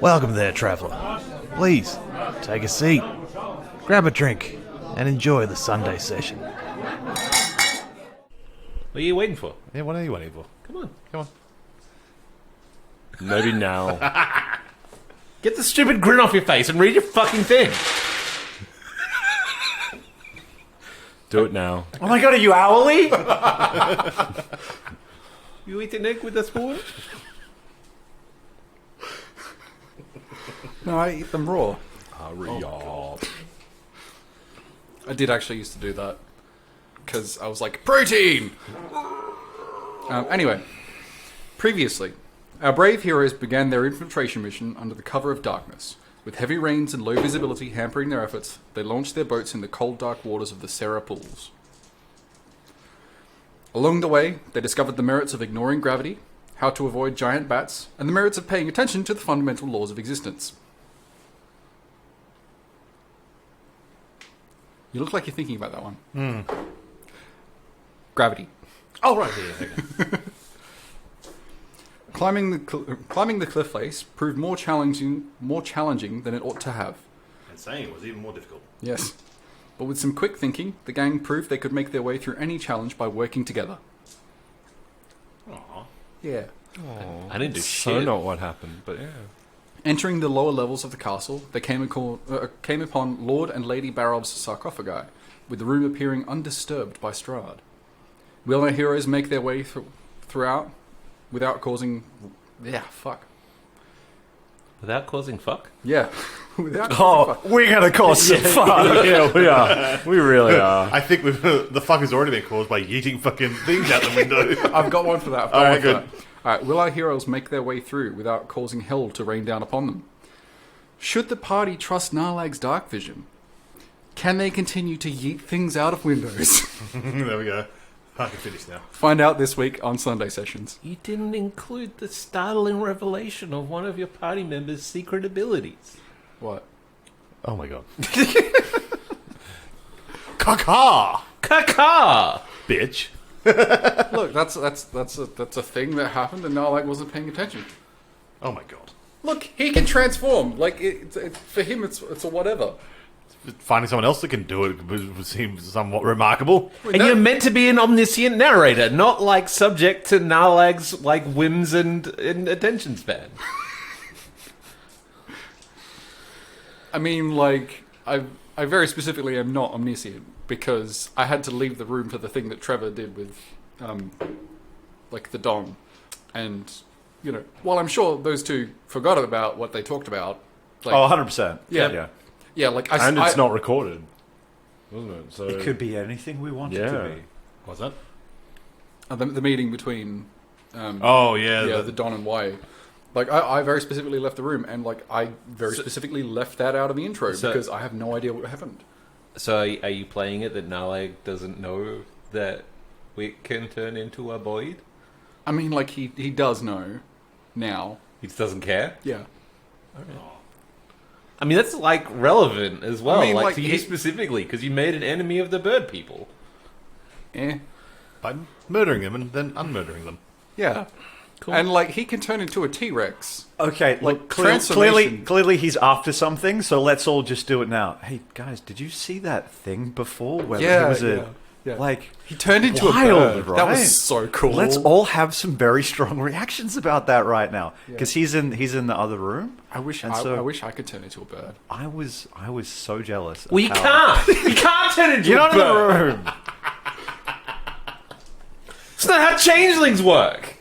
Welcome there, traveller. Please, take a seat, grab a drink, and enjoy the Sunday session. What are you waiting for? Yeah, what are you waiting for? Come on. Come on. Maybe now. Get the stupid grin off your face and read your fucking thing. Do it now. Oh my god, are you hourly? You eat an egg with a spoon? No, I eat them raw. Hurry up. I did actually used to do that. Because I was like, protein! Anyway, previously, our brave heroes began their infiltration mission under the cover of darkness. With heavy rains and low visibility hampering their efforts, they launched their boats in the cold, dark waters of the Serra Pools. Along the way, they discovered the merits of ignoring gravity, how to avoid giant bats, and the merits of paying attention to the fundamental laws of existence. You look like you're thinking about that one. Gravity. Oh, right here. Okay. Climbing the cliff face proved more challenging than it ought to have. And saying it was even more difficult. Yes. But with some quick thinking, the gang proved they could make their way through any challenge by working together. Aww. Yeah. I didn't do So shit. not what happened, but yeah. Entering the lower levels of the castle, they came upon Lord and Lady Barob's sarcophagi, with the room appearing undisturbed by Strahd. Will our heroes make their way throughout without causing... Yeah, fuck. Without causing fuck? Yeah. Without Oh, we're gonna cause some fun. Yeah, we are. We really are. I think the fuck has already been caused by yeeting fucking things out the window. I've got one for that. Alright, good. Alright, will our heroes make their way through without causing hell to rain down upon them? Should the party trust Narlag's dark vision? Can they continue to yeet things out of windows? There we go. I can finish now. Find out this week on Sunday Sessions. You didn't include the startling revelation of one of your party members' secret abilities. What? Oh my god. Caca! Caca! Bitch. Look, that's a thing that happened, and Narlag wasn't paying attention. Oh my god. Look, he can transform. Like for him, it's a whatever. Finding someone else that can do it would seem somewhat remarkable. And you're meant to be an omniscient narrator, not like subject to Narlag's like whims and attention span. I mean, like, I very specifically am not omniscient because I had to leave the room for the thing that Trevor did with, like, the Don. And, you know, while I'm sure those two forgot about what they talked about. Like, Oh, 100%. Yeah. Yeah, like, And it's not recorded, wasn't it? So It could be anything we want it yeah. to be. What's that? the meeting between, Oh, yeah. the Don and Y. Like, I very specifically left the room, and, like, I very specifically left that out of the intro because I have no idea what happened. So are you playing it that Narlag doesn't know that we can turn into a void? I mean, like, he does know now. He just doesn't care? Yeah. I mean, that's, like, relevant as well. I mean, like, like, to you specifically, because you made an enemy of the bird people. Eh. By murdering them and then unmurdering them. Yeah. Cool. And, like, he can turn into a T-Rex. Okay, Like, look, transformation. clearly he's after something, so let's all just do it now. Hey, guys, did you see that thing before? Where Yeah, it was yeah. like... He turned into Wild, a bird. That right? was so cool. Let's all have some very strong reactions about that right now, because he's in the other room. I wish And I so- wish I could turn into a bird. I was so jealous. Well, you can't! You can't turn into You're a not in the bird! room. It's not how changelings work!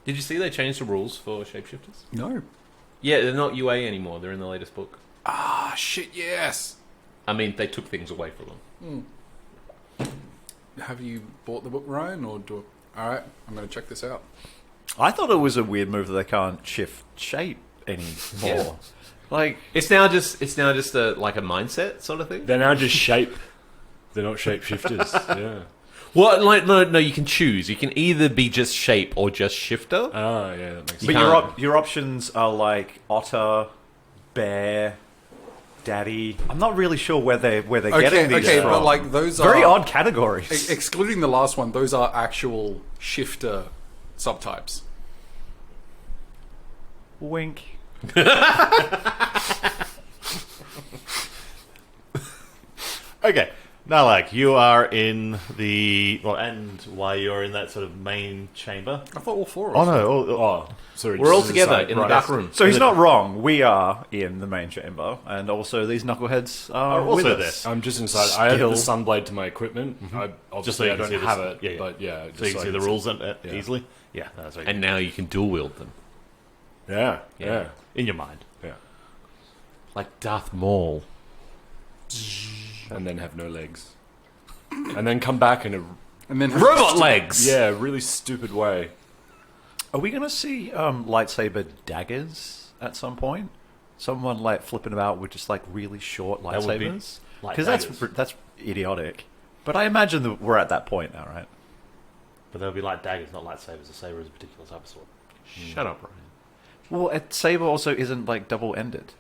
Did you see they changed the rules for shapeshifters? No. Yeah, they're not UA anymore. They're in the latest book. Ah, shit, yes. I mean, they took things away from them. Have you bought the book, Ryan, or do? All right, I'm going to check this out. I thought it was a weird move that they can't shift shape anymore. Yeah. Like, It's now just a like a mindset sort of thing. They're now just shape. They're not shapeshifters. Yeah. Well, like no, you can choose. You can either be just shape or just shifter. Oh, yeah, that makes sense. but can't- your options are like otter, bear, daddy. I'm not really sure where they're getting these Okay, from. but like those are very odd categories. Excluding the last one, those are actual shifter subtypes. Wink. Okay. Now, like, you are in the... Well, and why you're in that sort of main chamber. I thought all four of Oh, us. no. Oh, sorry. We're all just together aside, in the right. back room. So he's not wrong. We are in the main chamber, and also these knuckleheads are also with there. us. I'm just inside. I have the Still. sunblade to my equipment. Just so Obviously, you I can don't see have this. it, Yeah, yeah. but yeah. So you can see the rules easily? Yeah, that's right. And now you can dual wield them. Yeah. in your mind. Yeah. Like Darth Maul. And then have no legs. And then come back in a And then Robot legs! really stupid way. Are we going to see lightsaber daggers at some point? Someone like flipping about with just like really short That would be lightsabers? light Because daggers. that's idiotic. But I imagine that we're at that point now, right? But they'll be like daggers, not lightsabers. A saber is a particular type of sword. Shut up, Ryan. Well, a saber also isn't like double-ended.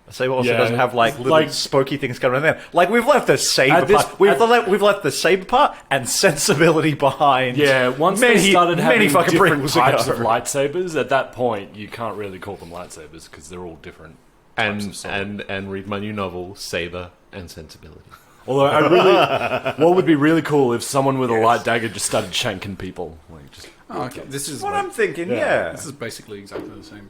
A saber also Yeah, doesn't have like little like- spokey things coming in there. Like we've left the saber At this- part. We've left the saber part and sensibility behind. Yeah, once many, they started many having fucking different prequels types ago. of lightsabers, at that point, you can't really call them lightsabers because they're all different types of sword. And read my new novel, Saber and Sensibility. Although I really, what would be really cool if someone with a light dagger just started shanking people, like just Oh, okay. This is What like, I'm thinking, Yeah. yeah. this is basically exactly the same.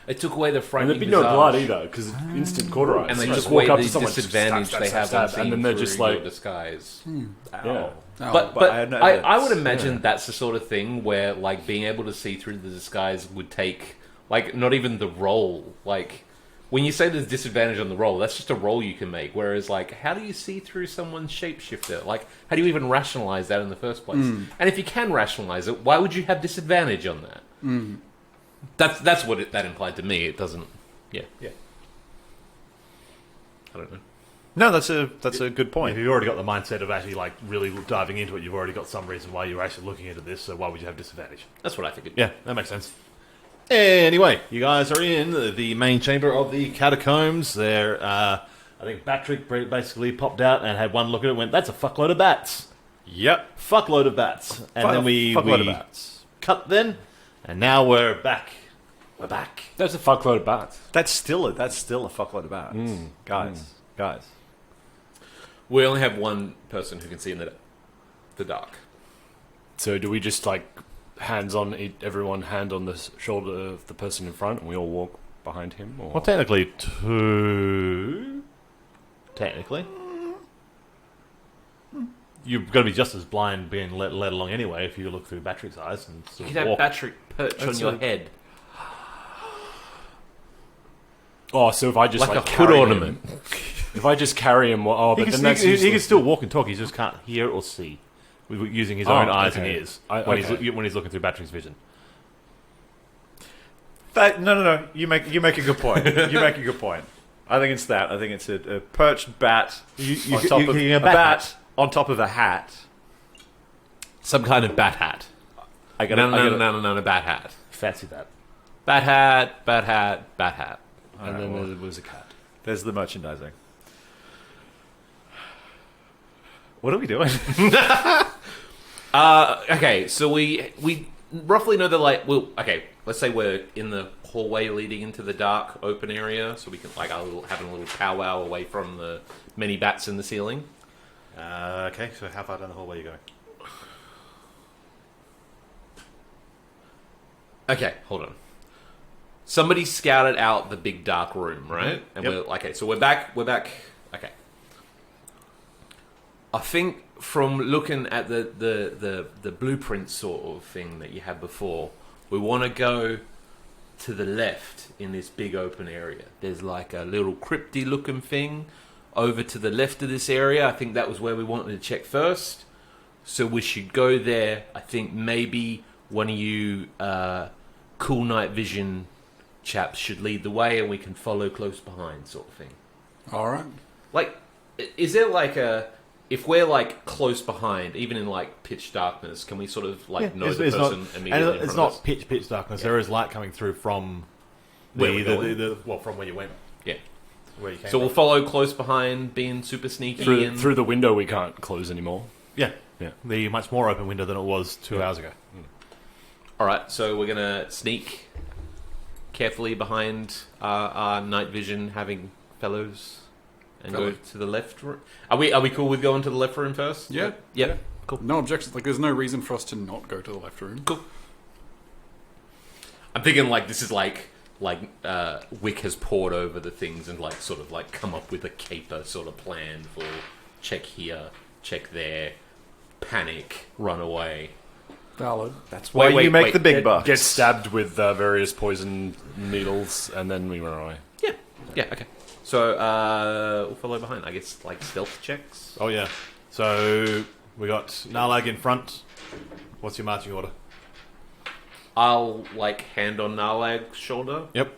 It took away the and frightening there'd be no visage. blood either because instant cauterize. And they You took just away walk up the to someone, disadvantage stab, they stab, have stab, on stab, seeing and then they're through just your like, disguise. yeah. Oh, But I know I would that's- imagine that's the sort of thing where like being able to see through the disguise would take like not even the roll. Like when you say there's disadvantage on the roll, that's just a roll you can make. Whereas like how do you see through someone's shapeshifter? Like how do you even rationalize that in the first place? And if you can rationalize it, why would you have disadvantage on that? That's what that implied to me. It doesn't. Yeah. I don't know. No, that's a good If point. you've already got the mindset of actually like really diving into it, you've already got some reason why you're actually looking into this. So why would you have disadvantage? That's what I figured. Yeah, that makes sense. Anyway, you guys are in the main chamber of the catacombs. There, I think Patrick basically popped out and had one look at it and went, "That's a fuckload of bats." Yep. Fuckload of bats. And then we fuckload of bats. cut then, and now we're back. We're back. That's a fuckload of bats. That's still a fuckload of bats, guys. We only have one person who can see in the dark. So do we just like hands on everyone, hand on the shoulder of the person in front, and we all walk behind him? Or? Well, technically, two. Technically. You've got to be just as blind being led along anyway if you look through Patrick's eyes and You sort can of have walk. Patrick perch on your head Oh, so if I just like like a hood carry ornament. him, if I just carry him, oh, He but can, then that's he can useless. still walk and talk. He just can't hear or see with using his Oh, own eyes and okay. ears Okay. when he's looking through Patrick's vision. No. You make a good point. You make a good point. I think it's that. I think it's a perched bat on top of you- a bat on top of a hat. Some kind of bat hat. I got No, bat hat. Fancy that. Bat hat, bat hat, bat hat. And then there was a cat. There's the merchandising. What are we doing? Okay, so we roughly know the light. Well, okay, let's say we're in the hallway leading into the dark open area, so we can like having a little powwow away from the many bats in the ceiling. Okay, so how far down the hallway are you going? Okay, hold on. Somebody scouted out the big dark room, right? And Yep. we're okay. So we're back. Okay. I think from looking at the blueprint sort of thing that you had before, we want to go to the left in this big open area. There's like a little crypty looking thing over to the left of this area. I think that was where we wanted to check first. So we should go there. I think maybe one of you cool night vision chaps should lead the way and we can follow close behind sort of thing. All right. Like, is there like if we're like close behind, even in like pitch darkness, can we sort of like know the person immediately in it's front not of us? pitch darkness. Yeah. There is light coming through from Where we're going? from where you went, Yeah. where you came So we'll from. follow close behind, being super sneaky. Through, and... through the window we can't close anymore. Yeah, Yeah. the much more open window than it was 2 hours ago. All right, so we're gonna sneak carefully behind our night vision having fellows and go to the left room? Are we cool with going to the left room first? Yeah. Yep. Cool. No objections. Like, there's no reason for us to not go to the left room. Cool. I'm thinking like this is like Wick has poured over the things and like sort of like come up with a caper sort of plan for check here, check there, panic, run away. Valid. That's why you make the big bucks. Get stabbed with various poison needles, and then we run away. Yeah, okay. So we'll follow behind. I guess like stealth checks. Oh yeah. So we got Narlag in front. What's your marching order? I'll like hand on Narlag's shoulder. Yep.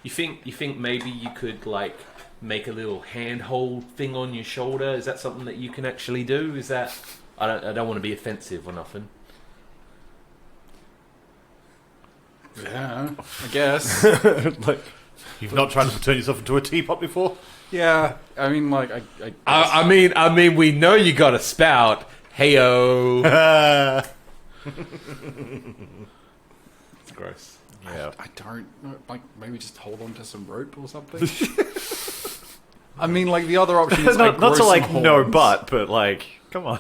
You think maybe you could like make a little handhold thing on your shoulder? Is that something that you can actually do? Is that I don't want to be offensive or nothing. Yeah, I guess. Like, You've not tried to turn yourself into a teapot before? Yeah, I mean, like, I mean, we know you got a spout. Heyo. It's gross. Yeah. I don't know, like, maybe just hold on to some rope or something. I mean, like, the other option is not grow to some like no horns. but like come on.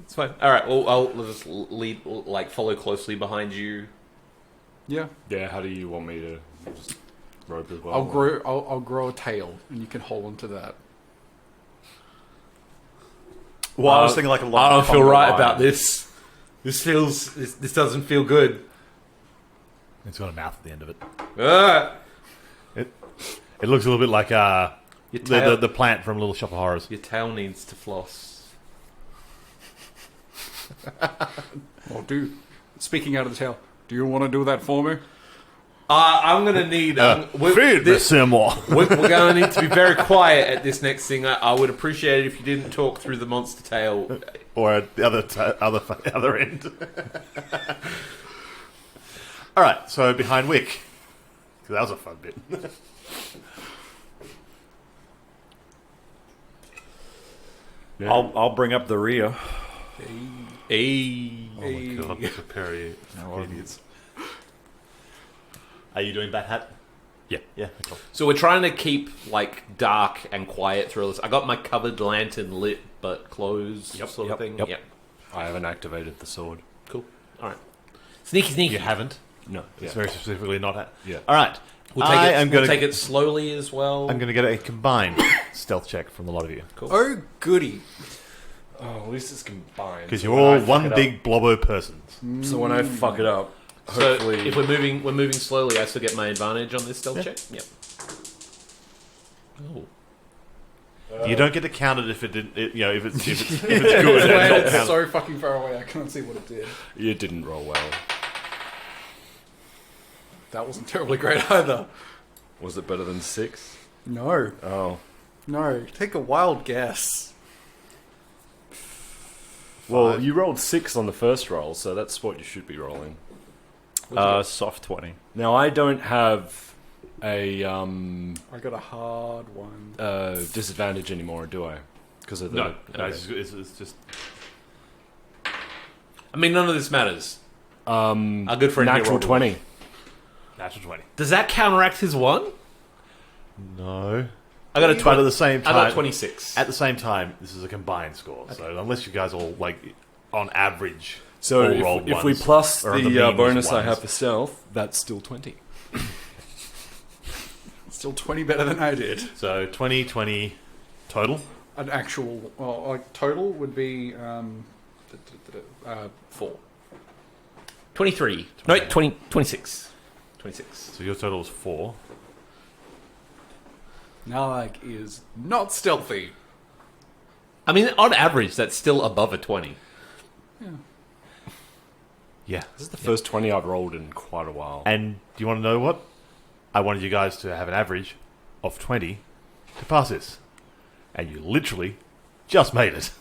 It's fine. All right. Well, I'll just lead, like, follow closely behind you. Yeah, yeah, how do you want me to just rope as well? I'll grow a tail, and you can hold on to that. Well, I was thinking like a long I don't feel conga right line. about this. This doesn't feel good. It's got a mouth at the end of it. Ah! It looks a little bit like Your tail, the plant from Little Shop of Horrors. your tail needs to floss. Well, speaking out of the tail, do you want to do that for me? I'm gonna need. Feed me some more. We're gonna need to be very quiet at this next thing. I would appreciate it if you didn't talk through the monster tail. Or at the other end. All right, so behind Wick. 'Cause that was a fun bit. Yeah. I'll bring up the rear. Hey. Oh my god, it's a pair of idiots. Are you doing Bat Hat? Yeah. Yeah, cool. So we're trying to keep like dark and quiet through this. I got my covered lantern lit but closed, sort of thing. Yep. I haven't activated the sword. Cool. All right. Sneaky. You haven't? No. It's very specifically not. Yeah. All right. We'll take it slowly as well. I'm going to get a combined stealth check from the lot of you. Cool. Oh, goody! Oh, at least it's combined. Because you're all one big blobbo person. So when I fuck it up, So hopefully... if we're moving slowly, I still get my advantage on this stealth check. Yep. Oh. You don't get to count it if it didn't. If it's good. and not It's count. so fucking far away, I can't see what it did. You didn't roll well. That wasn't terribly great either. Was it better than 6? No, Oh. no. Take a wild guess. Well, you rolled 6 on the first roll, so that's what you should be rolling. Soft 20. Now, I don't have a I got a hard one. disadvantage anymore, do I? Because of the... No. No, it's just. I mean, none of this matters. Our Um, good friend here natural rolled a 20. Natural 20. Does that counteract his one? No. I got a But 20. at the same I time, got 26. At the same time, this is a combined score. So unless you guys all like on average, So all rolled if we ones, plus or the, the mean was bonus I ones. have for stealth, that's still 20. Still 20 better than I did. So 20 total. An actual, well, like total would be 4. 23. No, 20, 26. 26. So your total is 4. Narlag is not stealthy. I mean, on average, that's still above a 20. Yeah. This is the first 20 I've rolled in quite a while. And do you want to know what? I wanted you guys to have an average of 20 to pass this, and you literally just made it.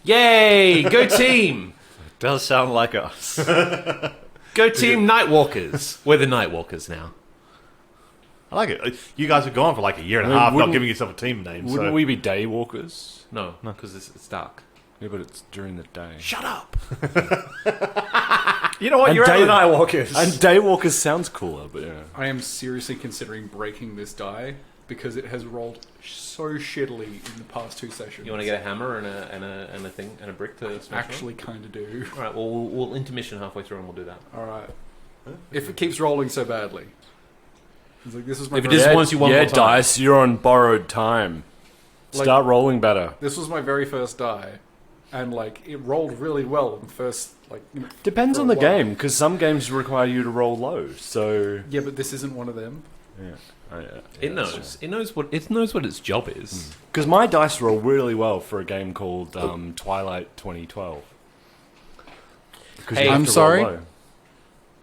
Yay! Go team! Does sound like us. Go team Nightwalkers. We're the Nightwalkers now. I like it. You guys have gone for like a year and a I mean, half, not wouldn't- giving yourself a team name. Wouldn't So we be day walkers? No, because it's dark. Yeah, but it's during the day. Shut up! You know what? And You're out Dave- with Nightwalkers. And Daywalkers sounds cooler, but yeah. I am seriously considering breaking this die because it has rolled so shittily in the past 2 sessions. You want to get a hammer and a thing and a brick to smash it Actually, kind of do. on? All right. Well, we'll intermission halfway through and we'll do that. All right. If it keeps rolling so badly, it's like this is my. If it very- just wants you one more time. Dice, you're on borrowed time. Like- Start rolling better. This was my very first die, and like it rolled really well in the first Depends for on a the while. game, because some games require you to roll low. So Yeah, but this isn't one of them. It knows. It knows what its job is. Because my dice roll really well for a game called Twilight 2012. Because Hey, you have I'm to roll sorry? low.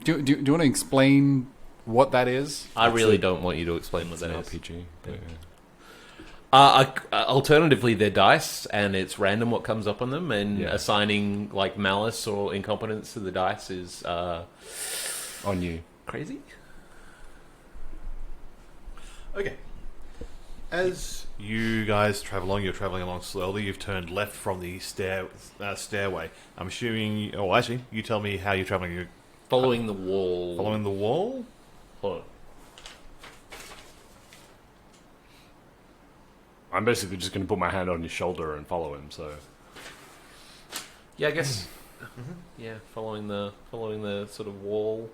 Do you want to explain what that is? I really don't want you to explain what It's that an is. RPG. But, yeah. Alternatively, they're dice, and it's random what comes up on them, and Yeah. assigning like malice or incompetence to the dice is On you. crazy. Okay. As you guys travel along, you're traveling along slowly. You've turned left from the stairway. I'm assuming. Oh, actually, you tell me how you're traveling. You're Following the wall. following the wall. Hold on. I'm basically just going to put my hand on his shoulder and follow him. So Yeah, I guess. Yeah, following the sort of wall.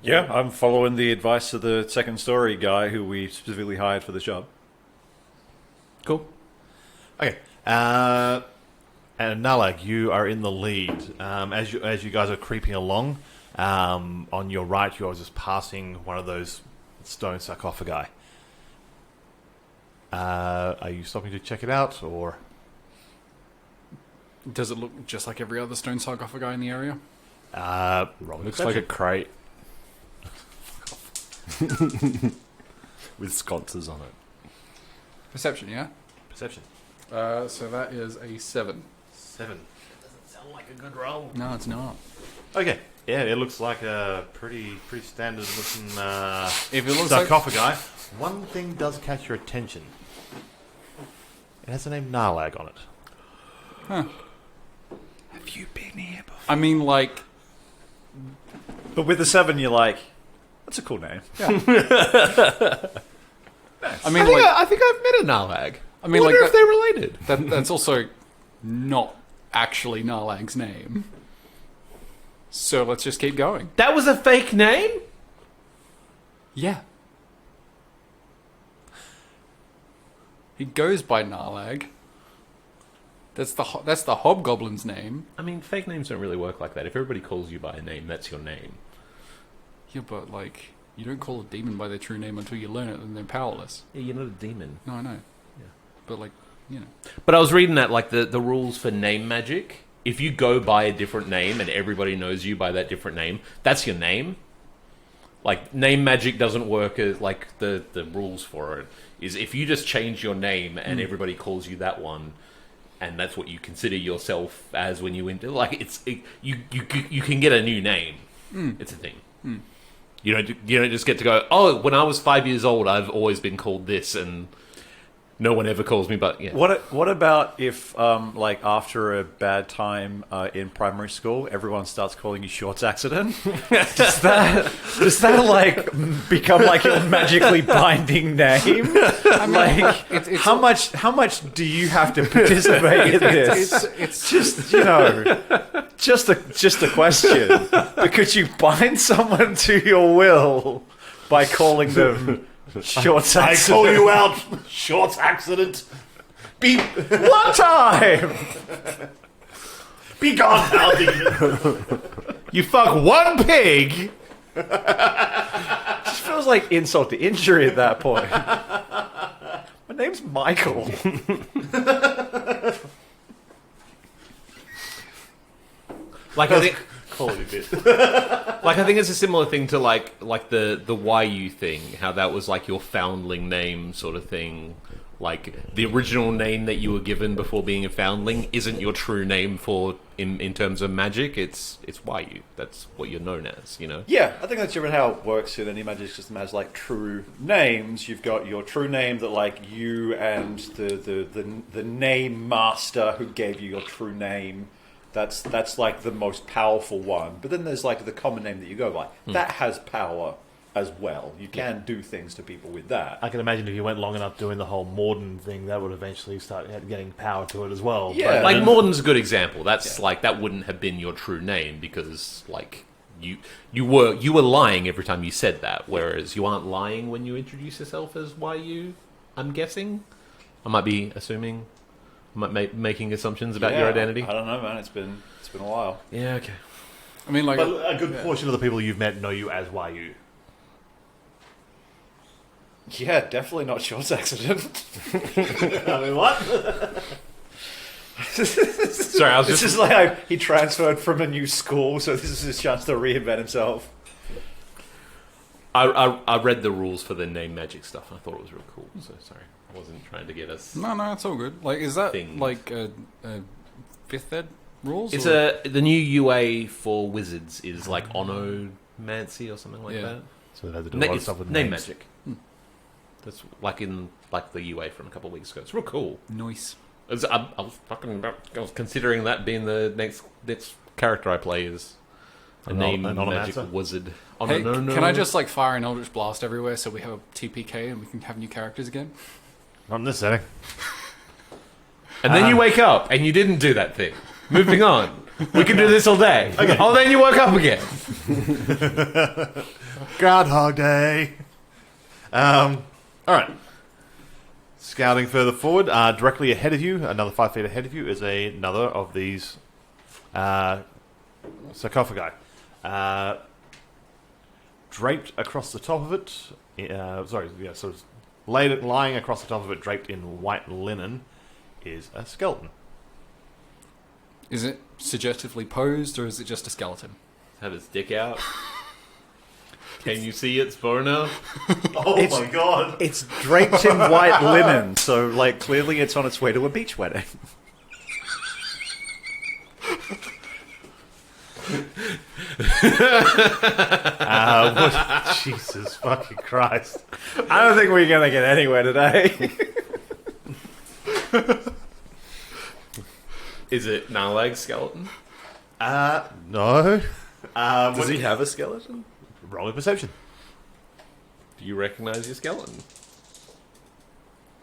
Yeah, I'm following the advice of the second story guy who we specifically hired for the job. Cool. Okay. And Nalag, you are in the lead. As you guys are creeping along, on your right, you're just passing one of those stone sarcophagi. Are you stopping to check it out, or? Does it look just like every other stone sarcophagi in the area? Roll looks like a crate with sconces on it. Perception, yeah. perception. So that is a 7. 7. That doesn't sound like a good roll. No, it's not. Okay. Yeah, it looks like a pretty standard looking If it looks like sarcophagi. One thing does catch your attention. It has the name Narlag on it. Huh. Have you been here before? I mean, like, But with the 7, you're like, that's a cool name. I mean, like, I think I've met a Narlag. I mean, wonder like if they're related. that's also not actually Narlag's name. So let's just keep going. That was a fake name? Yeah. He goes by Narlag. That's the hobgoblin's name. I mean, fake names don't really work like that. If everybody calls you by a name, that's your name. Yeah, but like, you don't call a demon by their true name until you learn it, and they're powerless. Yeah, you're not a demon. No, I know. Yeah. But like, you know. But I was reading that, like, the rules for name magic. If you go by a different name and everybody knows you by that different name, that's your name. Like, name magic doesn't work as, like, the rules for it is if you just change your name and everybody calls you that one, and that's what you consider yourself as when you enter, like, you can get a new name. It's a thing. You don't just get to go, oh, when I was 5 years old, I've always been called this, and no one ever calls me, but yeah. What about if, like, after a bad time in primary school, everyone starts calling you Shorts Accident? does that like become like your magically binding name? Like, it's how much do you have to participate in this? It's Just just a question. But could you bind someone to your will by calling them Shorts I Accident? call you out, Shorts Accident. Be One time. be gone, Aldi. You fuck one pig! Just feels like insult to injury at that point. My name's Michael. Like, I think... Quality bit. Like, I think it's a similar thing to like the YU thing, how that was like your foundling name sort of thing. Like, the original name that you were given before being a foundling isn't your true name for in terms of magic. It's YU. That's what you're known as, you know. Yeah, I think that's generally how it works in any magic system. Has like true names. You've got your true name that like you and the name master who gave you your true name That's like the most powerful one. But then there's like the common name that you go by. That has power as well. You can do things to people with that. I can imagine if you went long enough doing the whole Morden thing, that would eventually start getting power to it as well. Yeah. Like Morden's a good example. That's like that wouldn't have been your true name because like you were lying every time you said that, whereas you aren't lying when you introduce yourself as YU. I'm guessing. I might be assuming. I might making assumptions about your identity. I don't know, man. It's been a while. Yeah. Okay. I mean, like, But a good portion of the people you've met know you as YU. Yeah, definitely not Short's accident. I mean, what? Sorry, I was It's just like he transferred from a new school, so this is his chance to reinvent himself. I read the rules for the name magic stuff. I thought it was real cool. So sorry, I wasn't trying to get us. no, it's all good. Like, is that Things. like a fifth ed rules? It's or? the new UA for wizards is like onomancy or something like Yeah. that. So they had to do a lot of It's stuff with name names. magic. That's like in like the UA from a couple of weeks ago. It's real cool. Nice. I was considering that being the next character I play is a An name onomancer? magic wizard. Hey, No. can I just like fire an Eldritch Blast everywhere so we have a TPK and we can have new characters again? Not in this setting. And then you wake up and you didn't do that thing. Moving on. We can do this all day. Okay. Oh, then you woke up again. Groundhog Day. All right. Scouting further forward, directly ahead of you, another 5 feet ahead of you, is another of these sarcophagi. Draped across the top of it, lying across the top of it, draped in white linen, is a skeleton. Is it suggestively posed or is it just a skeleton? Have its dick out. Can you see it's far enough? Oh my god! It's draped in white linen, so like clearly it's on its way to a beach wedding. Jesus fucking Christ! I don't think we're gonna get anywhere today. Is it Nalag's skeleton? No. Does he have a skeleton? Roll a perception. Do you recognize your skeleton?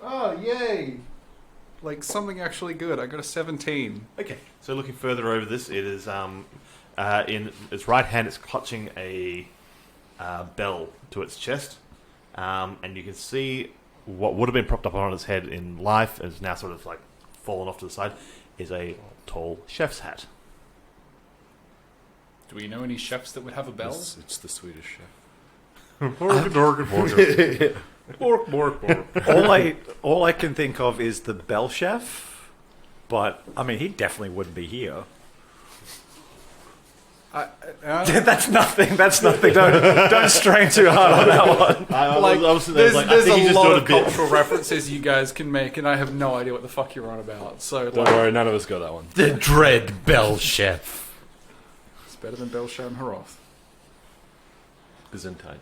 Oh, yay! Like something actually good. I got a 17. Okay, so looking further over this, it is in its right hand. It's clutching a bell to its chest, and you can see what would have been propped up on its head in life is now sort of like fallen off to the side. Is a tall chef's hat. Do we know any chefs that would have a bell? It's the Swedish chef. All I can think of is the bell chef, but I mean he definitely wouldn't be here. That's nothing. That's nothing. Don't strain too hard on that one. There's a lot of cultural references you guys can make, and I have no idea what the fuck you're on about. So Don't worry, none of us got that one. The dread bell chef. it's better than Belshazzar Haroth. Gesundheit.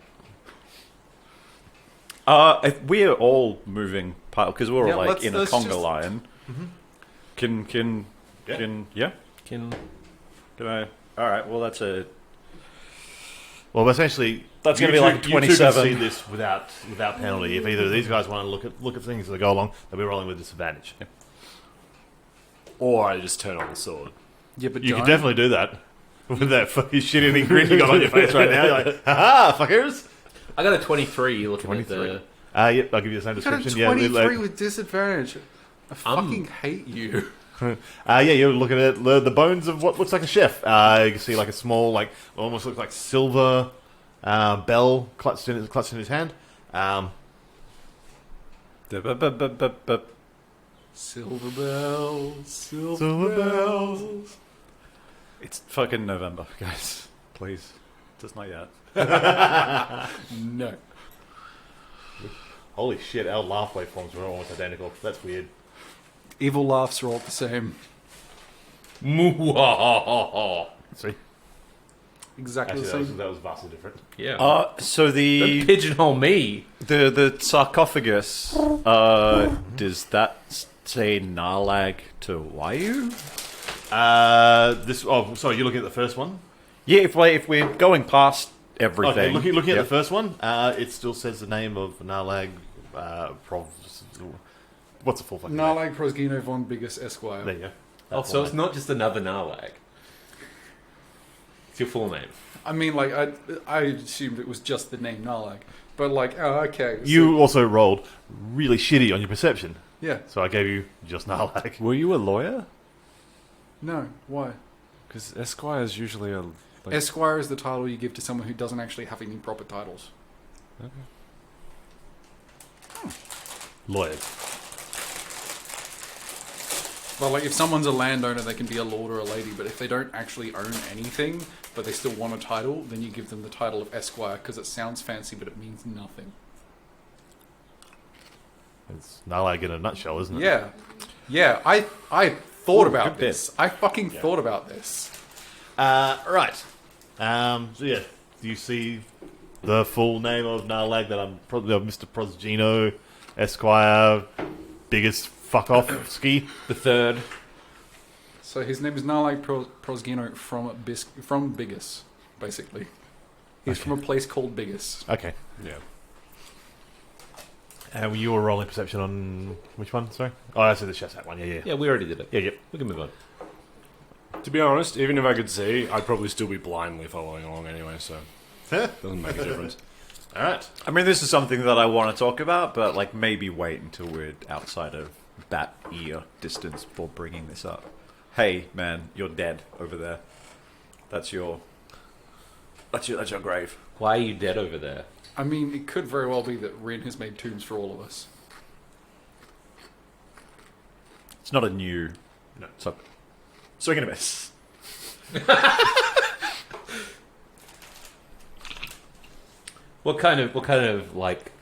We are all moving because we're all Yeah, like in a let's conga just- line. Can I? All right. Well, that's a. Well, essentially, That's you gonna be two- like You two 27. can see this without penalty. If either of these guys want to look at things as they go along, they'll be rolling with disadvantage. Or I just turn on the sword. Yeah, but You don't. can definitely do that with that fucking shit-eating grin you got on your face right now. You're like, ha fuckers! I got a 23 looking at 23. the... Yep, I'll give you the same You got a description. 23 with disadvantage. I fucking hate you. You're looking at the bones of what looks like a chef. You can see like a small, like almost looks like silver bell clutched in his hand. Silver bells, Silver bells. It's fucking November, guys. Please, just not yet. No. Holy shit! Our laugh waveforms were almost identical. That's weird. Evil laughs are all the same. See, Exactly actually, the same. that was vastly different. Yeah. So Don't the pigeonhole me. sarcophagus. Does that say Narlag to Wayu? This. Oh, sorry. You're looking at the first one. Yeah, if we're going past everything. Okay, looking at Yep. the first one, it still says the name of Narlag. What's the full fucking name? Narlag Prosgino von Bigus Esquire. There you go. Oh, That's so all it's right. not just another Narlag. It's your full name. I mean, like, I assumed it was just the name Narlag. But, like, oh, okay. So, You also rolled really shitty on your perception, yeah. so I gave you just Narlag. Were you a lawyer? No, why? Because Esquire is usually a... Like, Esquire is the title you give to someone who doesn't actually have any proper titles. Lawyer. Well, like, if someone's a landowner, they can be a lord or a lady, but if they don't actually own anything, but they still want a title, then you give them the title of Esquire, because it sounds fancy, but it means nothing. It's Narlag in a nutshell, isn't it? Yeah. Yeah, I thought Ooh, about good this. I fucking thought about this. Right. So yeah, do you see the full name of Narlag that I'm probably Mr. Prosgino, Esquire, biggest fuck off ski? The third. So his name is Narlag Prosgino from Bigus, basically. He's from a place called Bigus. Okay. yeah. And you were rolling perception on which one? Sorry. Oh, I said the chef's hat one. Yeah. Yeah, we already did it. Yeah. Yep. We can move on. To be honest, even if I could see, I'd probably still be blindly following along anyway, so doesn't make a difference. All right. I mean, this is something that I want to talk about, but like maybe wait until we're outside of bat ear distance before bringing this up. Hey, man, you're dead over there. That's your grave. Why are you dead over there? I mean, it could very well be that Rin has made tombs for all of us. It's not a new. No. Swing and a miss. What kind of like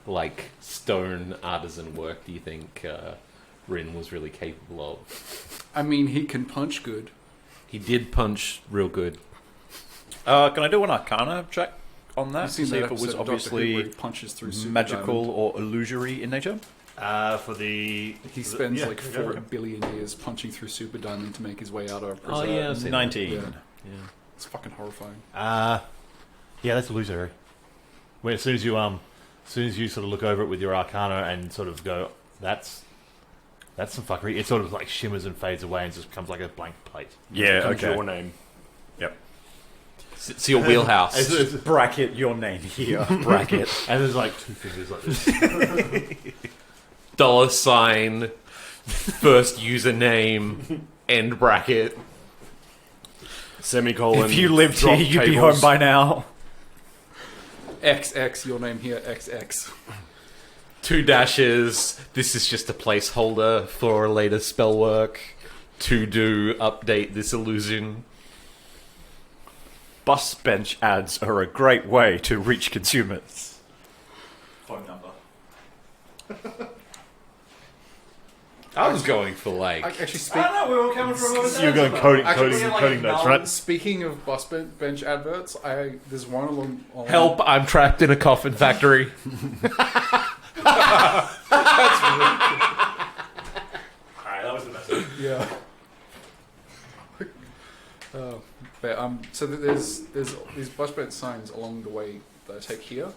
stone artisan work do you think Rin was really capable of? I mean, he can punch good. He did punch real good. Can I do an Arcana check on that You've to seen see that if it was episode of Doctor Who where obviously he punches through super magical diamond. or illusory in nature? For the He spends yeah, like go for 4 it. billion years punching through super diamond to make his way out of Oh, yeah, I've seen that. 19. Yeah. Yeah. It's fucking horrifying. Yeah, that's illusory. When as soon as you sort of look over it with your Arcana and sort of go, that's some fuckery. It sort of like shimmers and fades away and just becomes like a blank plate. Yeah, Becomes okay. your name. Yep. It's your wheelhouse. Bracket your name here. Bracket. And there's like 2 fingers like this. $, first username, end bracket. Semicolon. If you lived drop here, you'd be tables. home by now. XX, your name here, XX. 2 dashes. This is just a placeholder for later spell work. To do update this illusion. Bus bench ads are a great way to reach consumers. Phone number. I was going for like. Actually, know, we were coming from over You're going coding Actually, coding notes, right? Speaking of bus bench adverts, there's one along Help! I'm trapped in a coffin factory. Alright, that was the message. Yeah. But so there's these bus bench signs along the way that I take here,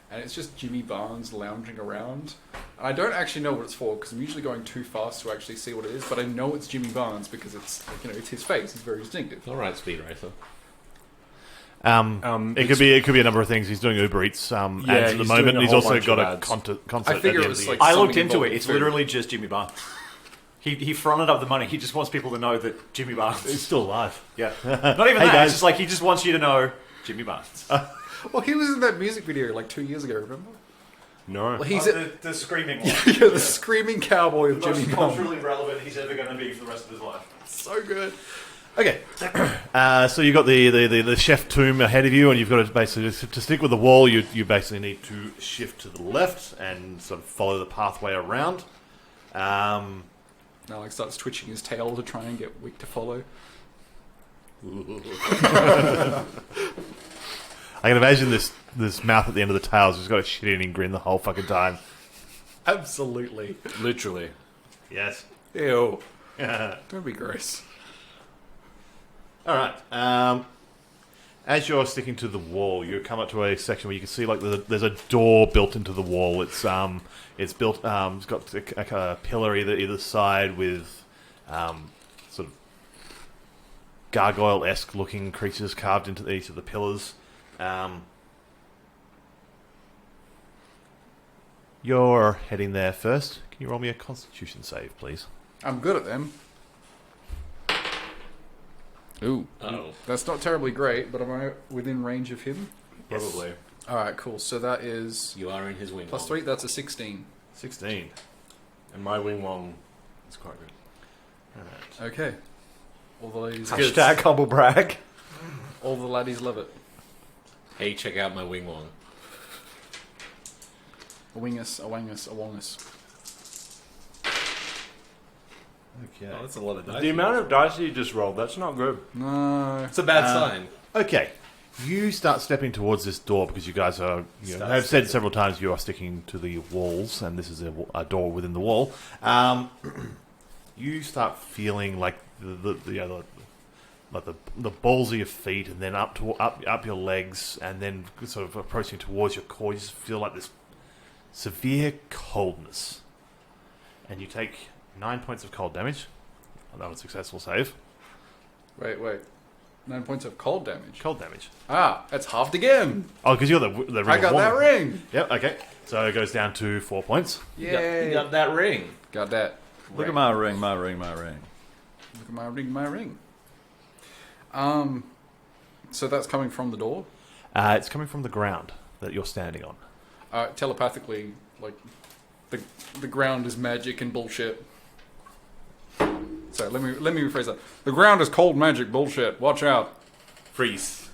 and it's just Jimmy Barnes lounging around. And I don't actually know what it's for because I'm usually going too fast to actually see what it is. But I know it's Jimmy Barnes because it's it's his face. It's very distinctive. All right, Speed Racer. It could be a number of things. He's doing Uber Eats ads at the he's moment. doing a He's whole also bunch got of a ads. concert I figure at the it was end of like- I looked something into it. involved It's with food. literally just Jimmy Barnes. He fronted up the money. He just wants people to know that Jimmy Barnes. the year. He's still alive. Yeah. Not even Hey, that. guys. It's just like he just wants you to know Jimmy Barnes. Well, he was in that music video like 2 years ago. Remember? No. Well, he's the screaming one. yeah, the screaming cowboy of Jimmy Barnes. relevant he's ever going to be for the rest of his life. So good. Okay, so you've got the chef tomb ahead of you, and you've got to basically to stick with the wall. You basically need to shift to the left and sort of follow the pathway around. Now, like starts twitching his tail to try and get Wick to follow. I can imagine this mouth at the end of the tail has just got a shit-eating grin the whole fucking time. Absolutely. Literally. Yes. Ew. Don't be gross. All right. As you're sticking to the wall, you come up to a section where you can see like there's a door built into the wall. It's built. It's got a pillar either side with sort of gargoyle-esque looking creatures carved into each of the pillars. You're heading there first. Can you roll me a Constitution save, please? I'm good at them. Ooh. Oh, That's not terribly great, but am I within range of him? Probably. Alright, cool. So that is you are in his wing. plus 3, that's a 16. 16. And my wing wong is quite good. All right. Okay. All the ladies, Hashtag humble brag. all the laddies love it. Hey, check out my wing wong. A wingus, a wangus, a wongus. Okay. Oh, that's a lot of dice. The amount of dice you just rolled, that's not good. No. It's a bad sign. Okay. You start stepping towards this door because you guys are, have said several times you are sticking to the walls, and this is a door within the wall. You start feeling like the balls of your feet, and then up your legs, and then sort of approaching towards your core. You just feel like this severe coldness, and you take 9 points of cold damage. That was a successful save. Wait. 9 points of cold damage. Cold damage. Ah, it's halved again. Oh, because you're the ring I of got that warmth. ring. Yep. Okay. So it goes down to 4 points. Yay. You got that ring. Got that. Look at my ring, my ring, my ring. Look at my ring. So that's coming from the door. It's coming from the ground that you're standing on. Telepathically, like the ground is magic and bullshit. So let me rephrase that. The ground is cold magic bullshit. Watch out. Freeze.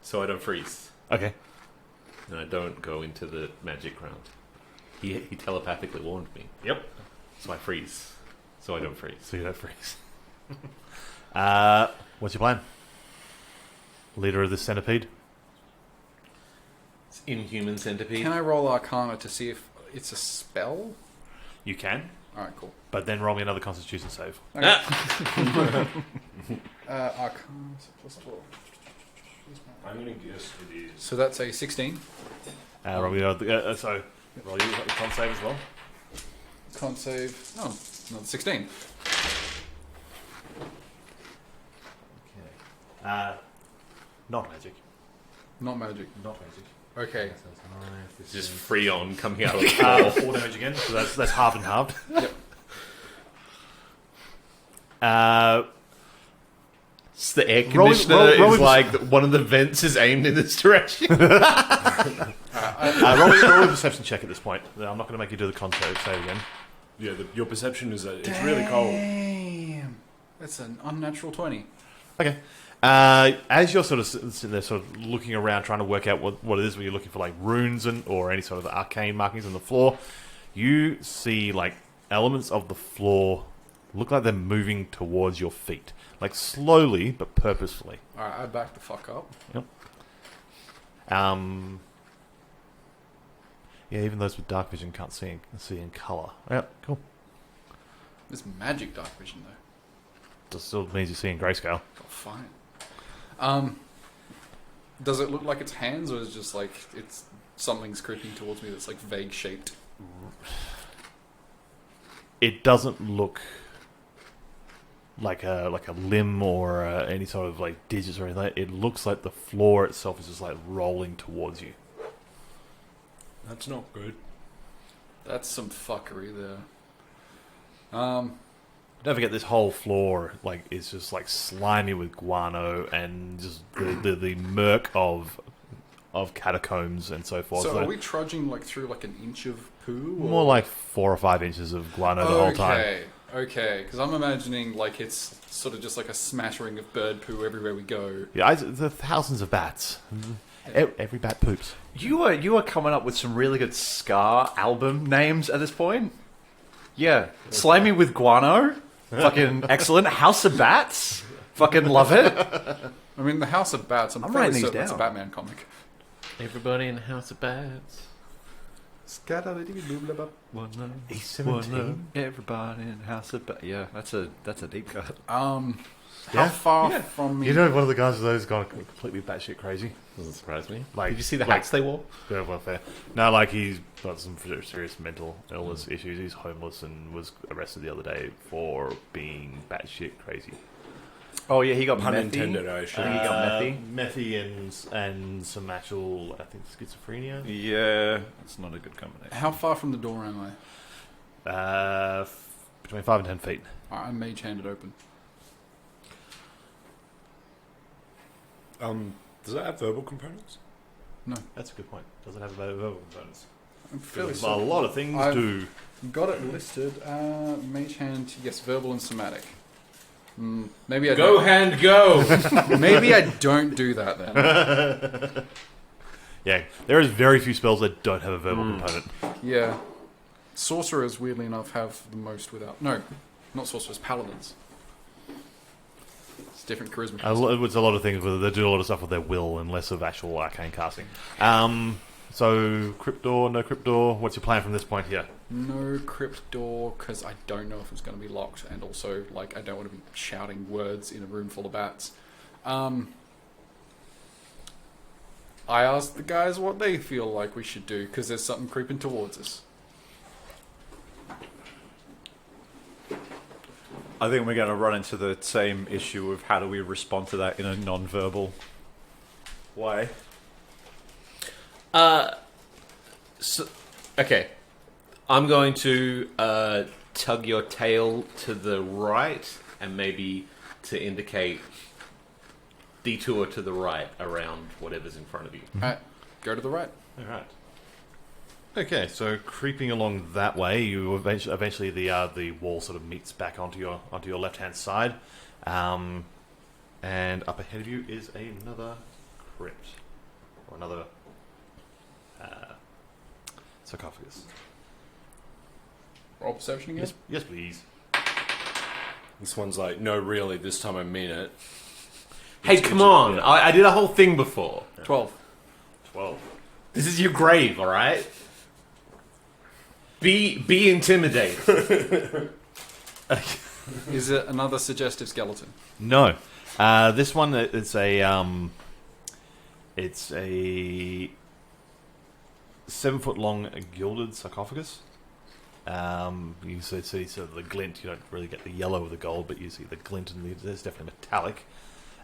So I don't freeze. Okay. And I don't go into the magic ground. He telepathically warned me. Yep. So I freeze. So I don't freeze. So you don't freeze. What's your plan? Leader of the centipede? It's Inhuman Centipede. Can I roll Arcana to see if it's a spell? You can, All right, cool. but then roll me another Constitution save. Okay. Arcana plus 12. I'm going to guess it is. So that's a 16. Roll me another, so roll you the con save as well. Can't save. Oh, another 16. Okay. Not magic. Not magic. Not magic. Okay. It's just Freon coming out of the floor. 4 damage again, so that's half and halved. Yep. It's the air Roll- conditioner roll- is like one of the vents is aimed in this direction. Roll a perception check at this point. I'm not going to make you do the con save again. Yeah, your perception is that it's really cold. Damn. That's an unnatural 20. Okay. As you're sort of sitting there, sort of looking around, trying to work out what it is, when you're looking for like runes or any sort of arcane markings on the floor, you see like elements of the floor look like they're moving towards your feet, like slowly but purposefully. All right, I back the fuck up. Yep. Yeah, even those with dark vision can't see in color. Yeah, cool. It's magic dark vision though. Just still means you see in grayscale. Oh, fine. Does it look like it's hands, or is it just like it's something's creeping towards me that's like vague shaped? It doesn't look like a limb or any sort of like digits or anything. It looks like the floor itself is just like rolling towards you. That's not good. That's some fuckery there. Don't forget, this whole floor like is just like slimy with guano and just the murk of catacombs and so forth. So are we trudging like through like an inch of poo? Or? more like 4 or 5 inches of guano the whole time. Okay, because I'm imagining like it's sort of just like a smattering of bird poo everywhere we go. Yeah, there are thousands of bats. Every bat poops. You are coming up with some really good Scar album names at this point. Yeah, Slimy with Guano, fucking excellent. House of Bats, fucking love it. I mean, the House of Bats. I'm I'm fairly writing these certain it's a down. Batman comic. Everybody in the House of Bats. He's 17. Everybody in the house. Yeah, that's a deep cut. How Yeah. far from me? You know, one of the guys of those gone completely batshit crazy. Doesn't surprise me. Like, Did you see the like, hats they wore? Yeah, welfare. No, like he's got some serious mental illness issues. He's homeless and was arrested the other day for being batshit crazy. Oh yeah, he got Pun methy. intended, I I assume. think he got methy and some actual, I think, schizophrenia. Yeah, that's not a good combination. How far from the door am I? Between 5 and 10 feet. I mage hand it open. Does that have verbal components? That's a good point. Doesn't have verbal components. I'm fairly A certain. lot of things I've- do. Got it listed. Mage hand, yes, verbal and somatic. Maybe I Go don't. hand go. Maybe I don't do that then. Yeah, there is very few spells that don't have a verbal component. Yeah. Sorcerers, weirdly enough, have the most without. No, not sorcerers, paladins. It's different charisma. It's a lot of things. They do a lot of stuff with their will and less of actual arcane casting. So, crypt door, no crypt door. What's your plan from this point here? No crypt door, because I don't know if it's going to be locked, and also, like, I don't want to be shouting words in a room full of bats. I asked the guys what they feel like we should do, because there's something creeping towards us. I think we're going to run into the same issue of how do we respond to that in a non-verbal way. So, okay. I'm going to tug your tail to the right and maybe to indicate detour to the right around whatever's in front of you. Alright, go to the right. All right. Okay, so creeping along that way, you eventually the wall sort of meets back onto your left hand side, and up ahead of you is another crypt or another sarcophagus. Roll perception again. Yes, please. This one's like, no, really, this time I mean it. Hey, come on! I did a whole thing before. 12. 12. This is your grave, all right? Be intimidated. Is it another suggestive skeleton? No, this one it's a 7 foot long gilded sarcophagus. You see sort of the glint. You don't really get the yellow of the gold, but you see the glint, and there's definitely metallic.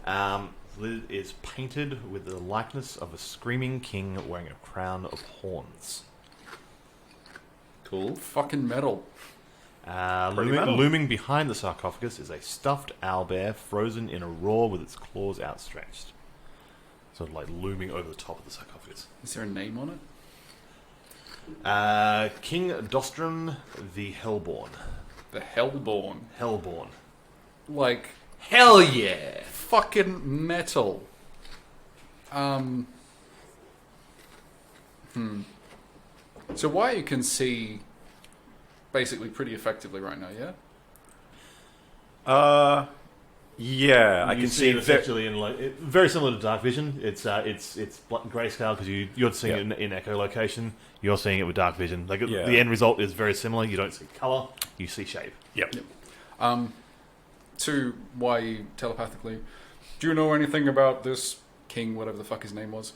The lid is painted with the likeness of a screaming king wearing a crown of horns. Cool. Fucking metal. metal. Looming behind the sarcophagus is a stuffed owlbear frozen in a roar with its claws outstretched. Sort of like looming over the top of the sarcophagus. Is there a name on it? King Dostrum the Hellborn. The Hellborn. Hellborn. Like, Hell yeah! fucking metal. So wire can see basically pretty effectively right now, yeah? Yeah, I You can see see it that. essentially in very similar to dark vision. It's grayscale because you're seeing it in echolocation. You're seeing it with dark vision. Like Yeah. the end result is very similar. You don't see color. You see shape. Yep. To why telepathically, do you know anything about this king, whatever the fuck his name was?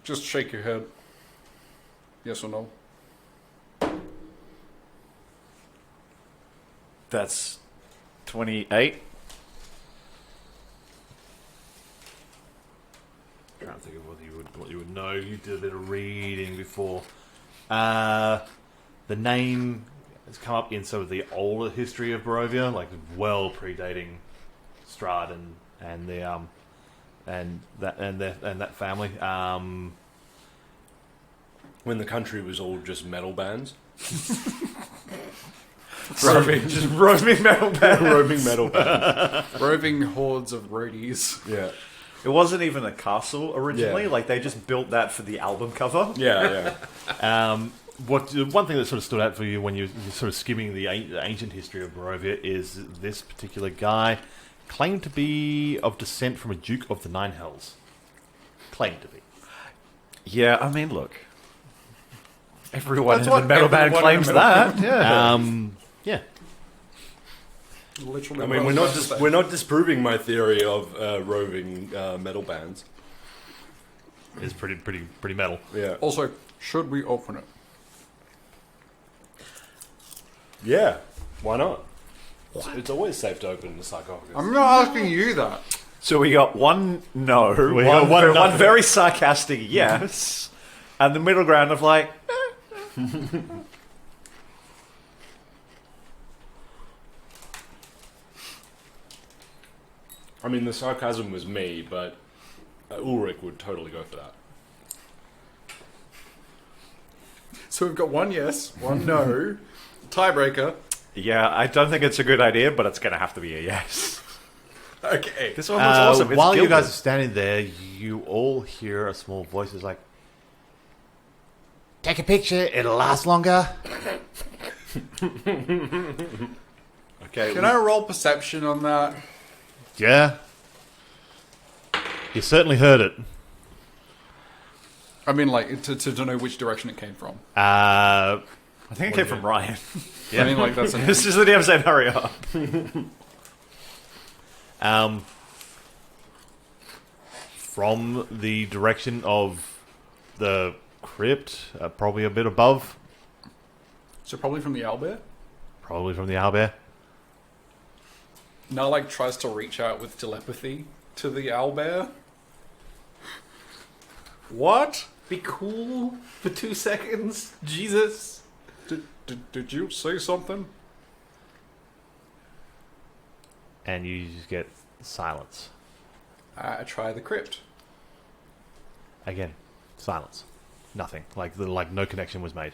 Just shake your head. Yes or no? That's 28. I'm trying to think of what you would know. You did a bit of reading before. The name has come up in some of the older history of Barovia, like well predating Strahd and that family. When the country was all just metal bands. Roving metal band. Roving metal bands. Roving hordes of roadies. Yeah. It wasn't even a castle originally. Yeah. Like they just built that for the album cover. Yeah, yeah. One thing that sort of stood out for you when you're sort of skimming the ancient history of Barovia is this particular guy claimed to be of descent from a Duke of the Nine Hells. Claimed to be. Yeah, I mean, look. Everyone That's in the what metal band everyone in claims the metal that. Yeah. Yeah. Literally. I mean, we're not disproving my theory of roving metal bands. It's pretty metal. Yeah. Also, should we open it? Yeah. Why not? It's always safe to open the sarcophagus. I'm not asking you that. So we got one no, We got one one nothing. very sarcastic yes, and the middle ground of like, I mean, the sarcasm was me, but Ulrich would totally go for that. So we've got one yes, one no, tiebreaker. yeah, I don't think it's a good idea, but it's going to have to be a yes. Okay. This one looks awesome. It's While you gilded. guys are standing there, you all hear a small voice is like, "Take a picture. It'll last longer." Okay, Can I roll perception on that? Yeah. You certainly heard it. I mean, like, to know which direction it came from. I think it came from Ryan. I mean, like, that's This is the DM saying hurry up. From the direction of the crypt, probably a bit above, So probably from the owlbear. probably from the owlbear. Narlag tries to reach out with telepathy to the owlbear. What? Be cool for 2 seconds. Jesus. Did you say something? And you just get silence. I try the crypt. Again, silence. Nothing. Like no connection was made.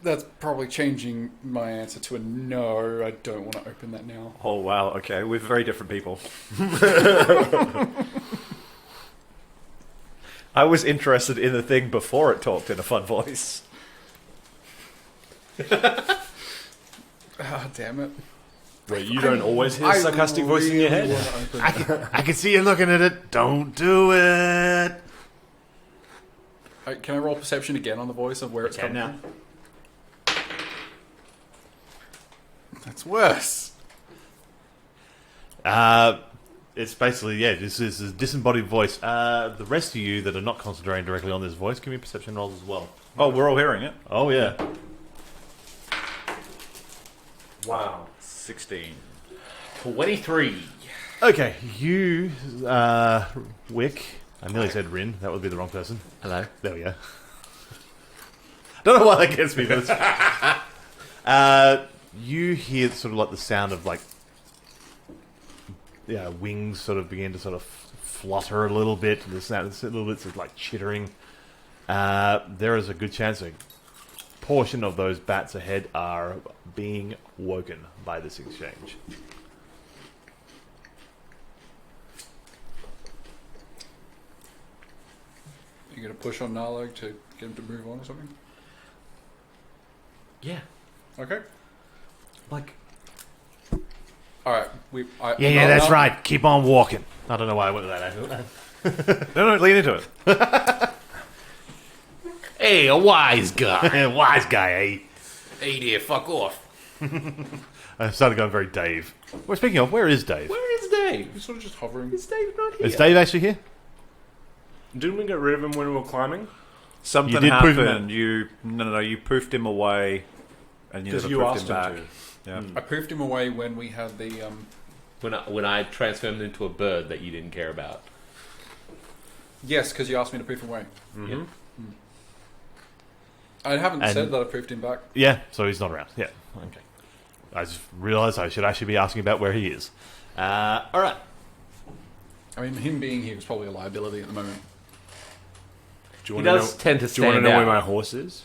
That's probably changing my answer to a no. I don't want to open that now. Oh wow, okay, we're very different people. I was interested in the thing before it talked in a fun voice. Ah, damn it. Wait, you don't always hear a sarcastic voice in your head? I can see you looking at it. Don't do it. Can I roll perception again on the voice of where it's coming now. from? That's worse. It's basically, yeah, this is a disembodied voice. The rest of you that are not concentrating directly on this voice, give me perception rolls as well. Oh, we're all hearing it. Oh, yeah. Wow, 16. 23. Okay, you, Wick. I nearly said Rin. That would be the wrong person. Hello. There we go. Don't know why that gets me, but you hear sort of like the sound of like, yeah, wings sort of begin to sort of flutter a little bit. The sound, it's a little bit of like chittering. There is a good chance a portion of those bats ahead are being woken by this exchange. You gonna push on Narlag to get him to move on or something? Yeah. Okay. Like, Alright. Yeah, that's right. Keep on walking. I don't know why I went with that. No, lean into it. hey, a wise guy. Wise guy, eh? Hey there, fuck off. I started going very Dave. Well, speaking of, where is Dave? Where is Dave? He's sort of just hovering. Is Dave not here? Is Dave actually here? Didn't we get rid of him when we were climbing? Something You did poof him happened. You you poofed him away, and you Because never you poofed asked him him back. to. Yeah. I poofed him away when we had the When I transformed into a bird that you didn't care about. yes, because you asked me to poof him away. Yeah. I haven't And- said that I poofed him back. Yeah, so he's not around. Yeah, okay. I just realised I should actually be asking about where he is. All right. I mean, him being here is probably a liability at the moment. Do you He want does to know? tend to Do you want to stand know out. where my horse is?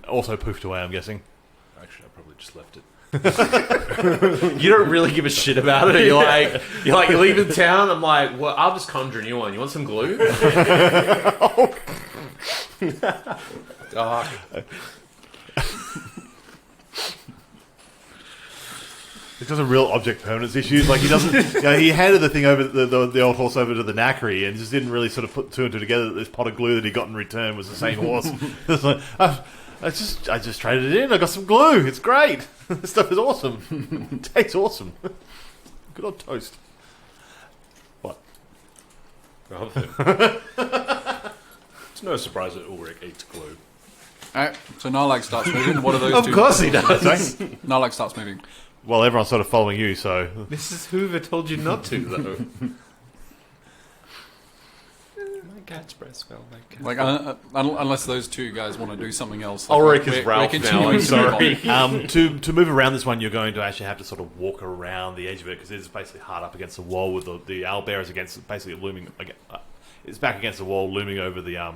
Also poofed away, I'm guessing. Actually, I probably just left it. You don't really give a shit about it. You're leaving town. I'm like, well, I'll just conjure a new one. You want some glue? got some real object permanence issues. Like he doesn't. He handed the thing over the old horse over to the knackery and just didn't really sort of put two and two together that this pot of glue that he got in return was the same horse. It's like, I just traded it in. I got some glue. It's great. This stuff is awesome. It tastes awesome. Good on toast. What? It's no surprise that Ulrich eats glue. Alright, so Narlag starts moving. What are those two? Of course he does. Narlag starts moving. Well, everyone's sort of following you, so Mrs. Hoover told you not to, though. My cat's breath smell like cat. Like, unless those two guys want to do something else. Like, Ulrich we're- is Ralph we're now, I'm continuing to sorry. to move around this one, you're going to actually have to sort of walk around the edge of it because it's basically hard up against the wall with the owlbear is against basically looming. It's back against the wall, looming over the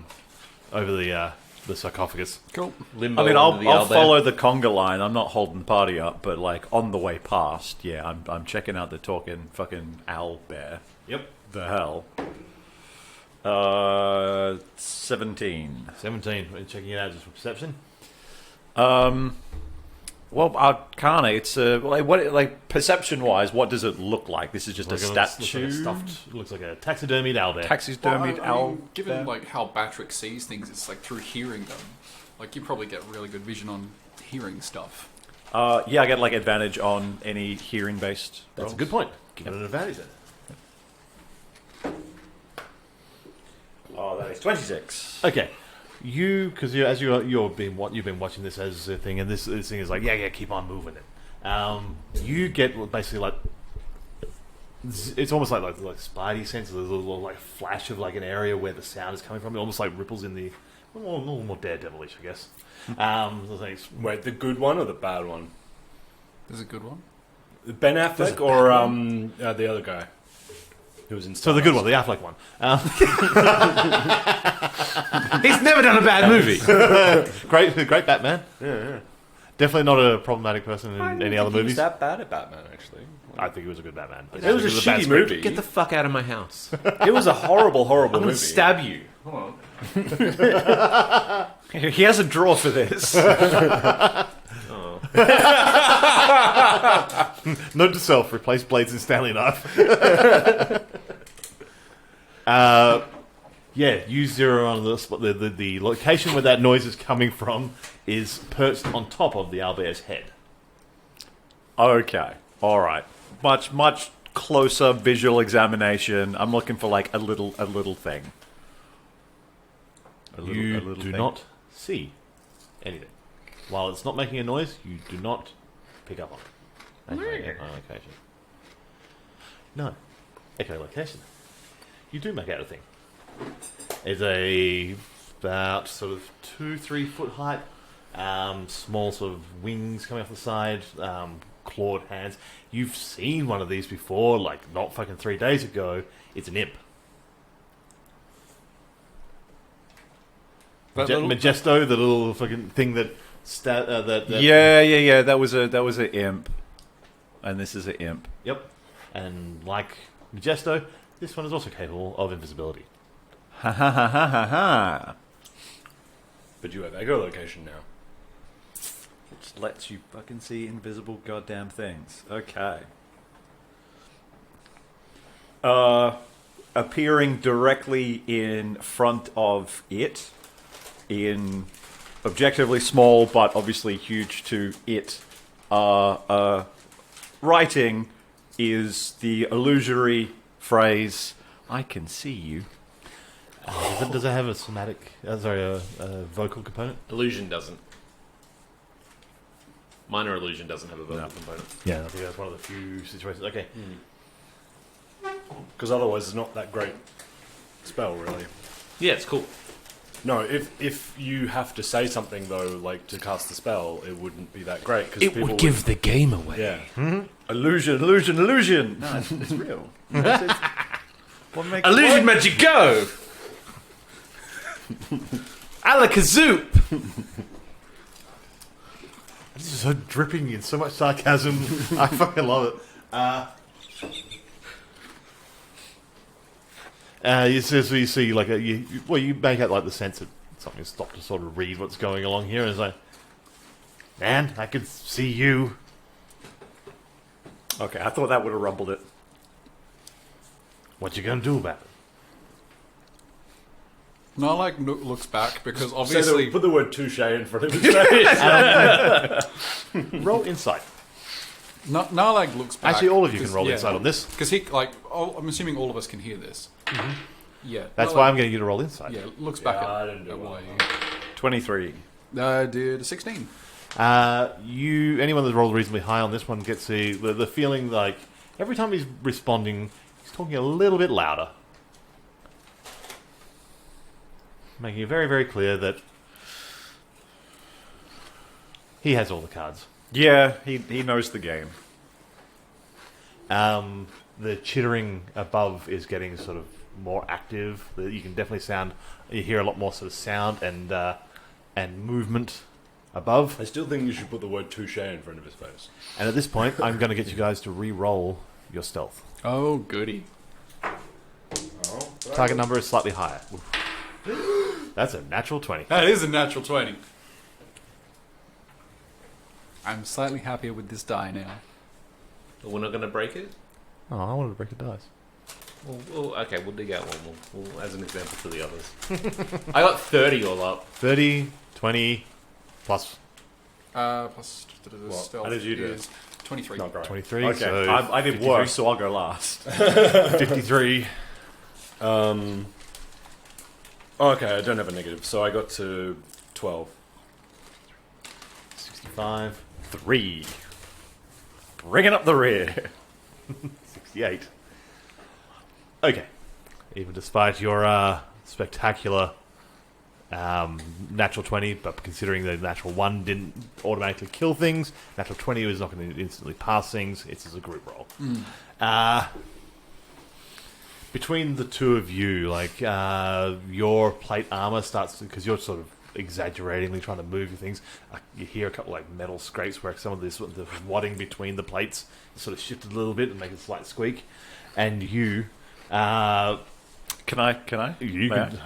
sarcophagus. Cool. Limbo I mean, under the I'll owlbear. follow the conga line. I'm not holding the party up, but like on the way past, yeah, I'm checking out the talking fucking owl bear. Yep. The hell. 17. 17. Are you checking it out just for perception? Well, Arcana. It's what perception wise, what does it look like? This is just a statue. Looks like a taxidermied owlbear. Taxidermied owl. Given bear. like how Batrick sees things, it's like through hearing them. Like you probably get really good vision on hearing stuff. Yeah, I get like advantage on any hearing based. That's a good point. Give it an advantage then. Oh, that is 26. Okay, because you've been watching this as a thing, and this thing is like keep on moving it. You get basically like it's almost like spidey sense. There's a little like flash of like an area where the sound is coming from. It almost like ripples in the a little more daredevilish, I guess. The things. Wait, the good one or the bad one? There's a good one. Ben Affleck or the other guy who was in So the good one, the Affleck one. He's never done a bad movie. Great Batman. Yeah. Definitely not a problematic person in any other movies. He was that bad at Batman, actually. I think he was a good Batman. It was a bad shitty script. movie. Get the fuck out of my house. It was a horrible, horrible I'm gonna movie. stab you. He has a draw for this. Note to self: replace blades in Stanley knife. You zero on the spot. The location where that noise is coming from is perched on top of the owlbear's head. Okay. All right. Much closer visual examination. I'm looking for like a little thing. You a little do thing. not see anything. While it's not making a noise, you do not pick up on it. Echolocation. No. Echolocation. You do make out a thing. It's about sort of 2-3 foot height, small sort of wings coming off the side, clawed hands. You've seen one of these before, like not fucking 3 days ago. It's an imp. Majesto, the little fucking thing that Yeah. That was an imp, and this is an imp. Yep. And like Majesto, this one is also capable of invisibility. Ha ha ha ha ha ha. But you have echolocation now. Which lets you fucking see invisible goddamn things. Okay. Appearing directly in front of it, in objectively small but obviously huge to it, writing is the illusory phrase, "I can see you." Does it have a somatic, a vocal component? Illusion doesn't. Minor illusion doesn't have a vocal component. Yeah, I think that's one of the few situations. Okay. Because otherwise it's not that great spell, really. Yeah, it's cool. No, if you have to say something, though, like to cast the spell, it wouldn't be that great. Cause It would give the game away. Yeah. Illusion. No, it's real. What makes Illusion magic go! Alakazoop! This is so dripping in so much sarcasm. I fucking love it. You see like you make out like the sense that something has stopped to sort of read what's going along here, and it's like, man, I can see you. Okay, I thought that would have rumbled it. What you gonna do about it? Narlag looks back because Say obviously put the word touche in front of his face. Roll insight. Narlag looks back. Actually, all of you can roll insight on this. because I'm assuming all of us can hear this. Yeah, That's Narlag- why I'm getting you to roll insight. Yeah, looks back Yeah, I at, didn't do at well. why. 23. I did a 16. Anyone that rolls reasonably high on this one gets the feeling like every time he's responding, he's talking a little bit louder, making it very, very clear that he has all the cards. Yeah, he knows the game. The chittering above is getting sort of more active. You can definitely you hear a lot more sort of sound and movement above. I still think you should put the word touche in front of his face. And at this point, I'm going to get you guys to re-roll your stealth. Oh, goody. Target number is slightly higher. That's a natural 20. That is a natural 20. I'm slightly happier with this die now. We're not going to break it? Oh, I wanted to break the dice. Okay, we'll dig out one. We'll as an example to the others. I got 30 all up. 30, 20, plus Plus stealth How did you do? is 23. Not great. 23. Okay, So I did 53. worse, so I'll go last. 53. Okay, I don't have a negative, so I got to 12. 65. 3. Bringing up the rear. 68. Okay. Even despite your spectacular natural 20, but considering the natural 1 didn't automatically kill things, natural 20 is not going to instantly pass things. It's as a group roll. Between the two of you, like your plate armor starts because you're sort of exaggeratingly trying to move your things. You hear a couple like metal scrapes where some of this the wadding between the plates is sort of shifted a little bit and make a slight squeak. And you, Can I? you May can,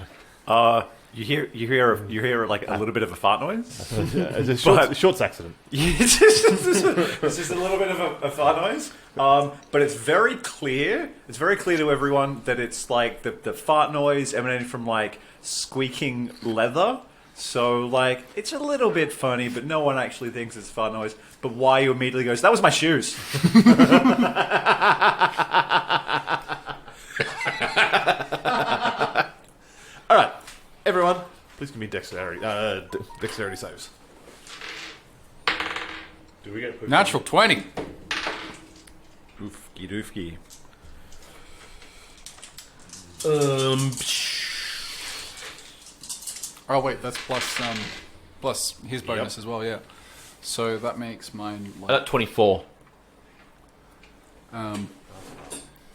I? You hear like a little bit of a fart noise. it's a shorts accident. This is a little bit of a fart noise, but it's very clear. It's very clear to everyone that it's like the fart noise emanating from like squeaking leather. So like it's a little bit funny, but no one actually thinks it's fart noise. But why you immediately goes, that was my shoes. All right, everyone, please give me dexterity saves. Do we get Natural 20. Oofky doofky. Oh, wait, that's plus his bonus as well, yeah. So that makes mine I got 24.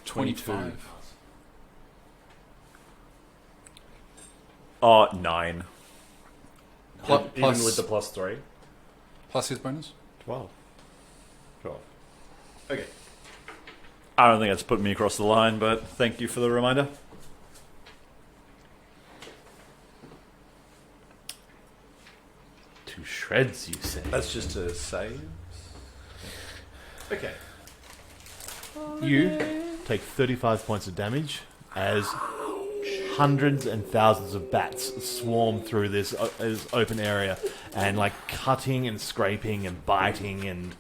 25. Oh, 9. Even Plus, with the plus 3? plus his bonus? 12. 12. Okay. I don't think that's putting me across the line, but thank you for the reminder. To shreds, you say. That's just a save. Okay. You take 35 points of damage as hundreds and thousands of bats swarm through this open area and like cutting and scraping and biting and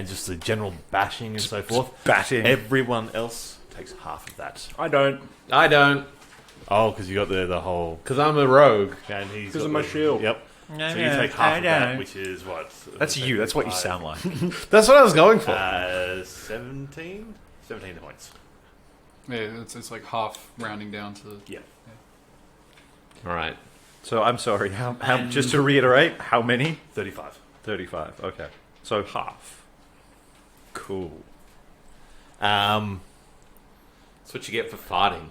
just the general bashing and so forth. Batting. Everyone else takes half of that. I don't. Oh, because you got the whole... Because I'm a rogue. And he's 'Cause got of my the- shield. Yep. So you take half of that, which is what? That's you. That's what you sound like. That's what I was going for. 17 points. Yeah, it's like half rounding down to... Yeah. All right. So I'm sorry. How just to reiterate, how many? 35. 35. Okay. So half. Cool. That's what you get for farting.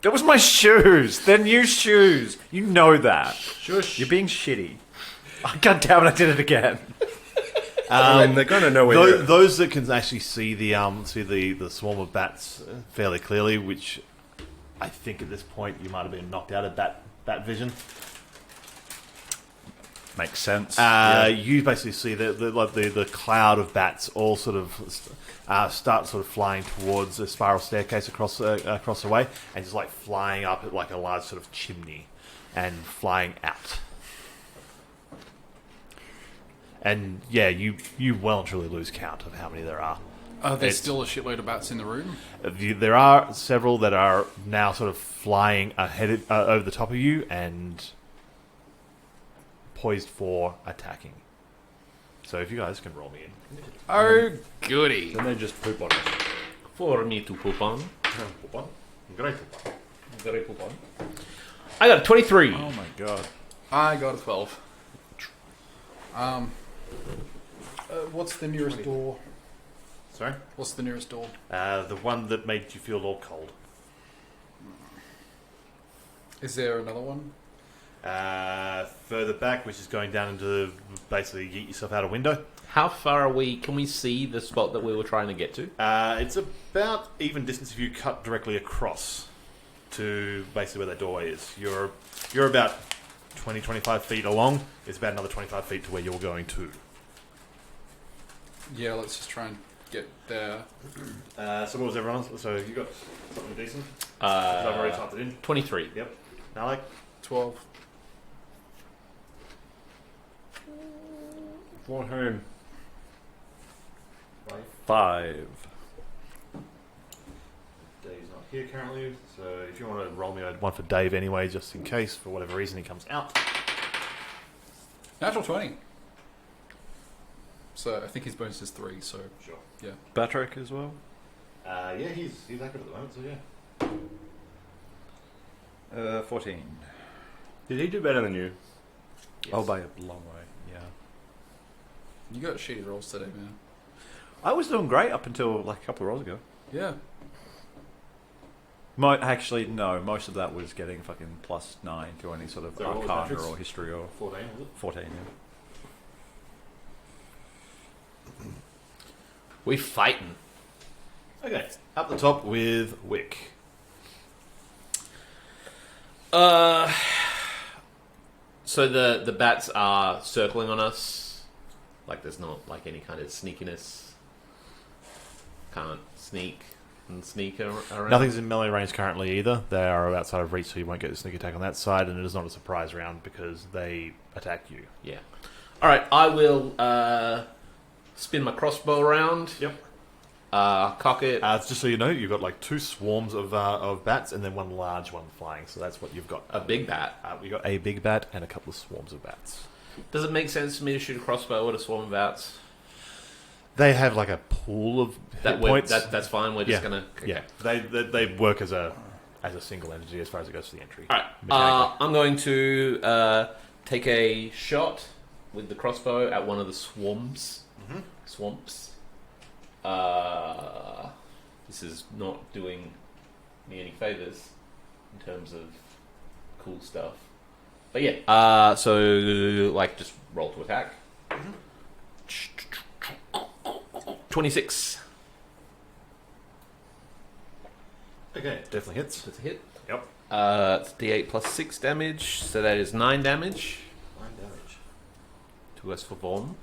That was my shoes. They're new shoes. You know that. Shush. You're being shitty. Oh, God damn it! I did it again. They're going to know where Those that can actually see the swarm of bats fairly clearly, which I think at this point you might have been knocked out of bat vision. Makes sense. You basically see the cloud of bats all sort of start sort of flying towards a spiral staircase across the way, and just like flying up at like a large sort of chimney, and flying out. And yeah, you well and truly lose count of how many there are. There's still a shitload of bats in the room. There are several that are now sort of flying ahead over the top of you and poised for attacking. So if you guys can roll me in. Oh, goody. Then they just poop on us. For me to poop on. Poop on. Great poop on. Very poop on. I got a 23. Oh my god. I got a 12. What's the nearest door? Sorry? What's the nearest door? The one that made you feel all cold. Is there another one? Further back, which is going down into basically yeet yourself out a window. How far are we? Can we see the spot that we were trying to get to? It's about even distance if you cut directly across to basically where that doorway is. You're about 20, 25 feet along. It's about another 25 feet to where you're going to. Yeah, let's just try and get there. So what was everyone else? So you got something decent? I've already typed it in. 23. Yep. Alec? 12. 14. 5. Dave's not here currently, so if you want to roll me one for Dave anyway, just in case, for whatever reason he comes out. Natural 20. So I think his bonus is 3, so Sure. yeah. Batrick as well. Yeah, he's active at the moment, so yeah. 14. Did he do better than you? Oh, by a long way. Yeah. You got shitty rolls today, man. I was doing great up until like a couple of rolls ago. Yeah. Actually, no. Most of that was getting fucking +9 to any sort of So what was arcana Patrick's? or history or 14, was it? 14. Yeah. We fighting. Okay, up the top with Wick. So the bats are circling on us. Like there's not like any kind of sneakiness. Can't sneak and sneak around. Nothing's in melee range currently either. They are outside of reach, so you won't get a sneak attack on that side, and it is not a surprise round because they attack you. Yeah. All right. I will spin my crossbow around. Yep. Cock it. Just so you know, you've got like 2 swarms of bats and then 1 large one flying. So that's what you've got. A big bat. You've got a big bat and a couple of swarms of bats. Does it make sense for me to shoot a crossbow at a swarm of bats? They have like a pool of hit points. That's fine. We're just gonna. Okay. Yeah, they work as a single entity as far as it goes to the entry. All right. Mechanically. I'm going to take a shot with the crossbow at one of the swamps. Mhm. Swamps. This is not doing me any favors in terms of cool stuff. But yeah. So like just roll to attack. 26. Okay, definitely hits. That's a hit. Yep. It's D8 plus 6 damage, so that is 9 damage 9 damage. to us for Vorm.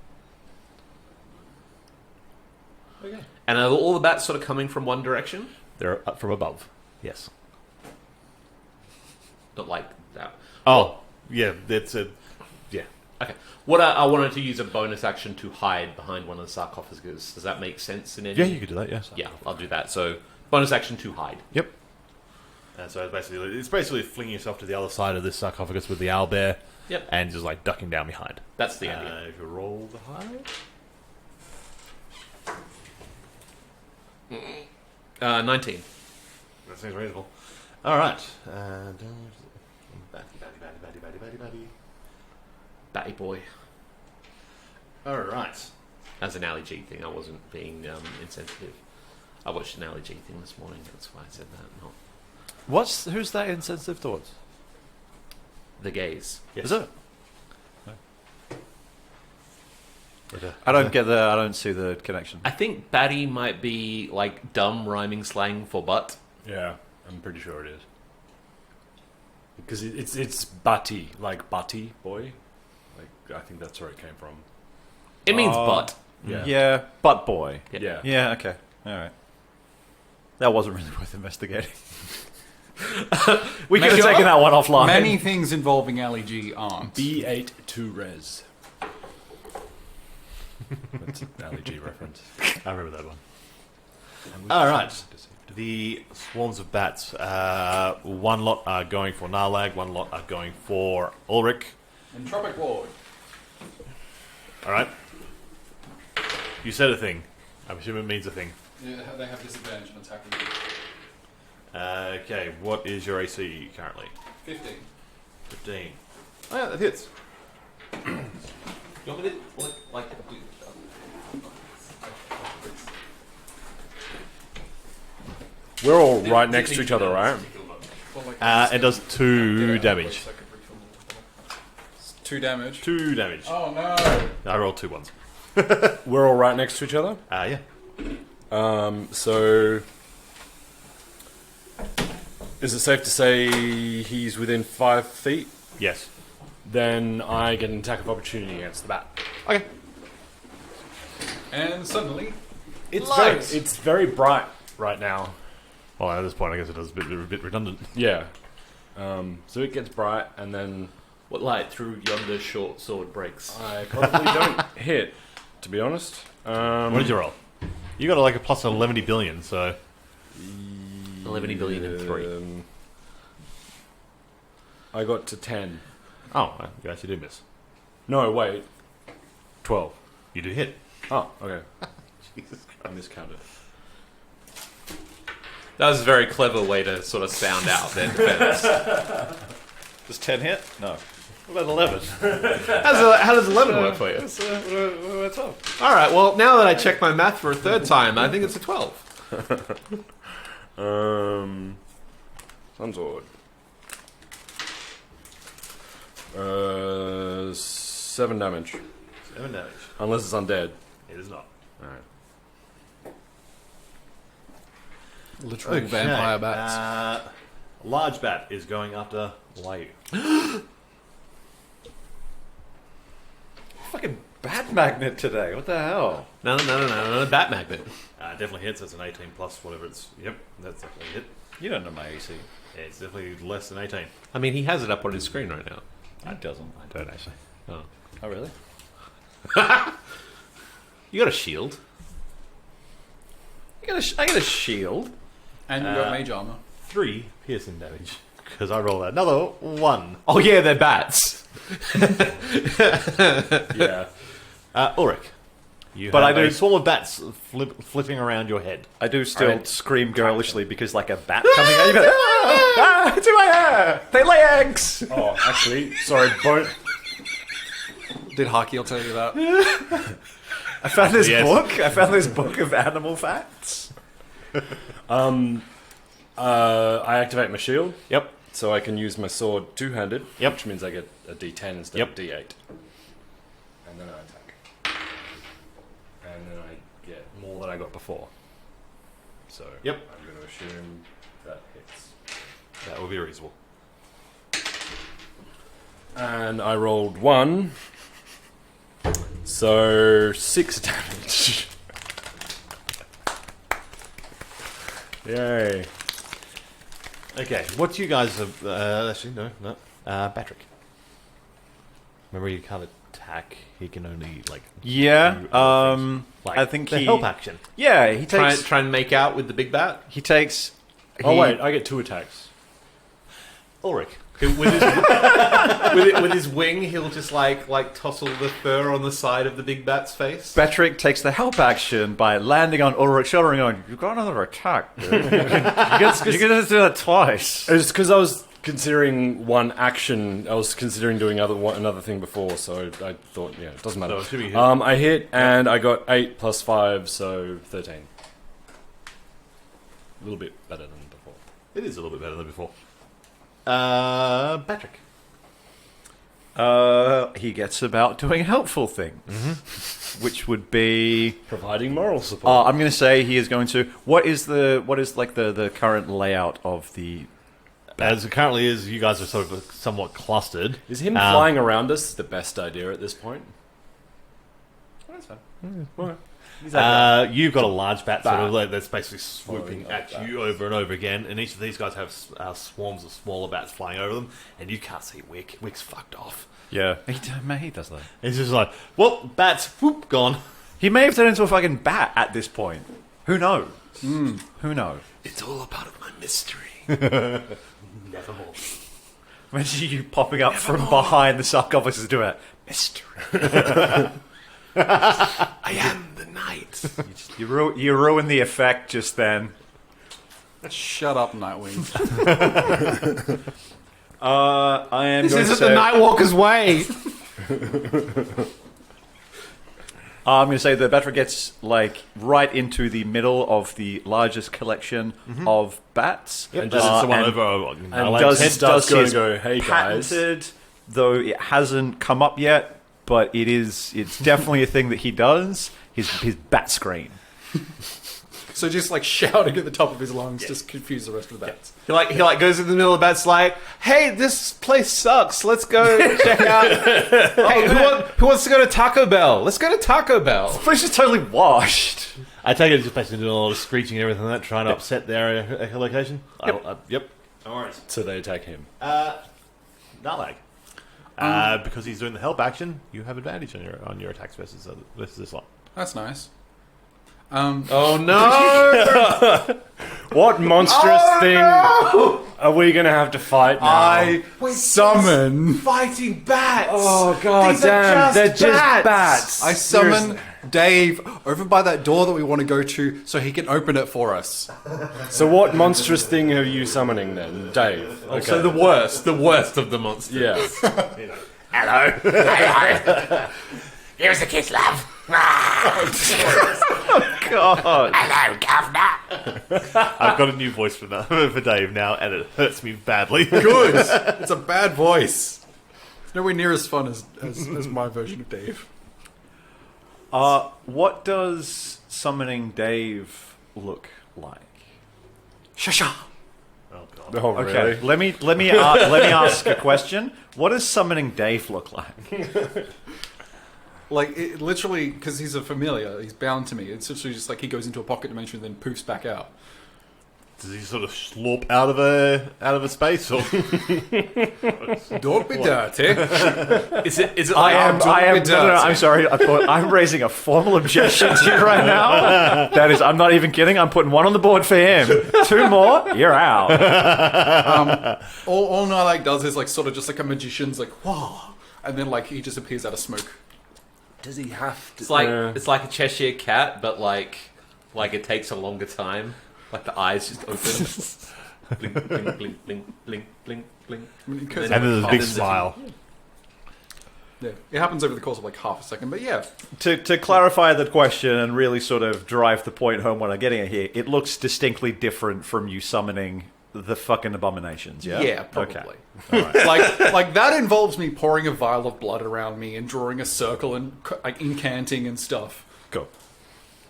Okay. And are all the bats sort of coming from one direction? They're up from above. Yes. Not like that. Oh, yeah. That's a. Yeah. Okay. What I wanted to use a bonus action to hide behind one of the sarcophagus. Does that make sense in any? Yeah, you could do that. Yes. Yeah, I'll do that. So bonus action to hide. Yep. And so it's basically flinging yourself to the other side of this sarcophagus with the owlbear. Yep. And just like ducking down behind. That's the idea. If you roll the hide. 19. That seems reasonable. All right. Batty. Batty boy. All right. As an Ali G thing, I wasn't being insensitive. I watched an Ali G thing this morning. That's why I said that. Not Who's that insensitive towards? the gays. Yes. Is it? But, I don't see the connection. I think batty might be like dumb rhyming slang for butt. Yeah, I'm pretty sure it is. Because it's butty, like butty boy, like I think that's where it came from. It means butt. Yeah. Yeah, butt boy. Yeah. Yeah, okay. All right. That wasn't really worth investigating. We could have taken that one offline. Many things involving Ali G aren't. B8 to res. That's an Ali G reference. I remember that one. All right. The swarms of bats. One lot are going for Narlag. One lot are going for Ulrich. And Tropic Ward. All right. You said a thing. I'm assuming it means a thing. Yeah, they have disadvantage on attacking. Okay. What is your AC currently? 15. 15. Oh yeah, that hits. You want me to like We're all right next to each other, right? It does 2 damage. 2 damage. 2 damage. Oh no! I rolled 2 ones. We're all right next to each other. Yeah. So is it safe to say he's within 5 feet? Yes. Then I get an attack of opportunity against the bat. Okay. And suddenly, It's very bright right now. Well, at this point, I guess it does a bit redundant. Yeah. So it gets bright, and then what light through yonder short sword breaks? I probably don't hit, to be honest. What did you roll? You got like a plus 11 billion, so 11 billion and 3. I got to 10. oh, you actually did miss. No, wait. 12. You did hit. Oh, okay. I miscounted. That was a very clever way to sort of sound out their defense. Does 10 hit? No. What about 11? How does 11 work for you? What's up? All right, well, now that I checked my math for a third time, I think it's a 12. Sunsword. 7 damage. 7 damage. Unless it's undead. It is not. Alright. literal vampire bats. Large bat is going after Layu. Fucking bat magnet today. What the hell? No, bat magnet. Definitely hits. That's an 18 plus whatever it's. Yep, that's definitely a hit. You don't know my AC. Yeah, it's definitely less than 18. I mean, he has it up on his screen right now. It doesn't. I don't actually. Oh. Oh, really? You got a shield. I got a shield. And you got mage armor. 3 piercing damage. Because I rolled another 1. Oh, yeah, they're bats. Yeah. Ulrich. You But have I do- a swarm of bats flitting around your head. I do still Alright. scream girlishly because, like a bat coming out, you go, ah, it's in my hair. They lay eggs. Oh, actually, sorry, bone. Did Hakiel tell you that? I found this Yes. book. I found this book of animal facts. I activate my shield, Yep. so I can use my sword two-handed, Yep. which means I get a D10 instead Yep. of D8. And then I attack. And then I get more than I got before. So Yep. I'm going to assume that hits. That would be reasonable. And I rolled 1. So 6 damage. Yay. Okay, what you guys have... actually, no. Patrick. Remember, you can't attack. He can only, like... Yeah. do other things. Like I think the he. help action. Yeah, he takes. Try and make out with the big bat. He takes. Oh, he- wait, I get 2 attacks. Ulrich. With his wing, he'll just like tousle the fur on the side of the big bat's face. Patrick takes the help action by landing on Ulrich's shoulder and going, "You've got another attack, dude. You can just do that twice." It's because I was considering one action. I was considering doing another thing before, so I thought, yeah, it doesn't matter. So it should be hit. I hit, and I got 8 plus 5, so 13. A little bit better than before. It is a little bit better than before. Patrick. He gets about doing a helpful thing, which would be. Providing moral support. I'm going to say he is going to. What is like the current layout of the as it currently is, you guys are sort of somewhat clustered. Is him flying around us the best idea at this point? That's fine. You've got a large bat, sort Bat. of like, that's basically swooping Following at up you over and over again, and each of these guys have swarms of smaller bats flying over them, and you can't see Wick. Wick's fucked off. Yeah. He does that. It's just like, well, bats, whoop, gone. He may have turned into a fucking bat at this point. Who knows? Who knows? It's all a part of my mystery. Nevermore. Imagine you popping up from behind the sarcophagus doing it. Mystery. I am the night. You ruin the effect just then. Shut up, Nightwing. I am This going isn't to say, the Nightwalker's way. I'm going to say the Batra gets like right into the middle of the largest collection of bats. And just someone and- over and Naleg's head. starts going his to go, "Hey, guys." patented, though it hasn't come up yet, but it's definitely a thing that he does. His bat scream. So just like shouting at the top of his lungs, just confuse the rest of the bats. He goes in the middle of the bats like, hey, this place sucks. Let's go check out. Hey, who wants to go to Taco Bell? Let's go to Taco Bell. The place is totally washed. I take it it's just basically doing a lot of screeching and everything like that, trying to upset their echolocation. Yep. No worries. So they attack him. Naleg. Because he's doing the help action, you have advantage on your attacks versus this lot. That's nice. Oh no! What monstrous thing are we going to have to fight now? I summon. Fighting bats. Oh god These are damn, just they're just bats. I summon Seriously. Dave over by that door that we want to go to so he can open it for us. So what monstrous thing are you summoning then, Dave? Okay. So the worst of the monsters. yeah. Hello. Here's a kiss, love. God. Hello, governor. I've got a new voice for Dave now, and it hurts me badly. Good. It's a bad voice. It's nowhere near as fun as my version of Dave. What does summoning Dave look like? Shasha. Oh, God. Oh, Okay, really? let me ask a question. What does summoning Dave look like? Like, it literally, because he's a familiar, he's bound to me. It's literally just like he goes into a pocket dimension and then poofs back out. Does he sort of slurp out of a space? Or? Don't be dirty. Is it I like am. No, I'm sorry. I'm raising a formal objection to you right now. That is, I'm not even kidding. I'm putting one on the board for him. 2 more, you're out. All Nilak does is like sort of just like a magician's like, whoa. And then like he just appears out of smoke. Does he have to? it's like a Cheshire cat, but like it takes a longer time. Like the eyes just open. Blink, blink, blink, blink, blink, blink, blink. I mean, And then there's a big Then the- smile. yeah, it happens over the course of like half a second, but yeah. To clarify the question and really sort of drive the point home what I'm getting at here, it looks distinctly different from you summoning the fucking abominations, yeah? Yeah, probably. Okay. All right. like that involves me pouring a vial of blood around me and drawing a circle and like incanting and stuff. Cool.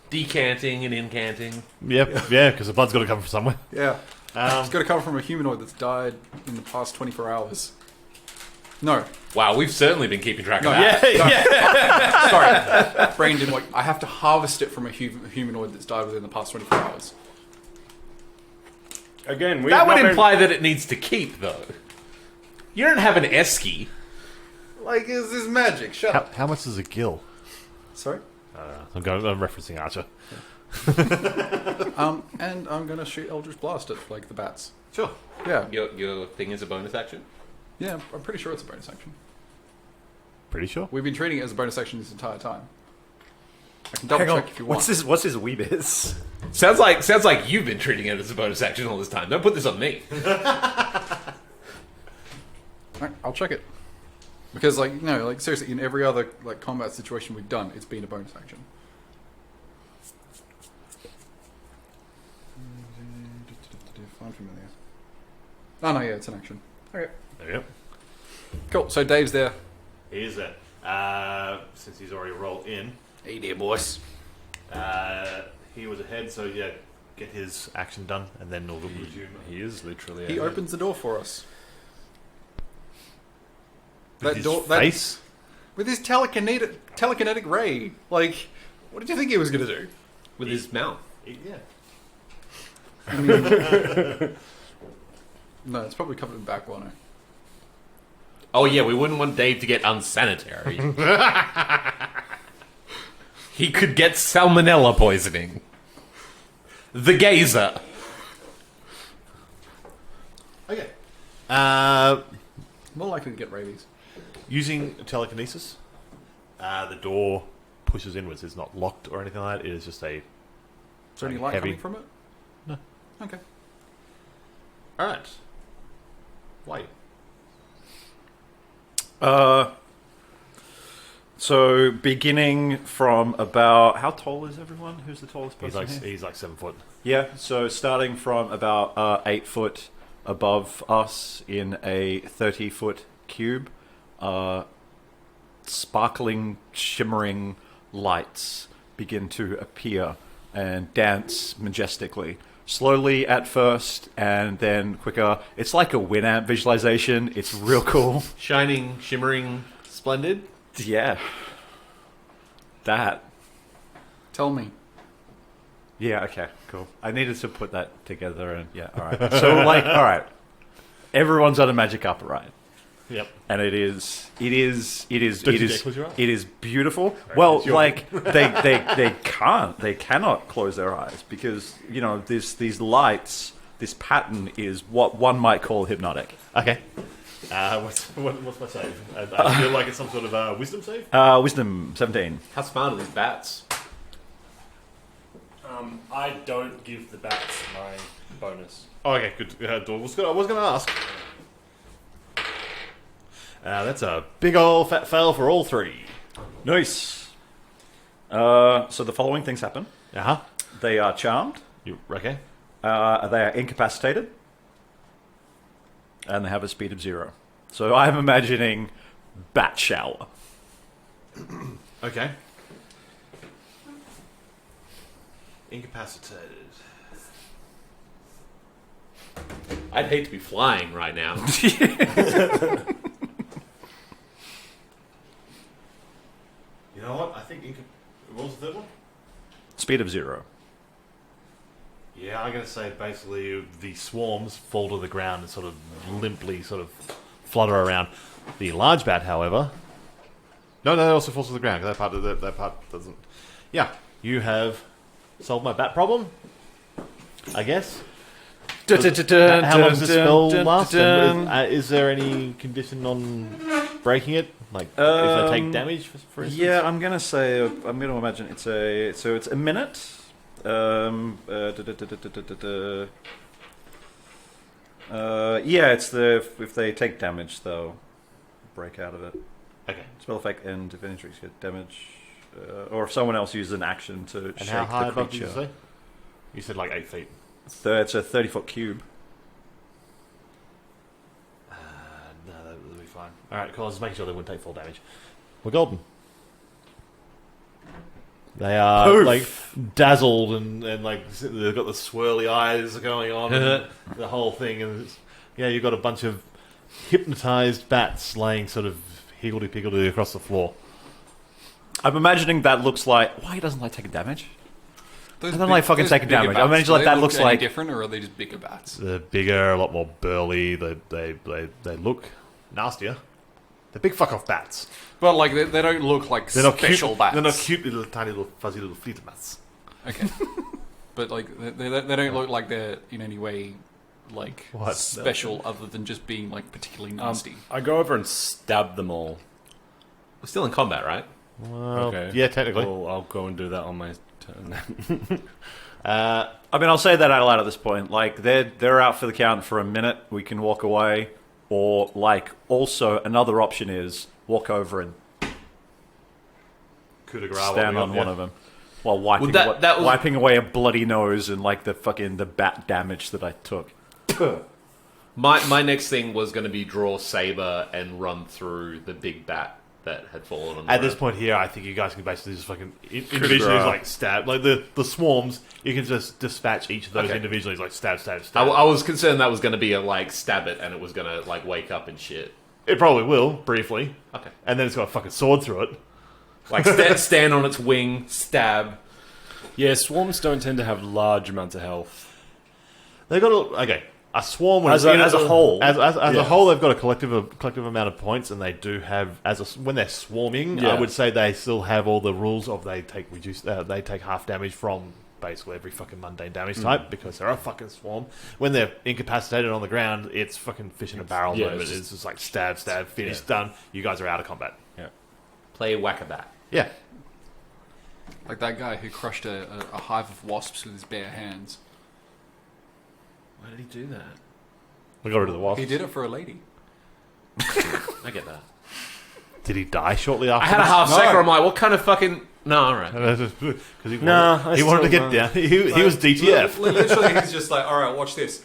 Decanting and incanting. Yep, yeah, because the blood's got to come from somewhere. Yeah. It's got to come from a humanoid that's died in the past 24 hours. No. Wow, we've certainly been keeping track of No. that. Sorry. Brain didn't work. I have to harvest it from a humanoid that's died within the past 24 hours. Again, That would imply that it needs to keep, though. You don't have an esky. Like, is this magic? Shut up. How much is a gill? Sorry? I'm referencing Archer. And I'm going to shoot Eldritch Blast at, like, the bats. Sure. Yeah. Your thing is a bonus action? Yeah, I'm pretty sure it's a bonus action. Pretty sure. We've been treating it as a bonus action this entire time. I can double Hang on. check if you want. What's his weebiz? Sounds like you've been treating it as a bonus action all this time. Don't put this on me. Alright, I'll check it. Because, like, no, like, seriously, in every other, like, combat situation we've done, it's been a bonus action. Find familiar. Oh, no, yeah, it's an action. Okay. There you go. Cool, so Dave's there. He is there. Since he's already rolled in, Hey there, boss. he was ahead, so yeah, get his action done, and then we'll resume. He is literally. He opens the door for us. With his face. With his telekinetic ray. Like, what did you think he was going to do? With his mouth. Yeah. No, it's probably covered in backwater. Oh yeah, we wouldn't want Dave to get unsanitary. He could get salmonella poisoning. The gazer. Okay. More likely to get rabies. Using telekinesis, the door pushes inwards. It's not locked or anything like that. It is just a... Is there any light heavy. coming from it? No. Okay. All right. Wait. So beginning from about how tall is everyone? Who's the tallest person here? He's like 7 foot. Yeah, so starting from about 8 foot above us in a 30-foot cube, sparkling, shimmering lights begin to appear and dance majestically. Slowly at first, and then quicker. It's like a Winamp visualization. It's real cool. Shining, shimmering, splendid. Yeah. That. Tell me. Yeah, okay, cool. I needed to put that together, and yeah, all right. So, like, all right. Everyone's on a magic upright. Yep. And it is Don't you dare close your eyes. it is beautiful. Well, it's your- like they cannot close their eyes because you know these lights, this pattern is what one might call hypnotic. Okay. What's my save? I feel like it's some sort of wisdom save. Wisdom 17. How smart are these bats? I don't give the bats my bonus. Oh, okay, good. I was going to ask. That's a big old fat fail for all three. Nice. So the following things happen. Uh-huh. They are charmed. You okay? They are incapacitated. And they have a speed of 0. So I'm imagining bat shower. Okay. Incapacitated. I'd hate to be flying right now. You know what? I think what was the third one? Speed of 0. Yeah, I'm going to say basically the swarms fall to the ground and sort of limply sort of flutter around. The large bat, however... No, it also falls to the ground, because that part doesn't... Yeah, you have solved my bat problem, I guess. How long does the spell last? Is there any condition on breaking it? Like, if I take damage, for instance? Yeah, I'm gonna say I'm gonna imagine it's a minute. Yeah, it's if they take damage, they'll break out of it. Okay. Spell effect and if any tricks get damage, or if someone else uses an action to And shake how high the above did you creature. say? You said like 8 feet. It's a 30-foot cube. No, that'll be fine. Alright, cool. I was just making sure they wouldn't take full damage. We're golden. They are Poof. like dazzled and like they've got the swirly eyes going on and the whole thing, and it's, yeah, you've got a bunch of hypnotized bats laying sort of higgledy-piggledy across the floor. I'm imagining that looks like why he doesn't like taking damage. Those I don't like fucking those taking bigger damage. bats, I imagine do like they that look looks any like different, or are they just bigger bats? They're bigger, a lot more burly. They look nastier. They're big fuck off bats. But like they don't look like They're not special cute. bats. They're not cute little tiny little fuzzy little fleet bats. Okay. But like they don't look like they're in any way like What? special, other than just being like particularly nasty. I go over and stab them all. We're still in combat, right? Well, Okay. yeah, technically. Well, I'll go and do that on my turn. I mean, I'll say that out loud at this point. Like, they're out for the count for a minute. We can walk away, or like, also another option is walk over and Coup de grace, stand on one of them while wiping Well, that was- wiping away a bloody nose and like the bat damage that I took. My next thing was going to be draw saber and run through the big bat that had fallen on the At this ground. point here, I think you guys can basically just fucking individually like stab. Like the swarms, you can just dispatch each of those Okay. individually, like stab, stab, I, stab. I was concerned that was going to be a like stab it and it was going to like wake up and shit. It probably will, briefly. Okay. And then it's got a fucking sword through it. Like stand on its wing, stab. Yeah, swarms don't tend to have large amounts of health. They've got a swarm when As it's a whole. As Yeah. a whole, they've got a collective amount of points, and they do have when they're swarming. Yeah. I would say they still have all the rules of they take half damage from basically every fucking mundane damage type because they're a fucking swarm. When they're incapacitated on the ground, it's fucking fish in a barrel Yeah, moment. it's It's just like stab, stab, finish, done. You guys are out of combat. Play whack-a-bat. Yeah. Like that guy who crushed a hive of wasps with his bare hands. Why did he do that? We got rid of the wasps. He did it for a lady. I get that. Did he die shortly after? I had a this? half No. second. I'm like, what kind of fucking? No, all right. Because he Nah, wanted, I he wanted to still get down. He was DTF. Literally, he's just like, all right, watch this.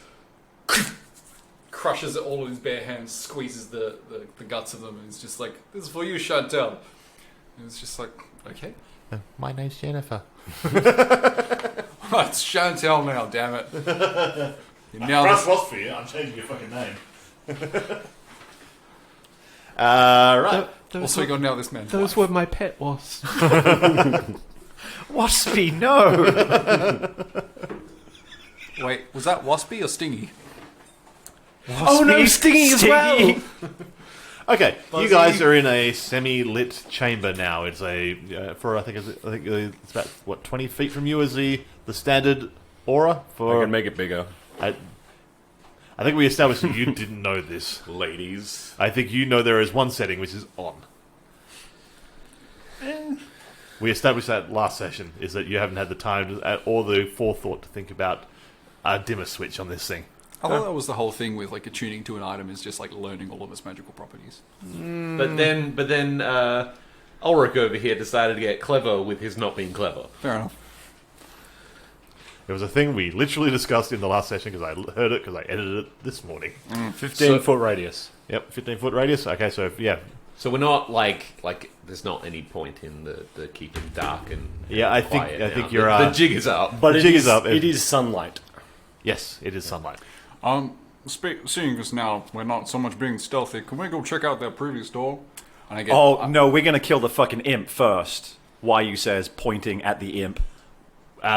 Crushes all of his bare hands, squeezes the guts of them, and it's just like, this is for you, Chantel. And it's just like, okay. My name's Jennifer. It's Chantel now, damn it. You now was for you. I'm changing your fucking name. Right. also, you got to nail this man. Those were my pet wasps. Waspy, no. Wait, was that waspy or stingy? Oh no, stinging as well. Okay, you guys are in a semi-lit chamber now. It's I think it's about 20 feet from you is the standard aura I for. can make it bigger. I think we established that you didn't know this. Ladies. I think you know there is one setting which is on. We established that last session is that you haven't had the time or the forethought to think about a dimmer switch on this thing. I thought that was the whole thing with like attuning to an item is just like learning all of its magical properties. But then Ulrich over here decided to get clever with his not being clever. Fair enough. It was a thing we literally discussed in the last session because I heard it because I edited it this morning. 15-foot radius. Yep, 15-foot radius. Okay, so yeah. So we're not like there's not any point in the keeping dark and Yeah, I think quiet I now. think you're the jig is up. But The it jig is, is up. It is sunlight. Yes, it is sunlight. Seeing as now we're not so much being stealthy, can we go check out that previous door? And I get, Oh, no, we're going to kill the fucking imp first. Why says pointing at the imp.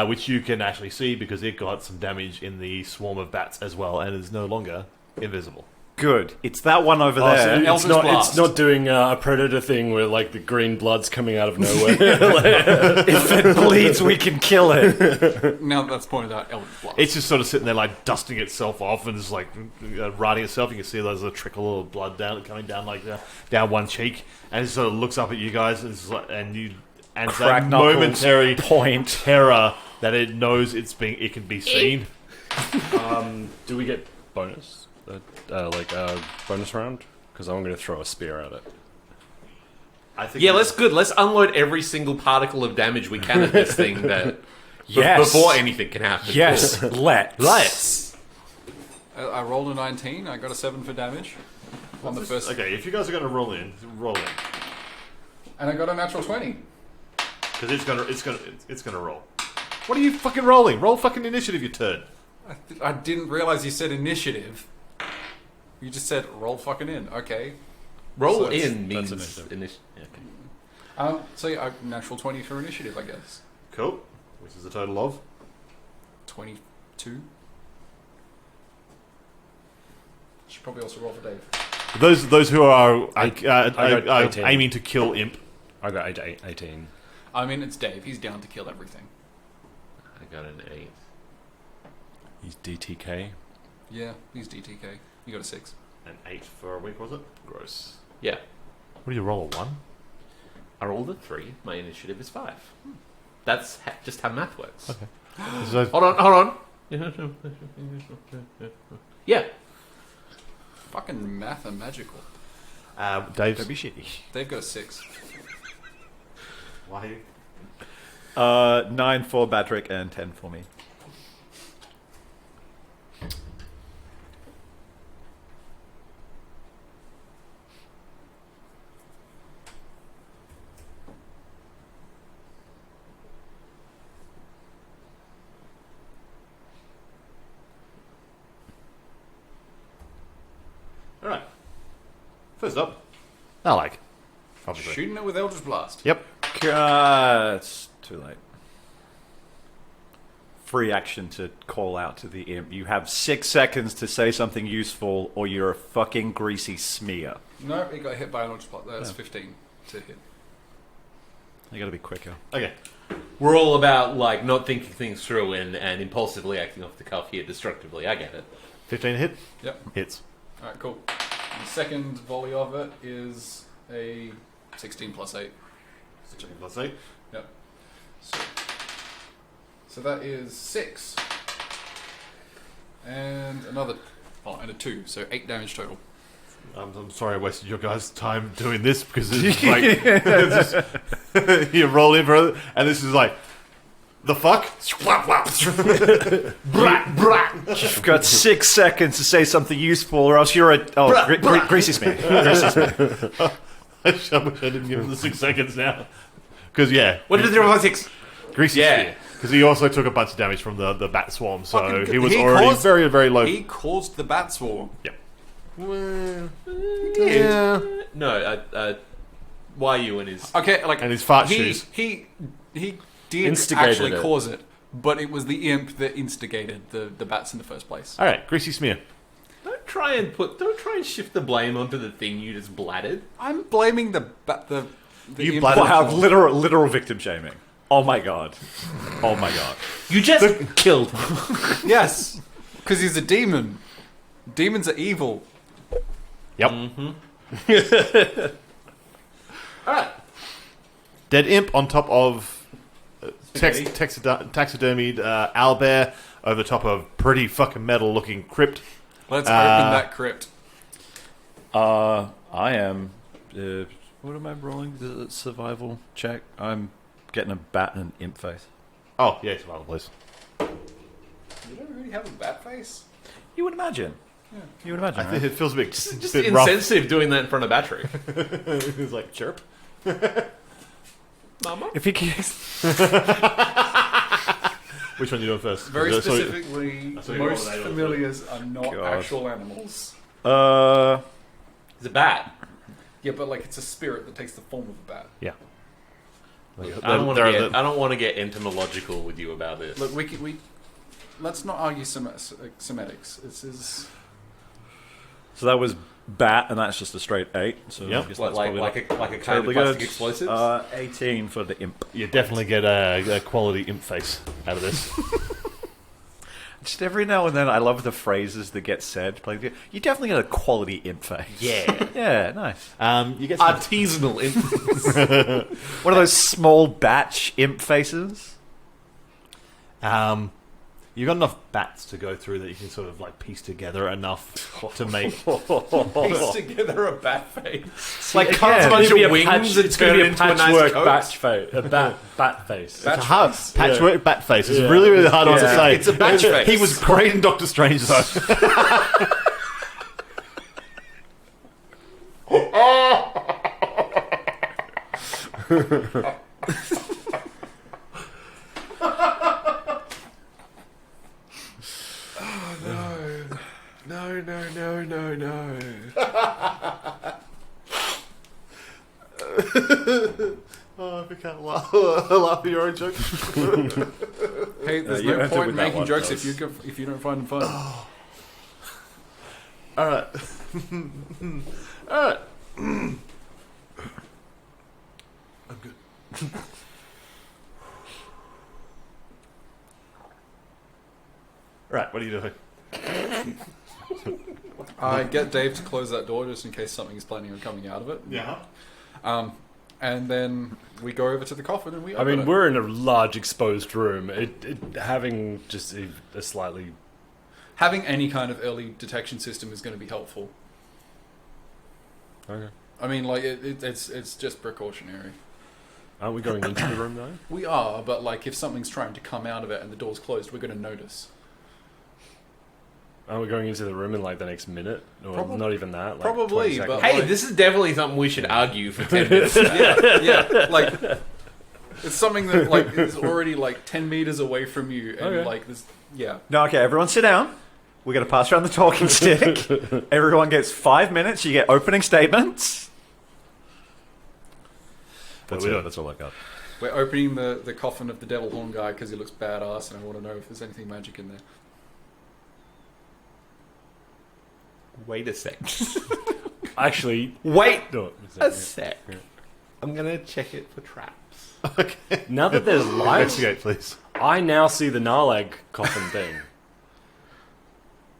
Which you can actually see because it got some damage in the swarm of bats as well and is no longer invisible. Good. It's that one over Oh, so there. it's not. Blast. It's not doing a predator thing where like the green blood's coming out of nowhere. If it bleeds, we can kill it. Now that's pointed out, Eldritch Blast. It's just sort of sitting there like dusting itself off and just like riding itself. You can see there's a trickle of blood coming down like down one cheek, and it sort of looks up at you guys and it's like, and it's Crack that knuckles, momentary point. terror that it knows it can be seen. Do we get bonus? Like a bonus round? Because I'm going to throw a spear at it. I think Yeah, let's unload every single particle of damage we can at this thing that Yes. before anything can happen. Yes, let's. I rolled a 19. I got a 7 for damage on the first, Okay, if you guys are going to roll in, and I got a natural 20. because it's gonna roll. What are you fucking rolling? Roll fucking initiative, you turd. I didn't realize you said initiative. You just said roll fucking in. Okay. Roll So it's- in means that's initiative. okay. So yeah, natural 20 for initiative, I guess. Cool. Which is a total of 22. Should probably also roll for Dave. those who are I got 18. aiming to kill imp. I got 18. I mean, it's Dave. He's down to kill everything. I got an 8. He's DTK. Yeah, he's DTK. You got a 6. An 8 for a week, was it? Gross. Yeah. What do you roll, a 1? I rolled a 3. My initiative is 5. That's just how math works. Okay. So, Hold on. Yeah. Fucking math and magical. Dave. Don't be shitty. They've got a 6. Why? 9 for Badrick and 10 for me. First up, Nalag. Obviously. Shooting it with Eldritch Blast. Yep. It's too late. Free action to call out to the imp. You have 6 seconds to say something useful, or you're a fucking greasy smear. No, he got hit by an Eldritch Blast. That's 15 to hit. You gotta be quicker. Okay. We're all about like not thinking things through and impulsively acting off the cuff here destructively. I get it. 15 hit. Yep. Hits. Alright, cool. The second volley of it is a 16 plus 8. 16 plus 8. Yep. So that is 6. And another... Oh, and a 2. So 8 damage total. I'm sorry I wasted your guys' time doing this because it's like it's just, you roll in for it, and this is like the fuck. You've got 6 seconds to say something useful, or else you're a greasy smear. Greasy smear. I wish I didn't give him the 6 seconds now. Because What did you do 6? greasy Yeah. because he also took a bunch of damage from the bat swarm, so Fucking- he was he already caused- very very low. He caused the bat swarm. Yep. No, Wyu and his. Okay, like... And his fart shoes. He did Instigated actually it. cause it, but it was the imp that instigated the bats in the first place. All right, greasy smear. Don't try and shift the blame onto the thing you just blatted. I'm blaming the You imp. blatted- Wow, literal victim shaming. Oh my god. Oh my god. You just killed him. Yes, because he's a demon. Demons are evil. Yep. All right. Dead imp on top of taxidermied owlbear over top of pretty fucking metal looking crypt. Let's open that crypt. I am. What am I rolling? The survival check. I'm getting a bat and an imp face. Oh, yeah, survival, please. You don't really have a bat face. You would imagine. Yeah. You would imagine. I think Right? it feels a bit, Just bit rough. insensitive doing that in front of battery. It's like chirp. Mama? If he keeps. Which one are you doing first? Very So- specifically, saw you roll most that also. familiars are not God. actual animals. It's a bat. Yeah, but like it's a spirit that takes the form of a bat. Yeah. I don't want to get entomological with you about this. Look, we let's not argue semetics. This is So that was bat, and that's just a straight 8. So Yep. I guess like that's probably like a kind of totally plastic good. explosives. 18 for the imp. You definitely get a quality imp face out of this. Just every now and then, I love the phrases that get said. Like, you definitely get a quality imp face. Yeah. Yeah, nice. You get some, Artisanal imp. One of those small batch imp faces. you've got enough bats to go through that you can sort of like piece together enough to make. piece together a bat face. It's like, It's a bunch of wings and It's going to turn be a into a nice patchwork coat. bat face. It's a hard patchwork bat face. It's really, really hard one to say. It's a batch face. He was great in Doctor Strange, though. No. Oh, I can't laugh at your own jokes. Hey, there's you no answered point in with that making one, jokes Doz. if you don't find them funny. All right. All right. I'm good. Right, what are you doing? I get Dave to close that door just in case something's planning on coming out of it. Yeah. And then we go over to the coffin and we I open mean, it. we're in a large exposed room. Having just a slightly... Having any kind of early detection system is going to be helpful. Okay. I mean, like, it's just precautionary. Aren't we going into the room, though? We are, but like, if something's trying to come out of it and the door's closed, we're going to notice. Aren't we going into the room in, like, the next minute? Or Probably- not even that? Like probably, 20 but- seconds? Hey, Like- this is definitely something we should argue for 10 minutes. yeah, like, it's something that, like, is already, like, 10 meters away from you, and, Okay. like, this, yeah. No, okay, everyone sit down. We're going to pass around the talking stick. Everyone gets 5 minutes. You get opening statements. That's it. That's all I got. We're opening the coffin of the devil horn guy because he looks badass, and I want to know if there's anything magic in there. Wait a sec. Actually, Wait no, a sec. I'm gonna check it for traps. Okay. now that there's lights, Investigate, please. I now see the Narlag coffin thing.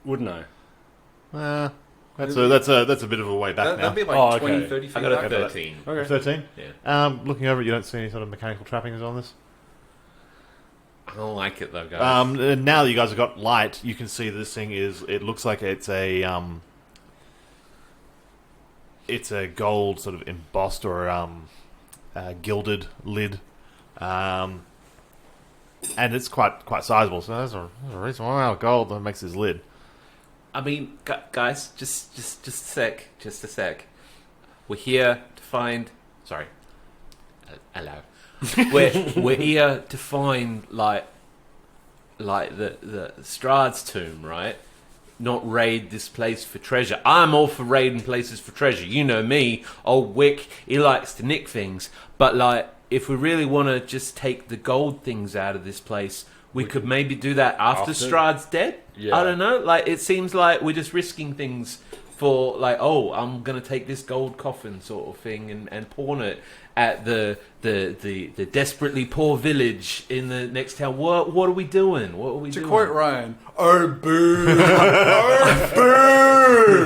Wouldn't I? That's a bit of a way back now. That'd be like Oh, okay. 20, 30 feet I got a back. 13. Okay. 13. Yeah. Looking over it, you don't see any sort of mechanical trappings on this. I don't like it though, guys. Now that you guys have got light, you can see this thing is. It looks like it's a gold sort of embossed or gilded lid, and it's quite sizable. So there's a reason why out of gold that makes this lid. I mean, guys, just a sec. Just a sec. We're here to find. Sorry. Hello. We're here to find like the Strahd's tomb, right? Not raid this place for treasure. I'm all for raiding places for treasure. You know me, old Wick. He likes to nick things. But like, if we really want to just take the gold things out of this place, we could maybe do that after Strahd's dead. Yeah. I don't know. Like, it seems like we're just risking things for like, oh, I'm gonna take this gold coffin sort of thing and pawn it at the desperately poor village in the next town. What are we doing? What are we doing? To quote Ryan, oh boo!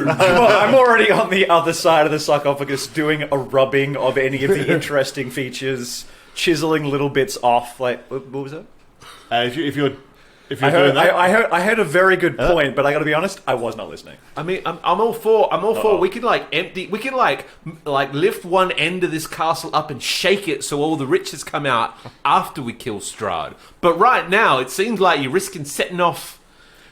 Come on, I'm already on the other side of the sarcophagus doing a rubbing of any of the interesting features, chiseling little bits off. Like, what was it? If you're I doing that, I heard a very good point, but I got to be honest, I was not listening. I mean, I'm all for. We could like empty. We could like lift one end of this castle up and shake it so all the riches come out after we kill Strahd. But right now, it seems like you're risking setting off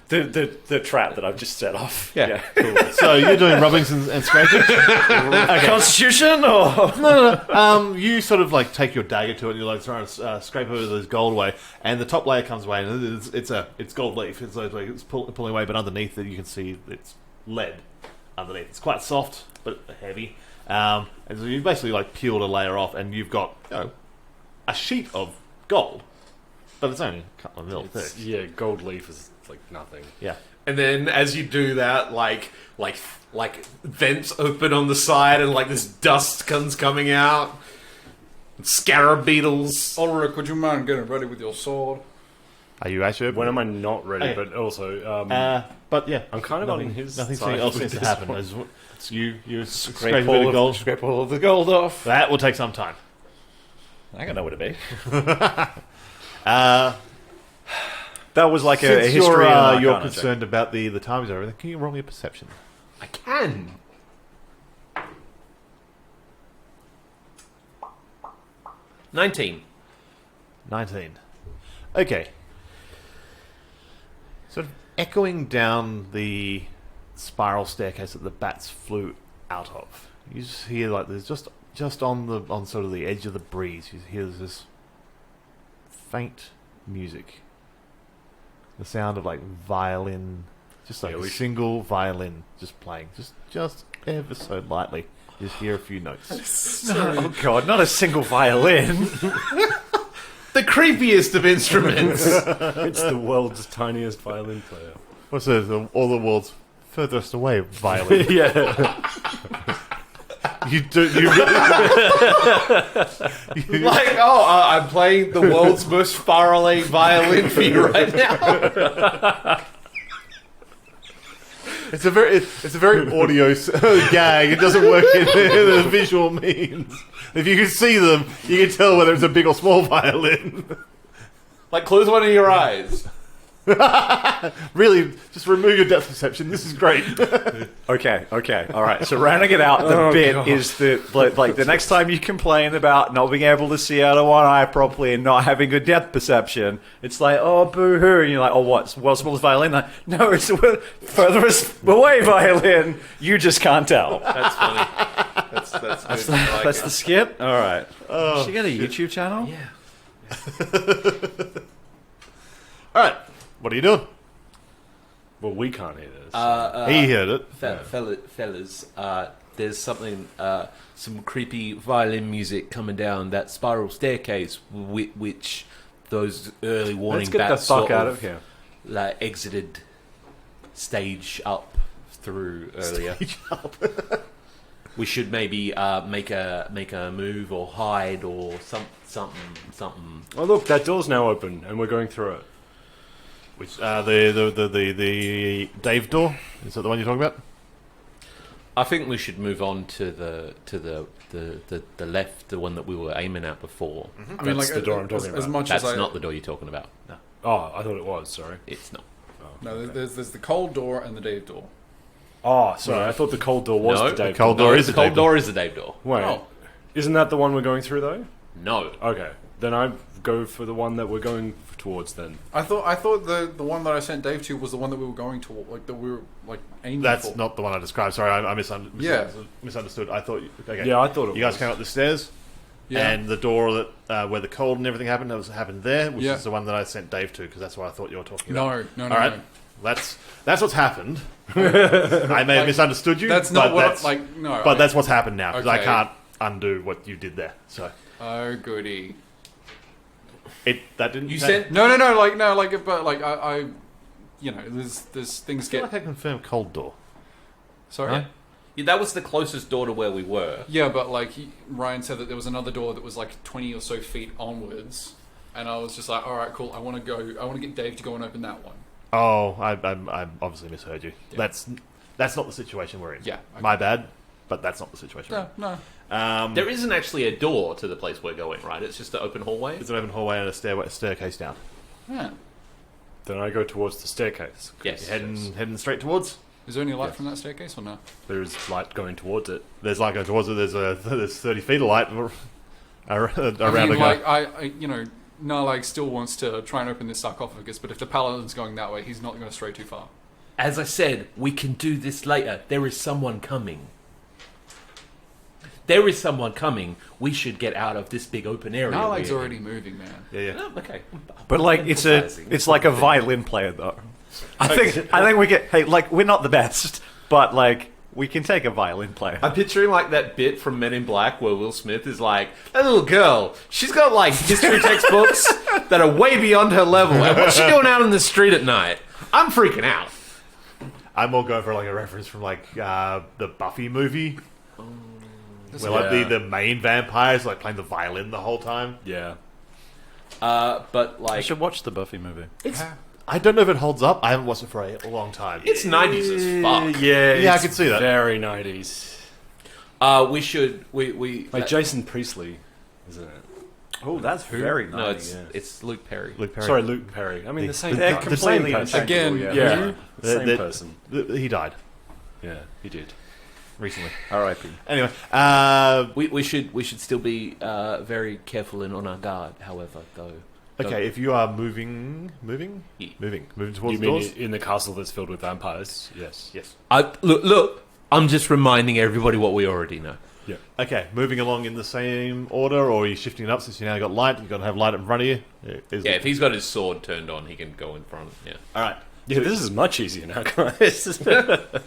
The trap that I've just set off. Yeah. cool. So you're doing rubbings and scraping. Constitution or No. You sort of like take your dagger to it and you're like trying to scrape over this gold away, and the top layer comes away, and it's gold leaf. It's pulling away, but underneath it you can see it's lead underneath. It's quite soft but heavy, and so you've basically like peeled a layer off, and you've got a sheet of gold, but it's only a couple of mil thick. Yeah, gold leaf is like nothing. Yeah. And then as you do that, like vents open on the side, and like this dust comes coming out. Scarab beetles. Ulrich, would you mind getting ready with your sword? Are you actually? When am I not ready? Okay. But also, But yeah, I'm kind of on his nothing side else with needs to this happen. one. It's you scrape scrape a bit of gold. scrape all of the gold off. That will take some time. I don't know what it be. Uh, That was like a Since history. you're concerned about the times and everything, can you roll me a perception? I can. $19. 19. Okay. Sort of echoing down the spiral staircase that the bats flew out of. You just hear like there's just on sort of the edge of the breeze. You hear this faint music. The sound of like violin, just like a single violin just playing, just ever so lightly. You just hear a few notes. Oh god, not a single violin. The creepiest of instruments. It's the world's tiniest violin player. What's this? All the world's furthest away violin. Yeah. You do. You, Like, I'm playing the world's most far away violin for you right now. it's a very audio gag. It doesn't work in the visual means. If you can see them, you can tell whether it's a big or small violin. Like, close one of your eyes. Really, just remove your depth perception. This is great. Okay, all right. So rounding it out, the bit is that like the next time you complain about not being able to see out of one eye properly and not having good depth perception, it's like, oh, boo-hoo, and you're like, oh, what? World's smallest violin? Like, no, it's the furthest away violin. You just can't tell. That's funny. That's good. I like That's it. the skit. All right. She got a YouTube channel. Yeah. All right, what are you doing? Well, we can't hear this. He heard it. Fellas, there's something, some creepy violin music coming down that spiral staircase, which those early warning Let's get the bats fuck sort out of of here. like exited stage up through earlier. We should maybe make a move or hide or something. Oh, look, that door's now open, and we're going through it. Which the Dave door? Is that the one you're talking about? I think we should move on to the left, the one that we were aiming at before. I mean, That's like the door I'm talking as about. much That's as I, not the door you're talking about. No, Oh, I thought it was. Sorry. it's not. No, there's the cold door and the Dave door. Oh, sorry. I thought the cold door was No, the Dave cold door. door No, is the the cold Dave door. door is the Dave door. Wait, Oh. isn't that the one we're going through though? No. Okay, then I go for the one that we're going towards. Then I thought the one that I sent Dave to was the one that we were going to, like that we were like aiming That's for. not the one I described. Sorry, I misunderstood. I thought. Okay. yeah, I thought it You guys was. came up the stairs, Yeah. and the door that where the cold and everything happened happened there, which Yeah. is the one that I sent Dave to because that's what I thought you were talking No, about. no, All no, right, no. that's what's happened. I may have misunderstood you. That's not but what that's, no. But that's what's happened now because I Okay. can't undo what you did there. So Oh goody. that didn't. You that, sent No, but like I you know, there's things I feel get. like I confirmed cold door. Sorry. Right? Yeah, that was the closest door to where we were. Yeah, but like Ryan said that there was another door that was like 20 or so feet onwards, and I was just like, all right, cool. I want to get Dave to go and open that one. Oh, I obviously misheard you. Yeah. That's not the situation we're in. Yeah, okay. My bad, but that's not the situation. No. There isn't actually a door to the place we're going, right? It's just an open hallway. It's an open hallway and a staircase down. Yeah. Then I go towards the staircase. Yes. Heading straight towards. Is there any light from that staircase or no? There is light going towards it. There's light going towards it. There's 30 feet of light around I mean, the like guy. I you know, Narlag still wants to try and open this sarcophagus, but if the paladin's going that way, he's not going to stray too far. As I said, we can do this later. There is someone coming. There is someone coming. We should get out of this big open area. Narlag's we're already in. moving, man. Yeah. Oh, okay. But like it's like a violin player though. I think we get like we're not the best, but like we can take a violin player. I'm picturing like that bit from Men in Black where Will Smith is like, that little girl, she's got like history textbooks that are way beyond her level. And what's she doing out in the street at night? I'm freaking out. I'm more going for like a reference from like the Buffy movie, where like Yeah. the main vampire is like playing the violin the whole time. Yeah. But I like, should watch the Buffy movie. I don't know if it holds up. I haven't watched it for a long time. it's 90s as fuck. Yeah, I can see that. Very 90s. We should, we Like Jason Priestley, isn't it? Oh, that's very no, it's Luke Perry. Luke Perry. Sorry, Luke Perry. I mean, the same. They're the same completely person. Again, Yeah, The- same the- person. He died Yeah, he did. recently. R.I.P. Anyway, We should still be very careful and on our guard. However, though. okay, if you are moving Yeah. towards You the mean doors. in the castle that's filled with vampires? Yes. Yes. Look. I'm just reminding everybody what we already know. Yeah. Okay, moving along in the same order, or are you shifting it up since you now got light? You've got to have light in front of you. Yeah, if he's got his sword turned on, he can go in front. Yeah. All right. Yeah, this is much easier now, guys.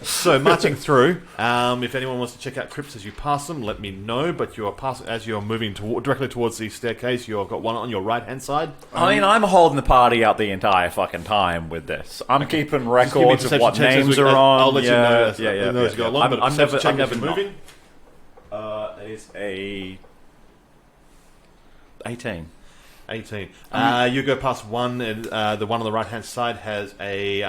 So marching through, if anyone wants to check out crypts as you pass them, let me know. But you are as you're moving directly towards the staircase. You've got one on your right hand side. I mean, I'm holding the party out the entire fucking time with this. I'm keeping Just give me records of perception what checks as names we- are on. I'll let you know as Yeah. as you go along. but I'm perception never, check I'm as never you're not. moving. It is a 18. 18. You go past one, and the one on the right hand side has a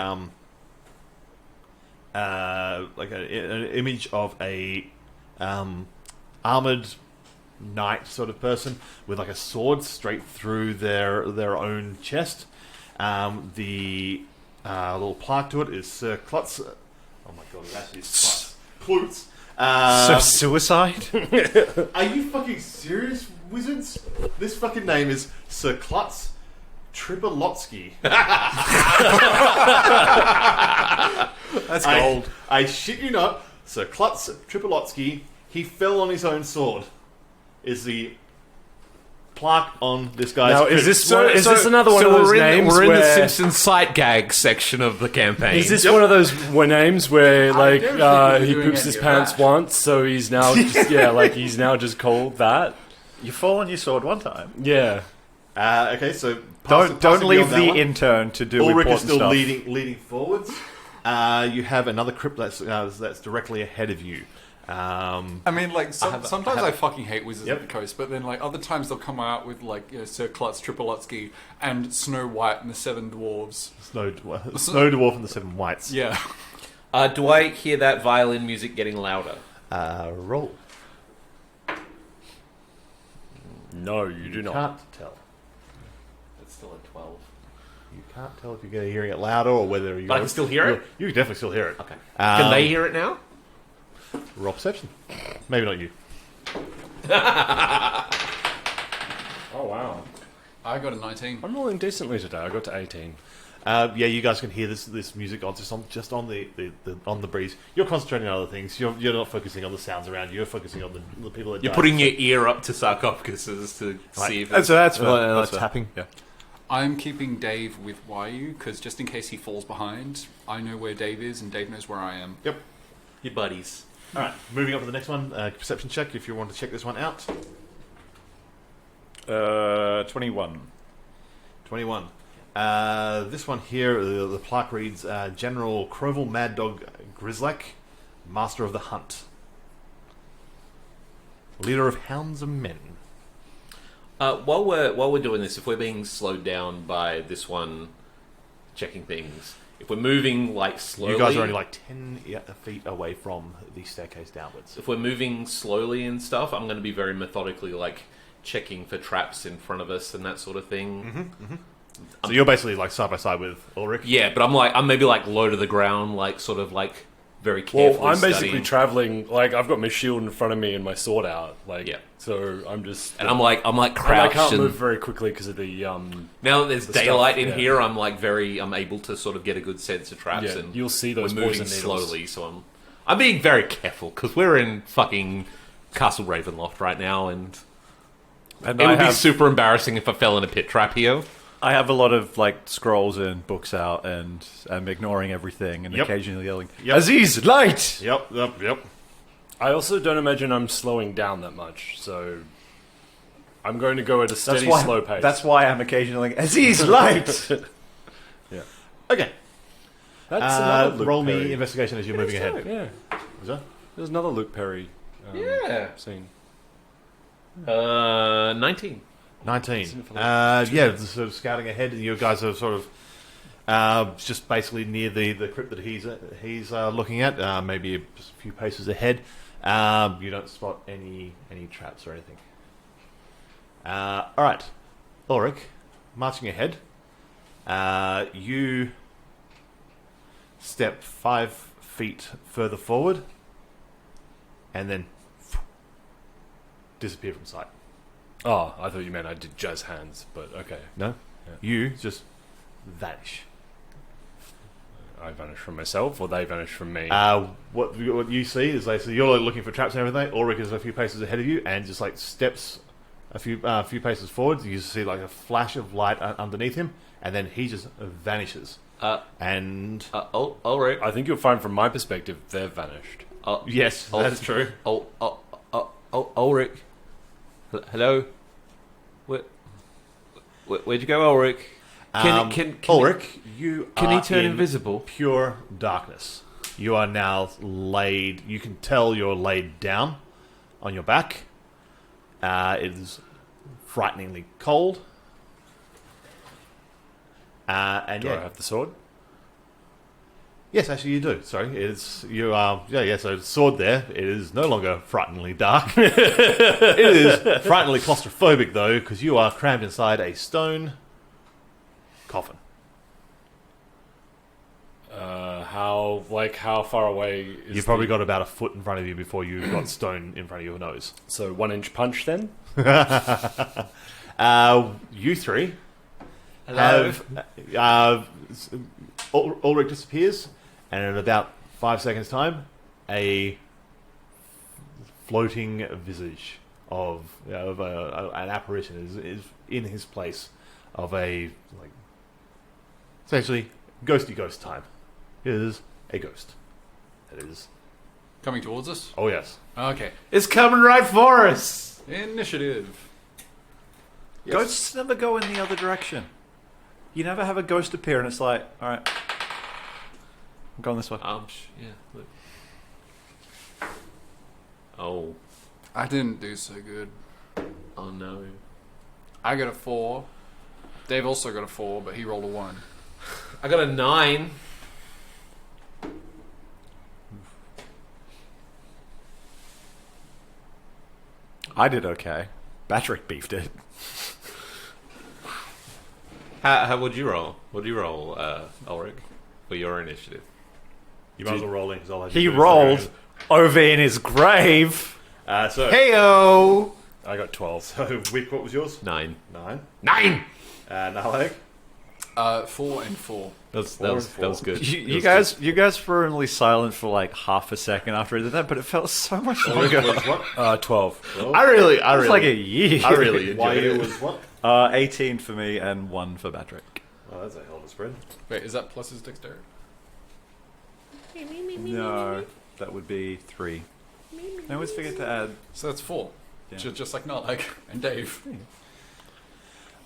like an image of a armored knight sort of person with like a sword straight through their own chest. The little plaque to it is Sir Klutz. Oh my god, it actually is Klutz. So suicide? Are you fucking serious, wizards? This fucking name is Sir Klutz Tripolotsky. That's gold. I shit you not, Sir Klutz Tripolotsky, he fell on his own sword. Is the plaque on this guy's. Now, is this another one of so those we're in, names we're in the where Simpsons sight gag section of the campaign. is this one of those names where like don't think we're he doing poops any his of pants that. once, so he's now just, he's now just called that? You fall on your sword one time. Yeah. Okay, so Don't leave the intern to do Ulrich important is still stuff. leading forwards. You have another crypt that's directly ahead of you. I mean, like, sometimes I fucking hate Wizards Yep. of the Coast, but then, like, other times they'll come out with, like, Sir Klutz, Tripolutsky, and Snow White and the Seven Dwarves. Snow Dwarf and the Seven Whites. Yeah. Do I hear that violin music getting louder? Roll. No, you do not. Can't tell. It's still a 12. You can't tell if you're hearing it louder or whether you. But I can still hear it? You can definitely still hear it. Okay. Can they hear it now? Roll perception. Maybe not you. Oh wow. I got a 19. I'm rolling decently today. I got to 18. Yeah, you guys can hear this music just on the breeze. You're concentrating on other things. You're not focusing on the sounds around you. You're focusing on the people that You're died. putting your ear up to sarcophaguses to see if So that's Like tapping. Yeah. I'm keeping Dave with Wyu, because just in case he falls behind, I know where Dave is, and Dave knows where I am. Yep. your buddies. All right, moving on to the next one. Perception check if you want to check this one out. 21. 21. This one here, the plaque reads General Croval Mad Dog Grizzlak, Master of the Hunt, Leader of Hounds and Men. While we're doing this, if we're being slowed down by this one checking things, if we're moving like slowly, You guys are only like 10 feet away from the staircase downwards. if we're moving slowly and stuff, I'm going to be very methodically like checking for traps in front of us and that sort of thing. So you're basically like side by side with Ulrich. Yeah, but I'm maybe like low to the ground, like sort of like very carefully. Well, I'm basically studying. traveling. Like I've got my shield in front of me and my sword out. Like Yeah. So I'm just. and I'm like and I crouched. can't And move very quickly because of the. now that there's the daylight stuff, in yeah. here, I'm able to sort of get a good sense of traps. Yeah, and you'll see those we're moving poison needles. slowly, so I'm being very careful because we're in fucking Castle Ravenloft right now, and And it I would be have, super embarrassing if I fell in a pit trap here. I have a lot of like scrolls and books out, and I'm ignoring everything and Yep. occasionally yelling, Yep. Aziz, light! Yep. I also don't imagine I'm slowing down that much, so I'm going to go at a steady, slow pace. That's why I'm occasionally Aziz, light! Okay. That's another Luke roll Perry. me investigation as you're moving ahead. Yeah, Is that? there's another Luke Perry. Yeah. Scene. 19. 19. Yeah, sort of scouting ahead, and you guys are sort of just basically near the crypt that he's looking at, maybe just a few paces ahead. You don't spot any traps or anything. All right, Ulrich, marching ahead. You step 5 feet further forward, and then disappear from sight. Oh, I thought you meant I did jazz hands, but okay. No, Yeah. you just vanish. I vanish from myself, or they vanish from me. What you see is so you're like looking for traps and everything. Ulrich is a few paces ahead of you and just like steps a few paces forward. You see like a flash of light underneath him, and then he just vanishes. And Ulrich. I think you'll find from my perspective, they've vanished. yes, that's true. Ulrich. Hello. Where'd you go, Ulrich? Ulrich, you Can are he turn in invisible? pure darkness. You are now laid. You can tell you're laid down on your back. It is frighteningly cold. And Do yeah, I have the sword? yes, actually you do. Sorry, it's you are So the sword there. It is no longer frighteningly dark. It is frighteningly claustrophobic though, because you are crammed inside a stone coffin. How far away is You've probably got about a foot in front of you before you've got stone in front of your nose. So 1 inch punch then? You three Hello. have Ulrich disappears, and in about 5 seconds' time, a floating visage of, an apparition is in his place of a like essentially ghosty ghost type. It is a ghost. It is. Coming towards us? Oh yes. Okay. It's coming right for us. Initiative. Yes. Ghosts never go in the other direction. You never have a ghost appear and it's like, all right, I'm going this way. Yeah. Look. Oh. I didn't do so good. Oh no. I got a 4. Dave also got a 4, but he rolled a 1. I got a 9. I did okay. Patrick beefed it. How would you roll? What do you roll, Ulrich, for your initiative? You might as well roll in because I'll have He you do it rolled second. over in his grave. So Heyo! I got 12. So Wick, what was yours? 9. 9. 9. Nalek? 4 and 4. That was good. You guys were only silent for like half a second after I did that, but it felt so much longer. Was what? 12. Well, I really It's like a year. I really why enjoyed you it. was what? 18 for me and 1 for Patrick. Oh, that's a hell of a spread. Wait, is that plus his dexterity? No, that would be 3. I always forget to add. So that's 4. Yeah. Just like Nalek and Dave.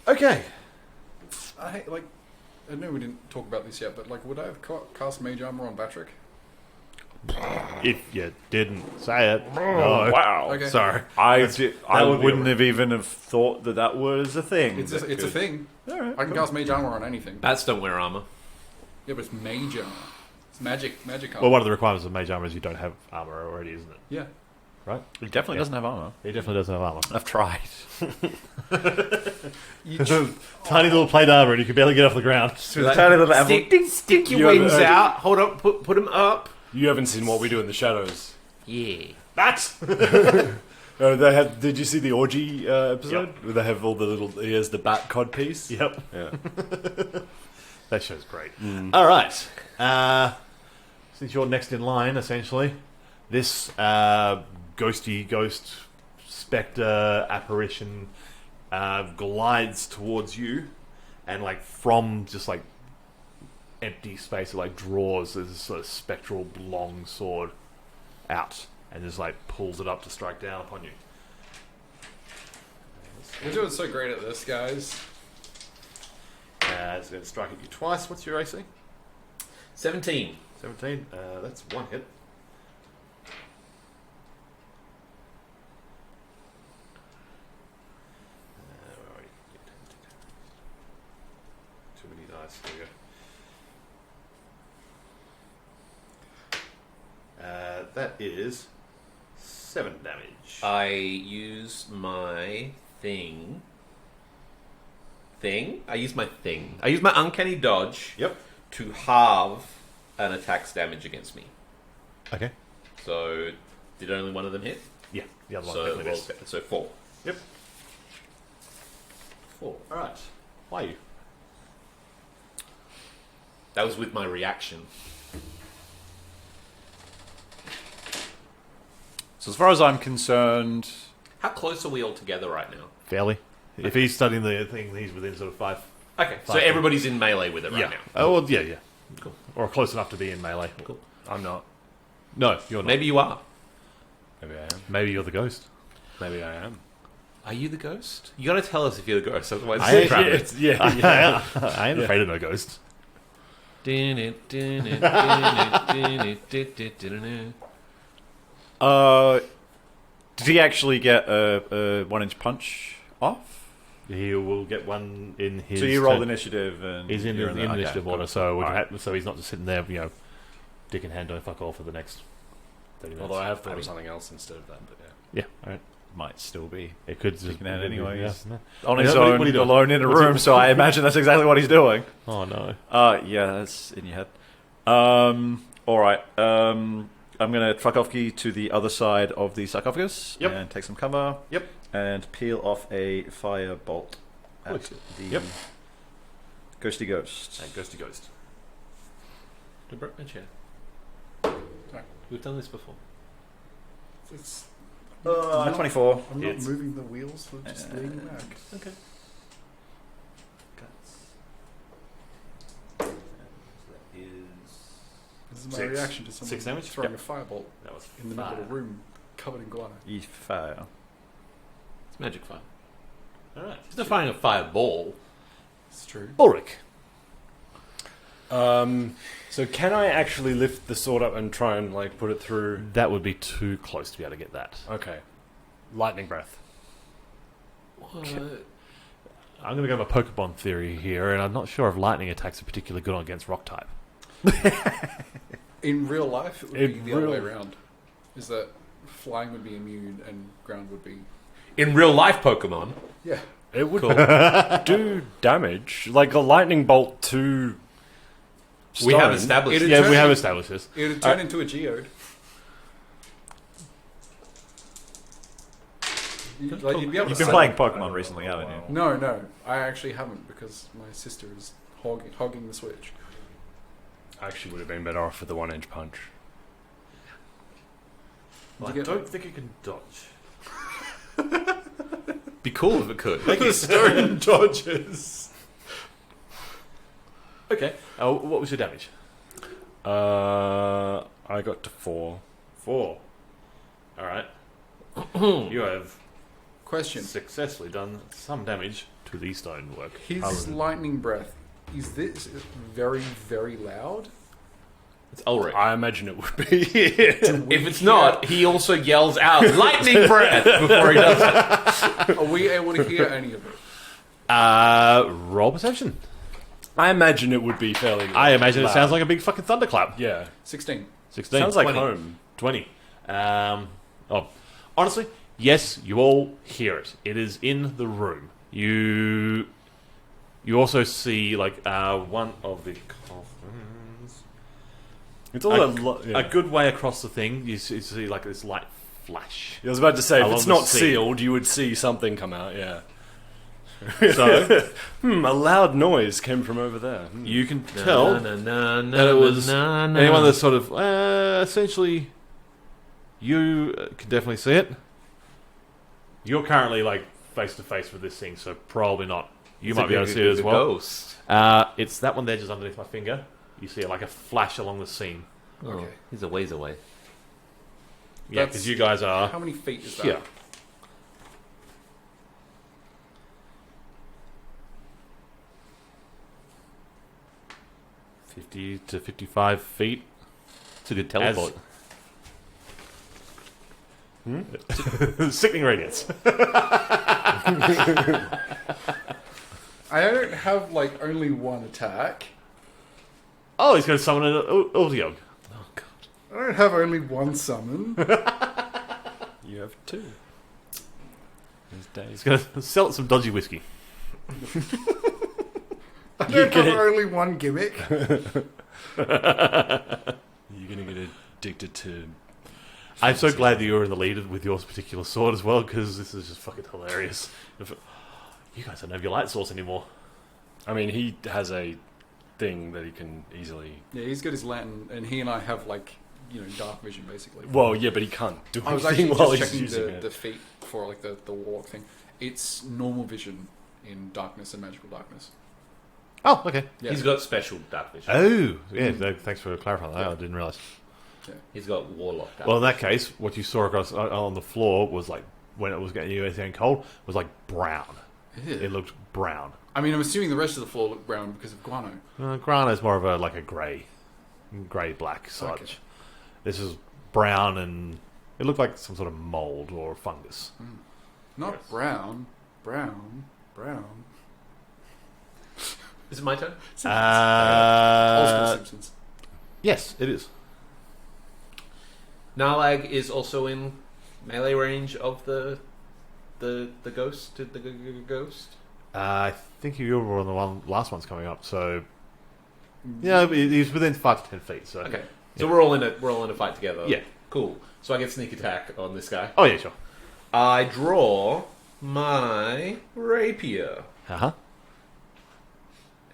Okay. I know we didn't talk about this yet, but like, would I have cast Mage Armor on Patrick? If you didn't say it, no. Wow. Okay. Sorry. I would be wouldn't a- have even have thought that was a thing. It's a thing. All right, I can cast Mage Armor on anything. Bats don't wear armor. Yeah, but it's Mage Armor. It's magic armor. Well, one of the requirements of mage armor is you don't have armor already, isn't it? Yeah. Right? He definitely doesn't have armor. He definitely doesn't have armor. I've tried. Tiny little plate armor, and you can barely get off the ground. Tiny little apple. Stick your You wings haven't- out. Hold up. Put them up. You haven't seen what we do in the shadows. Yeah. That's They have. Did you see the orgy episode where they have all the little? Here's the bat cod piece. yep. Yeah. That show's great. All right. Since you're next in line, essentially, this ghosty ghost spectre apparition glides towards you, and like from just like empty space, it like draws this sort of spectral long sword out, and just like pulls it up to strike down upon you. We're doing so great at this, guys. It's going to strike at you twice. What's your AC? 17. 17. That's one hit. Where are you? Too many dice. There we go. That is 7 damage. I use my thing. I use my thing. I use my uncanny dodge Yep. to halve an attack's damage against me. Okay. So, did only one of them hit? Yeah, the other one So, definitely missed. so 4. Yep. 4. All right. Why you? That was with my reaction. So as far as I'm concerned, How close are we all together right now? Fairly. If he's studying the thing, he's within sort of 5. Okay, so Fine. everybody's in melee with it right now. Oh, well, yeah. Cool. Or close enough to be in melee. Cool. I'm not. No, you're not. Maybe you are. Maybe I am. Maybe you're the ghost. Maybe I am. Are you the ghost? You gotta tell us if you're the ghost, otherwise I it's am. trapped. I ain't afraid of no ghost. did he actually get a 1-inch punch off? He will get one in his. So you rolled turn. initiative, and He's in you're the okay, initiative cool. order, so we can Alright. so he's not just sitting there, dick in hand, don't fuck all for the next 30 minutes. Although I have thought Maybe. of something else instead of that, but yeah. Yeah, alright. Might still be It could just Dick in hand anyway, Yeah. he's on his Yeah, what own, are you doing? alone in a What's room. it- So I imagine that's exactly what he's doing. Oh no. Yeah, that's in your head. All right. I'm gonna truck off key to the other side of the sarcophagus Yep. and take some cover. Yep. And peel off a fire bolt at Good. the Yep. ghosty ghost. Ghosty ghost. I broke my chair. Sorry. We've done this before. It's not- 24. I'm not Hits. moving the wheels, we're just leaning back. Okay. This is my Six. reaction to someone 6 damage? throwing Yep. a firebolt That was in the middle of a room covered in guano. You fail. It's magic fire. All right. It's not firing a fireball. It's true. Ulrich. So can I actually lift the sword up and try and like put it through? That would be too close to be able to get that. Okay. Lightning breath. What? I'm going to go with a Pokemon theory here, and I'm not sure if lightning attacks are particularly good against rock type. In real life, it would In be the other way real- around. Is that flying would be immune and ground would be... In real life Pokemon, Yeah. It would cool. do damage. Like a lightning bolt to stone. We have established. It'd Yeah, turn we have in- established this. It would turn into a geode. You'd be able You've to been sell playing it. Pokemon recently, haven't you? No, I actually haven't because my sister is hogging the Switch. I actually would have been better off with the 1-inch punch. Did I you get don't think it can dodge. Be cool if it could. The stone dodges. Okay. What was your damage? I got to 4. 4. All right. You have Question. successfully done some damage to the stonework. His lightning breath, is this very, very loud? It's Ulrich. I imagine it would be. If it's not, he also yells out lightning breath before he does it. Are we able to hear any of it? Roll perception. I imagine it would be fairly. I imagine it loud. sounds like a big fucking thunderclap. Yeah. 16. 16. Sounds like 20. home. 20. Honestly, yes, you all hear it. It is in the room. You also see like one of the coffins. It's all yeah. A good way across the thing. You see like this light flash. I was about to say, if along it's the not sea. sealed, you would see something come out. Yeah. So A loud noise came from over there. you can tell Na, na, na, that it was na, na, anyone na. that's sort of essentially. You can definitely see it. You're currently like face to face with this thing, so probably not. You might be able to see it as well. Ghost. It's that one there just underneath my finger. You see it like a flash along the seam. Oh, Okay. he's a ways away. Yeah, That's- because you guys are How many feet is that? here. 50 to 55 feet. It's a good teleport. Sickening radiance. I don't have like only one attack. Oh, he's going to summon an Ultiog. Oh god. I don't have only one summon. You have 2. These days. He's going to sell it some dodgy whiskey. I don't have only one gimmick. You're gonna get addicted to. I'm so glad that you're in the lead with your particular sword as well, because this is just fucking hilarious. You guys don't have your light source anymore. I mean, he has a thing that he can easily. Yeah, he's got his lantern, and he and I have like, dark vision basically. Well, yeah, but he can't do I was anything actually while just he's checking using the it. feet for like the warlock thing. It's normal vision in darkness and magical darkness. Oh, okay. Yeah. He's got special dark vision. Oh, yeah, no, thanks for clarifying that. I didn't realise. He's got warlock dark Well, in that case, what you saw across on the floor was like, when it was getting you anything cold, was like brown. It looked brown. I mean, I'm assuming the rest of the floor looked brown because of guano. Grana is more of a like a grey-black such. Okay. This is brown, and it looked like some sort of mold or fungus. Not Yes. brown. Is it my turn? Old school Simpsons. Yes, it is. Narlag is also in melee range of the ghost. The ghost. I think you were on the last one's coming up, so yeah, he's within 5 to 10 feet. So Okay, so we're all in a fight together. Yeah. Cool. So I get sneak attack on this guy. Oh yeah, sure. I draw my rapier,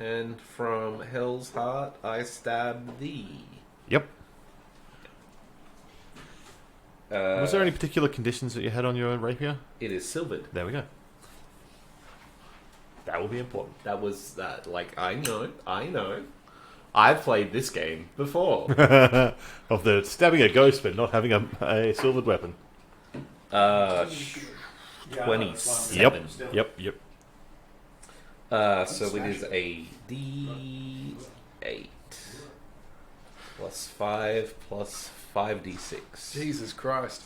and from Hell's Heart I stab thee. Yep. Was there any particular conditions that you had on your rapier? It is silvered. There we go. That will be important. That was that. Like I know. I've played this game before. Of the stabbing a ghost but not having a silvered weapon. 27. Yep. So it is a D8 plus 5 plus 5d6. Jesus Christ.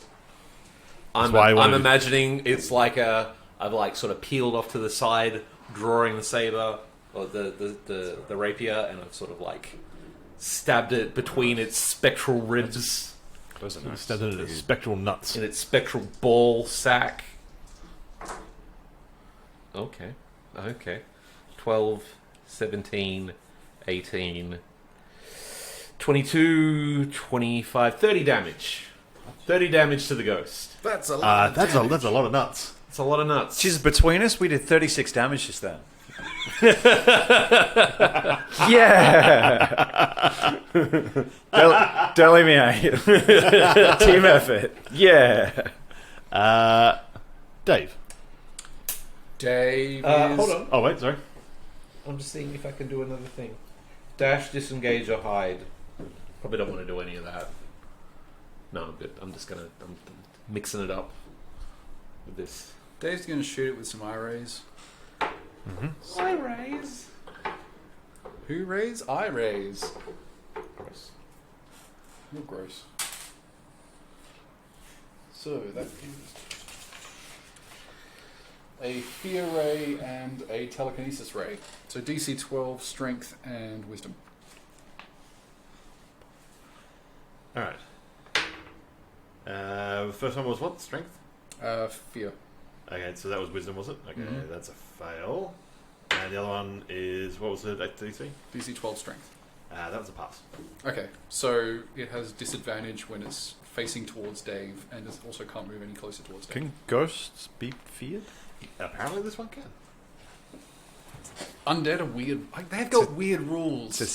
I'm why I wanted to- imagining it's like I've like sort of peeled off to the side, drawing the saber or the rapier, and I've sort of like stabbed it between its spectral ribs Those are nice. Instead of the spectral nuts. in its spectral ball sack. Okay. 12, 17, 18, 22, 25, 30 damage. 30 damage to the ghost. That's a lot. That's a lot of nuts. It's a lot of nuts. Jesus, between us, we did 36 damage just then. Yeah. Don't leave me out. Team effort. Yeah. Dave. Dave is... Hold on. Oh, wait, sorry. I'm just seeing if I can do another thing. Dash, disengage, or hide. Probably don't want to do any of that. No, I'm good. I'm mixing it up with this. Dave's going to shoot it with some eye rays. Eye rays. Who rays? Eye rays. Gross. You're gross. So that is a fear ray and a telekinesis ray. So DC 12, strength and wisdom. Alright. The first one was what? Strength? Fear. Okay, so that was wisdom, was it? Okay, Mhm. that's a fail. And the other one is, what was it, DC? DC 12, strength. That was a pass. Okay, so it has disadvantage when it's facing towards Dave, and it also can't move any closer towards Dave. Can ghosts be feared? Apparently this one can. Undead are weird. Like, they've got weird rules. It's a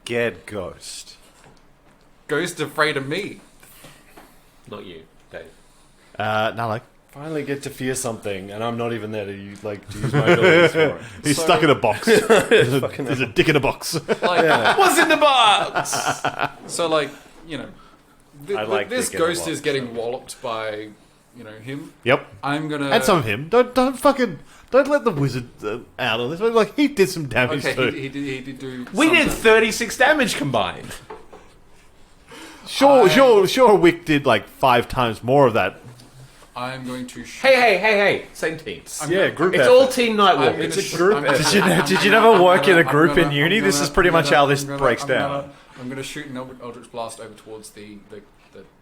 scared ghost. Ghost afraid of me. Not you, Dave. No, like, Finally get to fear something, and I'm not even there to use my abilities for it. he's So- stuck in a box. There's a dick in a box. Like, What's in the box? so, like, you know, I like this dick in a ghost box, is getting walloped by, you know, him. Yep. I'm gonna... And some of him. Don't let the wizard out on this. Like, he did some damage Okay, too. he did do... We some did damage. 36 damage combined. Sure, Wick did like 5 times more of that. I'm going to shoot... Hey. Same teams. Yeah, group It's effort. all Team Nightwalk. I'm It's gonna a sh- group I'm effort. gonna- Did you never work in a group in uni? I'm This is pretty much how this breaks I'm down. I'm going to shoot an Eldritch Blast over towards the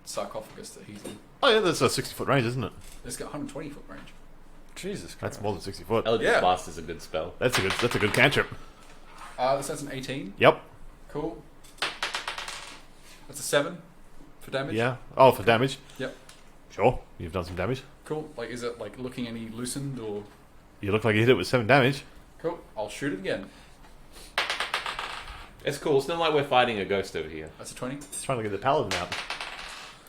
sarcophagus that he's in. Oh yeah, that's a 60-foot range, isn't it? It's got 120 foot range. Jesus Christ. That's more than 60 foot. Eldritch Yeah. Blast is a good spell. That's a good cantrip. That's an 18. Yep. Cool. That's a 7 for damage. Yeah. Oh, for damage. Yep. Sure. You've done some damage. Cool. Like, is it like looking any loosened or? You look like you hit it with 7 damage. Cool. I'll shoot it again. It's cool. It's not like we're fighting a ghost over here. That's a 20. Just trying to get the paladin out.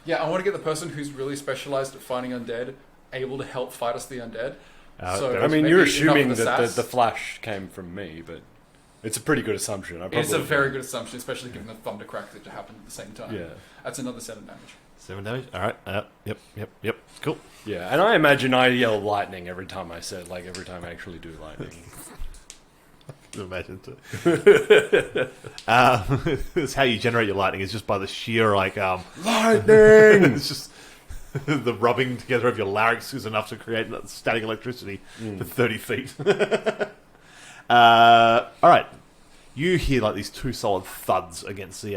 Yeah, I want to get the person who's really specialized at fighting undead able to help fight us the undead. So I mean, maybe you're enough assuming of the that sass. the flash came from me, but it's a pretty good assumption. I It's a probably- very good assumption, especially given the thunder crack that happened at the same time. Yeah. That's another 7 damage. 7 damage. All right. Yep. Cool. Yeah, and I imagine I yell lightning every time I said, like every time I actually do lightning. Imagine too. That's how you generate your lightning. Is just by the sheer lightning. It's just the rubbing together of your larynx is enough to create static electricity for 30 feet. All right, you hear like these 2 solid thuds against the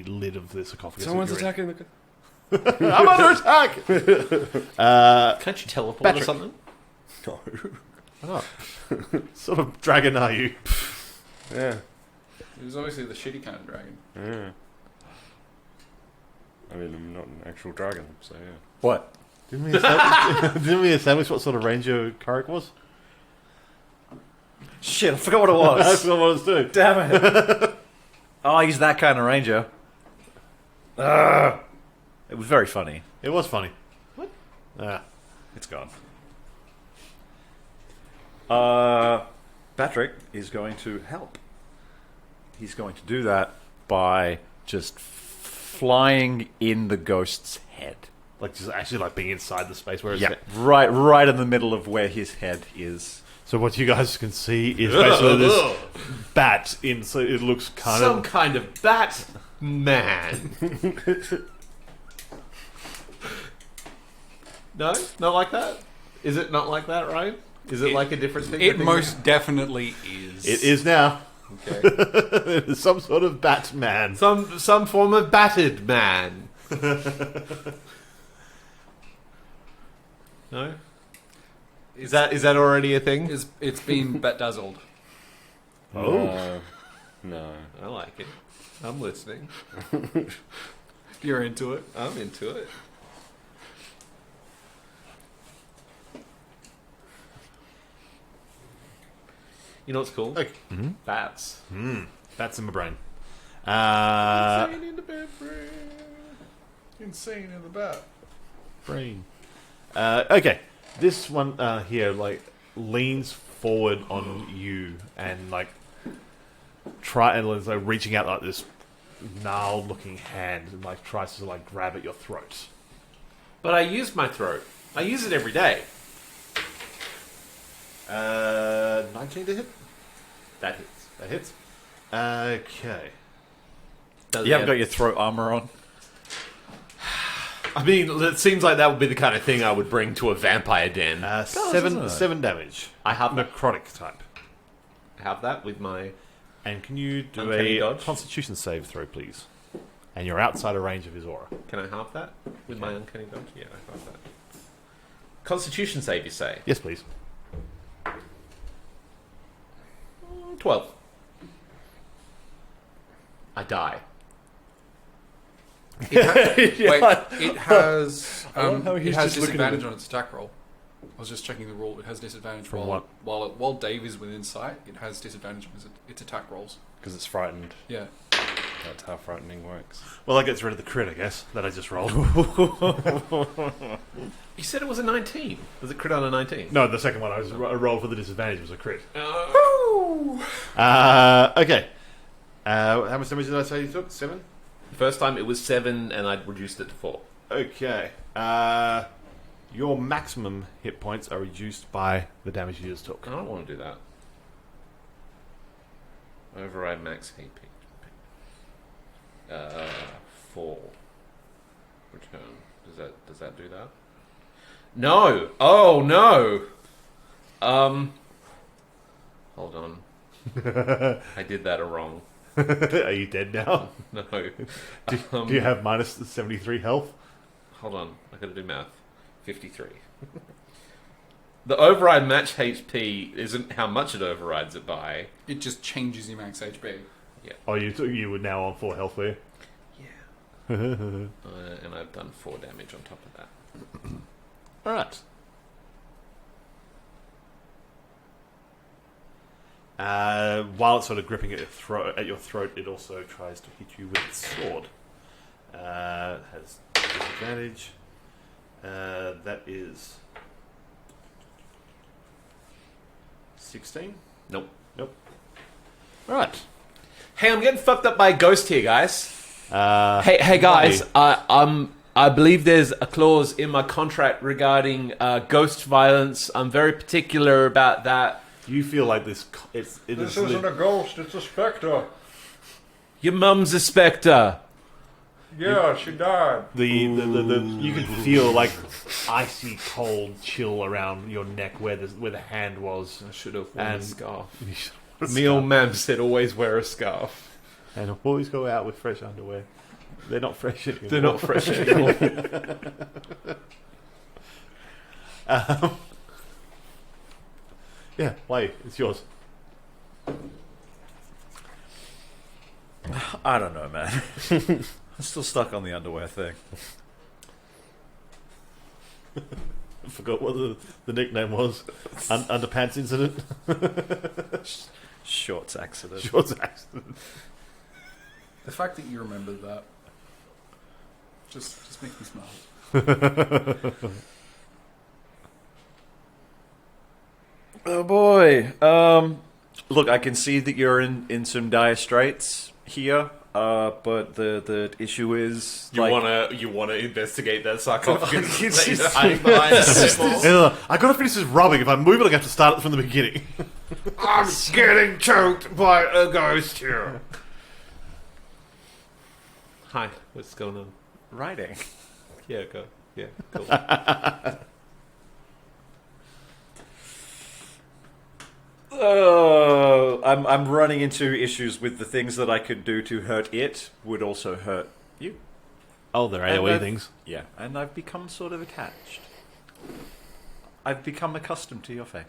lid of the sarcophagus. Someone's that you're in. attacking the... I'm under attack. Can't you teleport Patrick. or something? No. Oh. Sort of dragon are you? Yeah. It was obviously the shitty kind of dragon. Yeah. I mean, I'm not an actual dragon, so yeah. What? Didn't we establish what sort of range your Carrick was? Shit, I forgot what it That's was. what I was doing. Damn it. Oh, he's that kind of ranger. It was very funny. It was funny. What? It's gone. Patrick is going to help. He's going to do that by just flying in the ghost's head. Like just actually like being inside the space where it's Yeah, right in the middle of where his head is. So what you guys can see is basically this bat in. So it looks kind Some of kind of bat man. No, not like that. Is it not like that, Ryan? Is it like a different thing? It most definitely is. it is now. Okay. It is some sort of bat man. Some form of battered man. No. Is that already a thing? It's been bat-dazzled. Oh. No. I like it. I'm listening. You're into it. I'm into it. You know what's cool? Okay. Bats. Bats in my brain. Insane in the bed brain. Insane in the bat. Brain. Okay. This one here like leans forward on you and like try and is like reaching out like this gnarled looking hand and like tries to like grab at your throat. But I use my throat. I use it every day. 19 to hit. That hits. That hits. Okay. Does You haven't got your throat armor on? I mean, it seems like that would be the kind of thing I would bring to a vampire den. Seven doesn't it? damage. I have Necrotic type. have that with my. And can you do Uncanny a dodge? Constitution save throw, please? And you're outside of range of his aura. Can I have that with my uncanny dodge? Yeah, I have that. Constitution save, you say? Yes, please. 12. I die. Wait, it has love how he's it has just looking at disadvantage it. on its attack roll. I was just checking the rule. It has disadvantage From while Dave is within sight. It has disadvantage on its attack rolls. Because it's frightened. Yeah. That's how frightening works. Well, that gets rid of the crit, I guess, that I just rolled. You said it was a 19. Was it crit on a 19? No, the second one I rolled for the disadvantage was a crit. Woo! Okay. How much damage did I say you took? 7? First time it was 7 and I'd reduced it to 4. Okay. Your maximum hit points are reduced by the damage you just took. I don't want to do that. Override max HP. 4. Return. Does that do that? No. Oh no. Hold on. I did that wrong. Are you dead now? No. Do you have minus 73 health? Hold on. I gotta do math. 53. The override match HP isn't how much it overrides it by. It just changes your max HP. Oh, you were now on 4 health, were you? Yeah. And I've done 4 damage on top of that. Alright. While it's sort of gripping at your throat, it also tries to hit you with its sword. It has disadvantage. That is 16. Nope. Alright. Hey, I'm getting fucked up by a ghost here, guys. Hey, guys. why? I believe there's a clause in my contract regarding ghost violence. I'm very particular about that. You feel like this. This isn't a ghost, it's a spectre. Your mum's a spectre. Yeah, she died. you can feel like icy cold chill around your neck where the hand was. I should have worn a And- scarf. Me old mam said always wear a scarf. And always go out with fresh underwear. They're not fresh anymore. They're not fresh anymore. Yeah, play. It's yours. I don't know, man. I'm still stuck on the underwear thing. I forgot what the nickname was. Underpants incident. Shorts accident. Shorts accident. The fact that you remembered that. Just makes me smile. Oh boy. Look, I can see that you're in some dire straits here. But the issue is You like, wanna investigate that sarcophagus? It's that just- hiding behind the temple? I gotta finish this rubbing. If I move it, I have to start it from the beginning. I'm getting choked by a ghost here. Hi, what's going on? writing. Yeah, go. Yeah, cool. I'm running into issues with the things that I could do to hurt it would also hurt you. Oh, they're And AoE I've- things. Yeah, and I've become sort of attached. I've become accustomed to your face.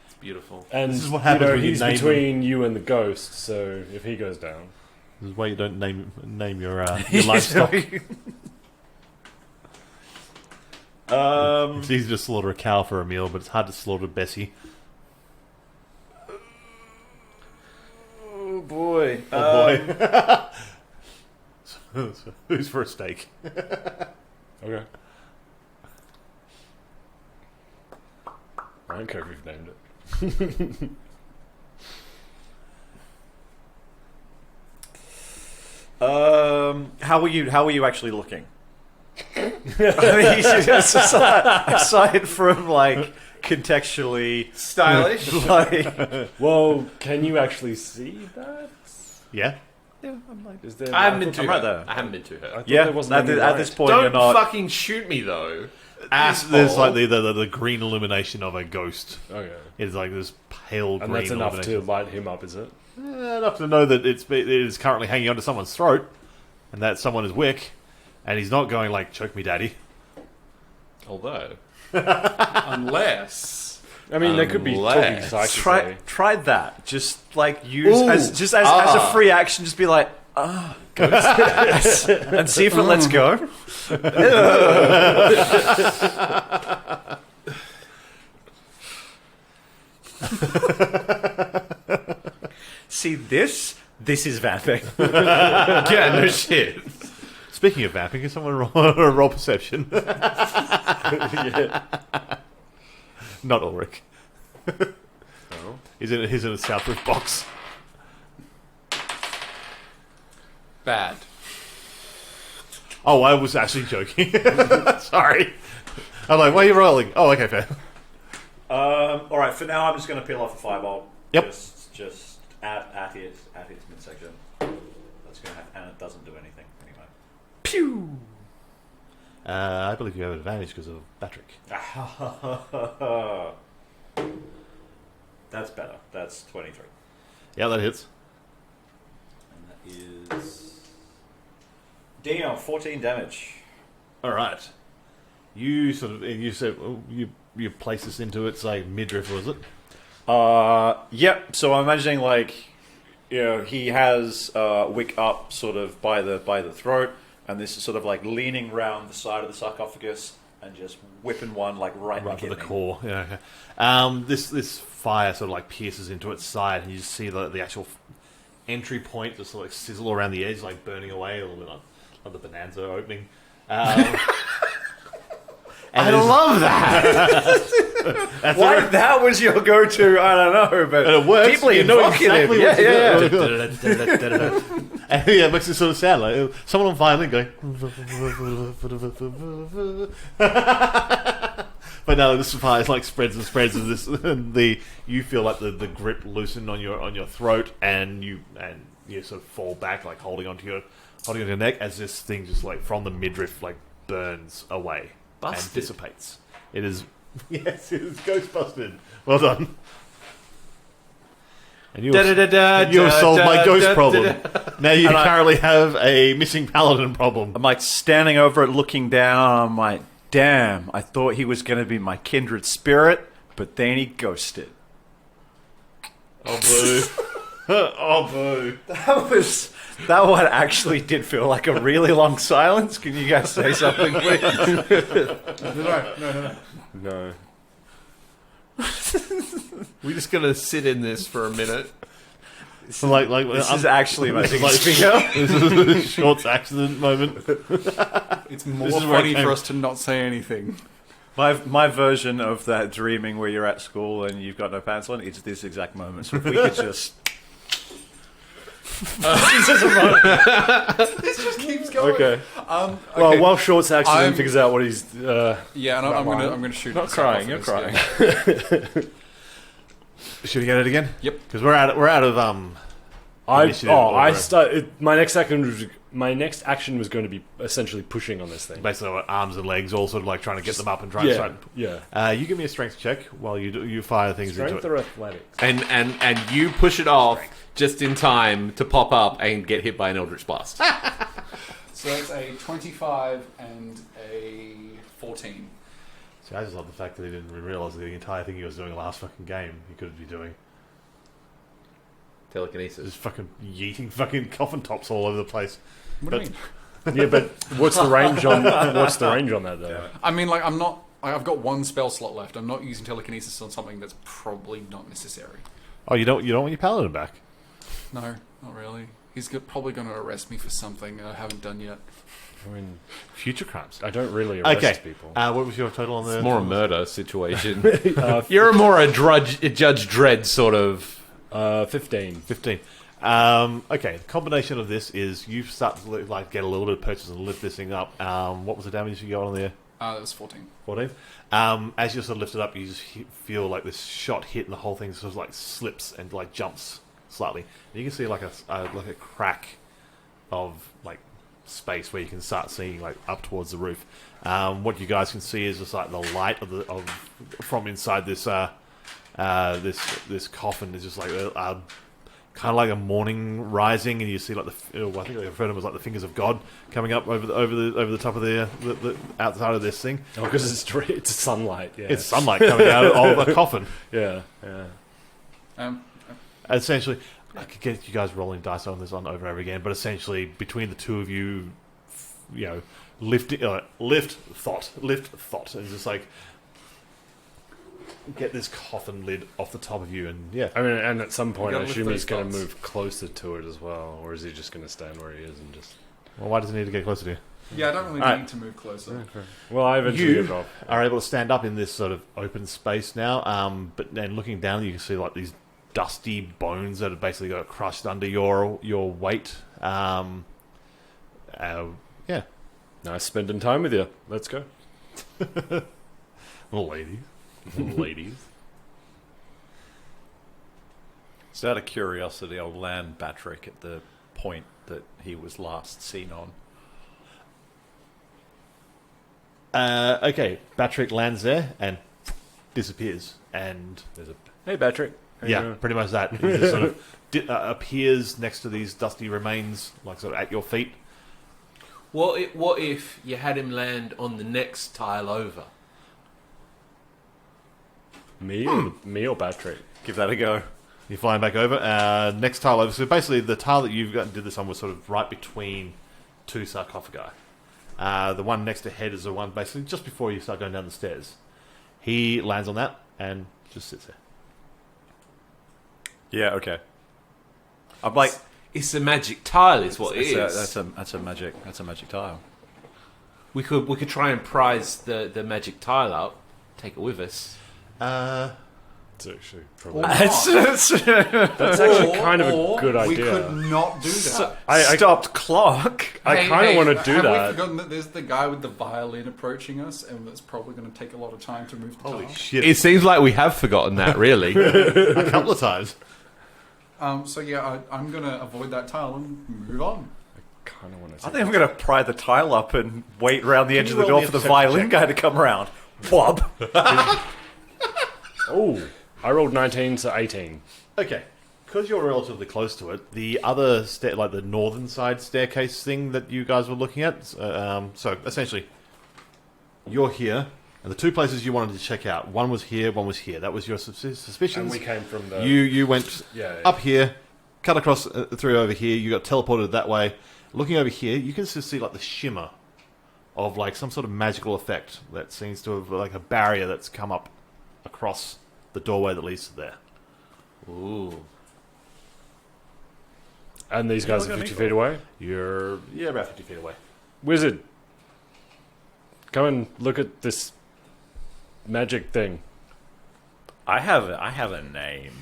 It's beautiful. And This is what happens when you he's name between you and the ghost, so if he goes down... This is why you don't name your livestock. It's easy to slaughter a cow for a meal, but it's hard to slaughter Bessie. Oh boy. Oh boy. So who's for a steak? Okay. I don't care if you've named it. How are you actually looking? I mean, aside from like contextually Stylish. like Well, can you actually see that? Yeah. Is there? I haven't been thought- to I'm right her. there. I haven't been to I her. thought yeah, there wasn't any at this light. point you're Don't not. fucking shoot me though. There's like the green illumination of a ghost. Okay. It's like this pale green And that's enough to illumination. light him up, is it? Enough to know that it is currently hanging onto someone's throat, and that someone is Wick, and he's not going like "choke me, daddy." Although, Unless I mean, they could be talking Unless- psychically. Try that. Just like use Ooh. as a free action. Just be like, ghost. And see if it lets go. See this? This is vamping. yeah, no shit. Speaking of vamping, can someone roll perception? Not Ulrich. Oh. He's in a soundproof box. bad. Oh, I was actually joking. Sorry. I'm like, why are you rolling? Oh, okay, fair. All right. For now, I'm just going to peel off a fireball. Yep. Just at its midsection. That's going to happen, and it doesn't do anything anyway. Pew. I believe you have an advantage because of Patrick. That's better. That's 23. Yeah, that hits. And that is... Damn, 14 damage. All right. You said you place this into its like midriff, was it? Yep. So I'm imagining like, you know, he has Wick up sort of by the throat, and this is sort of like leaning round the side of the sarcophagus and just whipping one like right in Right the for the kidney. core. Yeah. Okay. This fire sort of like pierces into its side, and you just see the actual entry point just sort of like sizzle around the edge, like burning away a little bit like the bonanza opening. I love that. That's Why it. that was your go-to? I don't know, but And it works. deeply You know evocative. exactly Yeah, what to yeah, do. yeah. And yeah, it makes it sort of sound like someone on violin going. But no, this fire like spreads and spreads, and you feel like the grip loosen on your throat, and you sort of fall back, like holding onto your neck as this thing just like from the midriff like burns away and Busted. dissipates. It is yes, it is ghost busted. Well done. And you have solved my ghost problem. Now you And I- currently have a missing paladin problem. I'm like standing over it, looking down. I'm like, damn, I thought he was going to be my kindred spirit, but then he ghosted. Oh boo! Oh boo! That one actually did feel like a really long silence. Can you guys say something, please? No. We're just gonna sit in this for a minute. So like This is actually my this is biggest like- fear. This is a Short's accident moment. It's more This is where it funny came- for us to not say anything. My version of that dreaming where you're at school and you've got no pants on, it's this exact moment. So if we could just... This just keeps going. Okay. Okay. Well, while Short's accident I'm- figures out what he's. Yeah, and I'm gonna shoot. Not the crying, you're sarcophagus, crying. yeah. Shooting at it again? Yep. Because we're out of initiative I order. start. My next action was going to be essentially pushing on this thing. Basically, like, arms and legs, all sort of like trying to get them up and try Yeah, and yeah. You give me a strength check while you fire things Strength into it. or athletics? And you push it off just in time to pop up and get hit by an Eldritch Blast. So that's a 25 and a 14. See, I just love the fact that he didn't realise that the entire thing he was doing last fucking game he could be doing. Telekinesis. Just fucking yeeting fucking coffin tops all over the place. What do you mean? Yeah, but what's the range on? What's the range on that though? I mean, like, I'm not. I've got one spell slot left. I'm not using telekinesis on something that's probably not necessary. Oh, you don't want your paladin back? No, not really. He's probably going to arrest me for something I haven't done yet. I mean, Future crimes. I don't really arrest Okay. people. What was your total on the? It's more a murder situation. You're more a Judge Dredd sort of. 15. 15. Okay, the combination of this is you start to like get a little bit of purchase and lift this thing up. What was the damage you got on there? That was 14. 14. As you sort of lift it up, you just feel like this shot hit, and the whole thing sort of like slips and like jumps slightly. And you can see like a crack of like space where you can start seeing like up towards the roof. What you guys can see is just like the light of from inside this this coffin is just like kind of like a morning rising, and you see like I think they referred to them as like the fingers of God coming up over the top of the outside of this thing. Oh, because it's sunlight. Yeah, It's sunlight coming out of a coffin. yeah. Essentially, I could get you guys rolling dice on this over and over again, but essentially between the two of you, you know, lift thought, and just like get this coffin lid off the top of you, and yeah. I mean, and at some point, You I gotta assume lift he's those going to thoughts. move closer to it as well, or is he just going to stand where he is and just? Well, why does he need to get closer to you? Yeah, I don't really Alright. need to move closer. Well, I eventually You get off. are able to stand up in this sort of open space now, but then looking down, you can see like these dusty bones that have basically got crushed under your weight. Yeah, Nice spending time with you. Let's go. ladies. Ladies. Just out of curiosity, I'll land Batrick at the point that he was last seen on. Okay, Batrick lands there and disappears, and There's a hey, Patrick. How you yeah, doing? pretty much that. He just sort of appears next to these dusty remains, like sort of at your feet. What if you had him land on the next tile over? Me or Patrick? Give that a go. You're flying back over. Next tile over. So basically, the tile that you've got and did this on was sort of right between two sarcophagi. The one next to head is the one basically just before you start going down the stairs. He lands on that and just sits there. Yeah, okay. I'm like, It's a magic tile, is what it is. that's a magic tile. We could try and prize the magic tile up, take it with us. It's actually probably. That's That's actually kind of a good We idea. could not do that. I stopped clock. I kind of want to do have that. we forgotten that there's the guy with the violin approaching us, and it's probably going to take a lot of time to move the Holy tile. shit! It seems like we have forgotten that, really. A couple of times. So yeah, I'm going to avoid that tile and move on. Kind of want to. I think I'm going to pry the tile up and wait around the edge of you the roll door me for a the perception violin check? guy to come around. Bob. Oh, I rolled 19 to 18. Okay, because you're relatively close to it, the other like the northern side staircase thing that you guys were looking at. So essentially, you're here, and the two places you wanted to check out. One was here, one was here. That was your suspicions. And we came from the. You went Yeah. up here, cut across through over here. You got teleported that way. Looking over here, you can just see like the shimmer of like some sort of magical effect that seems to have like a barrier that's come up across the doorway that leads to there. Ooh. And these guys are 50 feet away? You're about 50 feet away. Wizard, come and look at this magic thing. I have a name.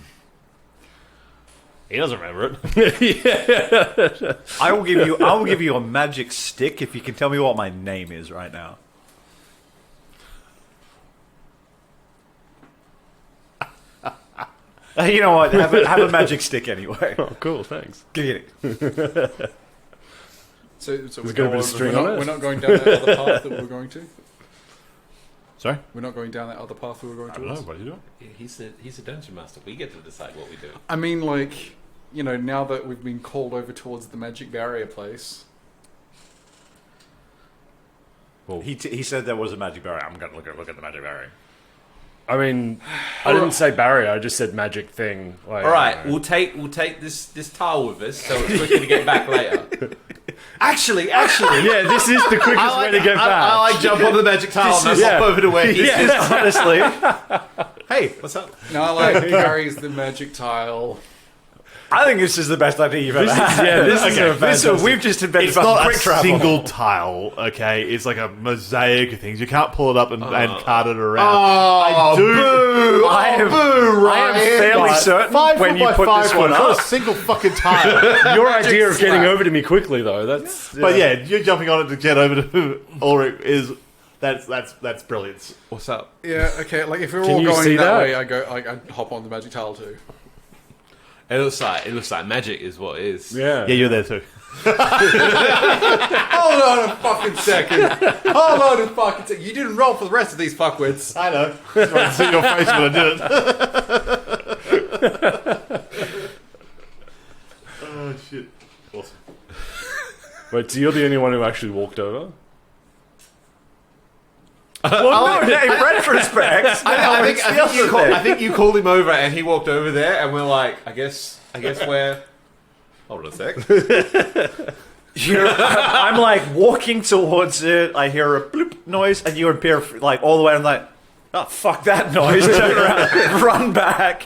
He doesn't remember it. I will give you a magic stick if you can tell me what my name is right now. You know what? Have a magic stick anyway. Oh, cool, thanks. Get it. So There's gonna be a string on it. we're not going down that other path that we were going to. Sorry? We're not going down that other path we were going I don't know. towards. What are you doing? Yeah, he's a dungeon master. We get to decide what we do. I mean, like, you know, now that we've been called over towards the magic barrier place. He said there was a magic barrier. I'm going to look at the magic barrier. I mean, I didn't say barrier, I just said magic thing. Like, All right, we'll take this tile with us, so it's quicker to get back later. Actually, yeah, this is the quickest way to get back. I like jump on the magic tile and yeah. hop over to where he's Honestly, Hey, what's up? Now, like, carries the magic tile. I think this is the best idea you've ever had. Yeah, this is a fantastic. We've just invented It's not quick a travel. single tile, okay? It's like a mosaic of things. You can't pull it up and cart it around. Oh, boo! I am fairly certain 5 when foot you by put 5 this foot, one not up. a single fucking tile. Your idea of getting over to me quickly, though, that's... But yeah, you're jumping on it to get over to Ulrich is that's brilliance. What's up? Yeah, okay, like, if we're Can all you going see that that? way, I hop on the magic tile too. It looks like magic is what it is. Yeah. Yeah, you're there too. Hold on a fucking second. Hold on a fucking second. You didn't roll for the rest of these fuckwits. I know. Just wanted to see your face when I did it. Oh shit! Awesome. Wait, so you're the only one who actually walked over? Well, no, in retrospect, I think you called him over and he walked over there and we're like, I guess we're... Hold on a sec. I'm like walking towards it. I hear a bloop noise, and you appear like all the way. I'm like, oh fuck that noise! Turn around, run back.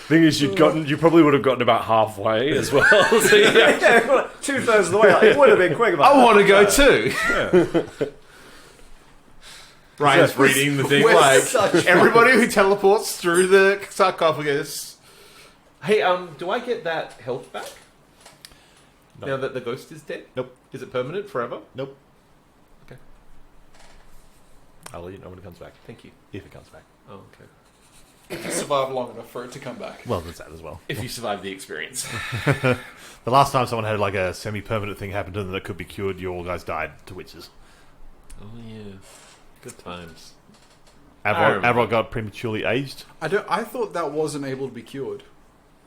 Thing is, you probably would have gotten about halfway as well. So yeah. Yeah, 2/3 of the way. Like, it would have been quick. I want to go too. Ryan's reading the thing like everybody who teleports through the sarcophagus. Hey, do I get that health back? No. Now that the ghost is dead? Nope. Is it permanent forever? Nope. Okay. I'll let you know when it comes back. Thank you. If it comes back. Oh, okay. If you survive long enough for it to come back. Well, there's that as well. If you survive the experience. The last time someone had like a semi-permanent thing happen to them that could be cured, you all guys died to witches. Oh yeah. Good times. Avril got prematurely aged. I thought that wasn't able to be cured.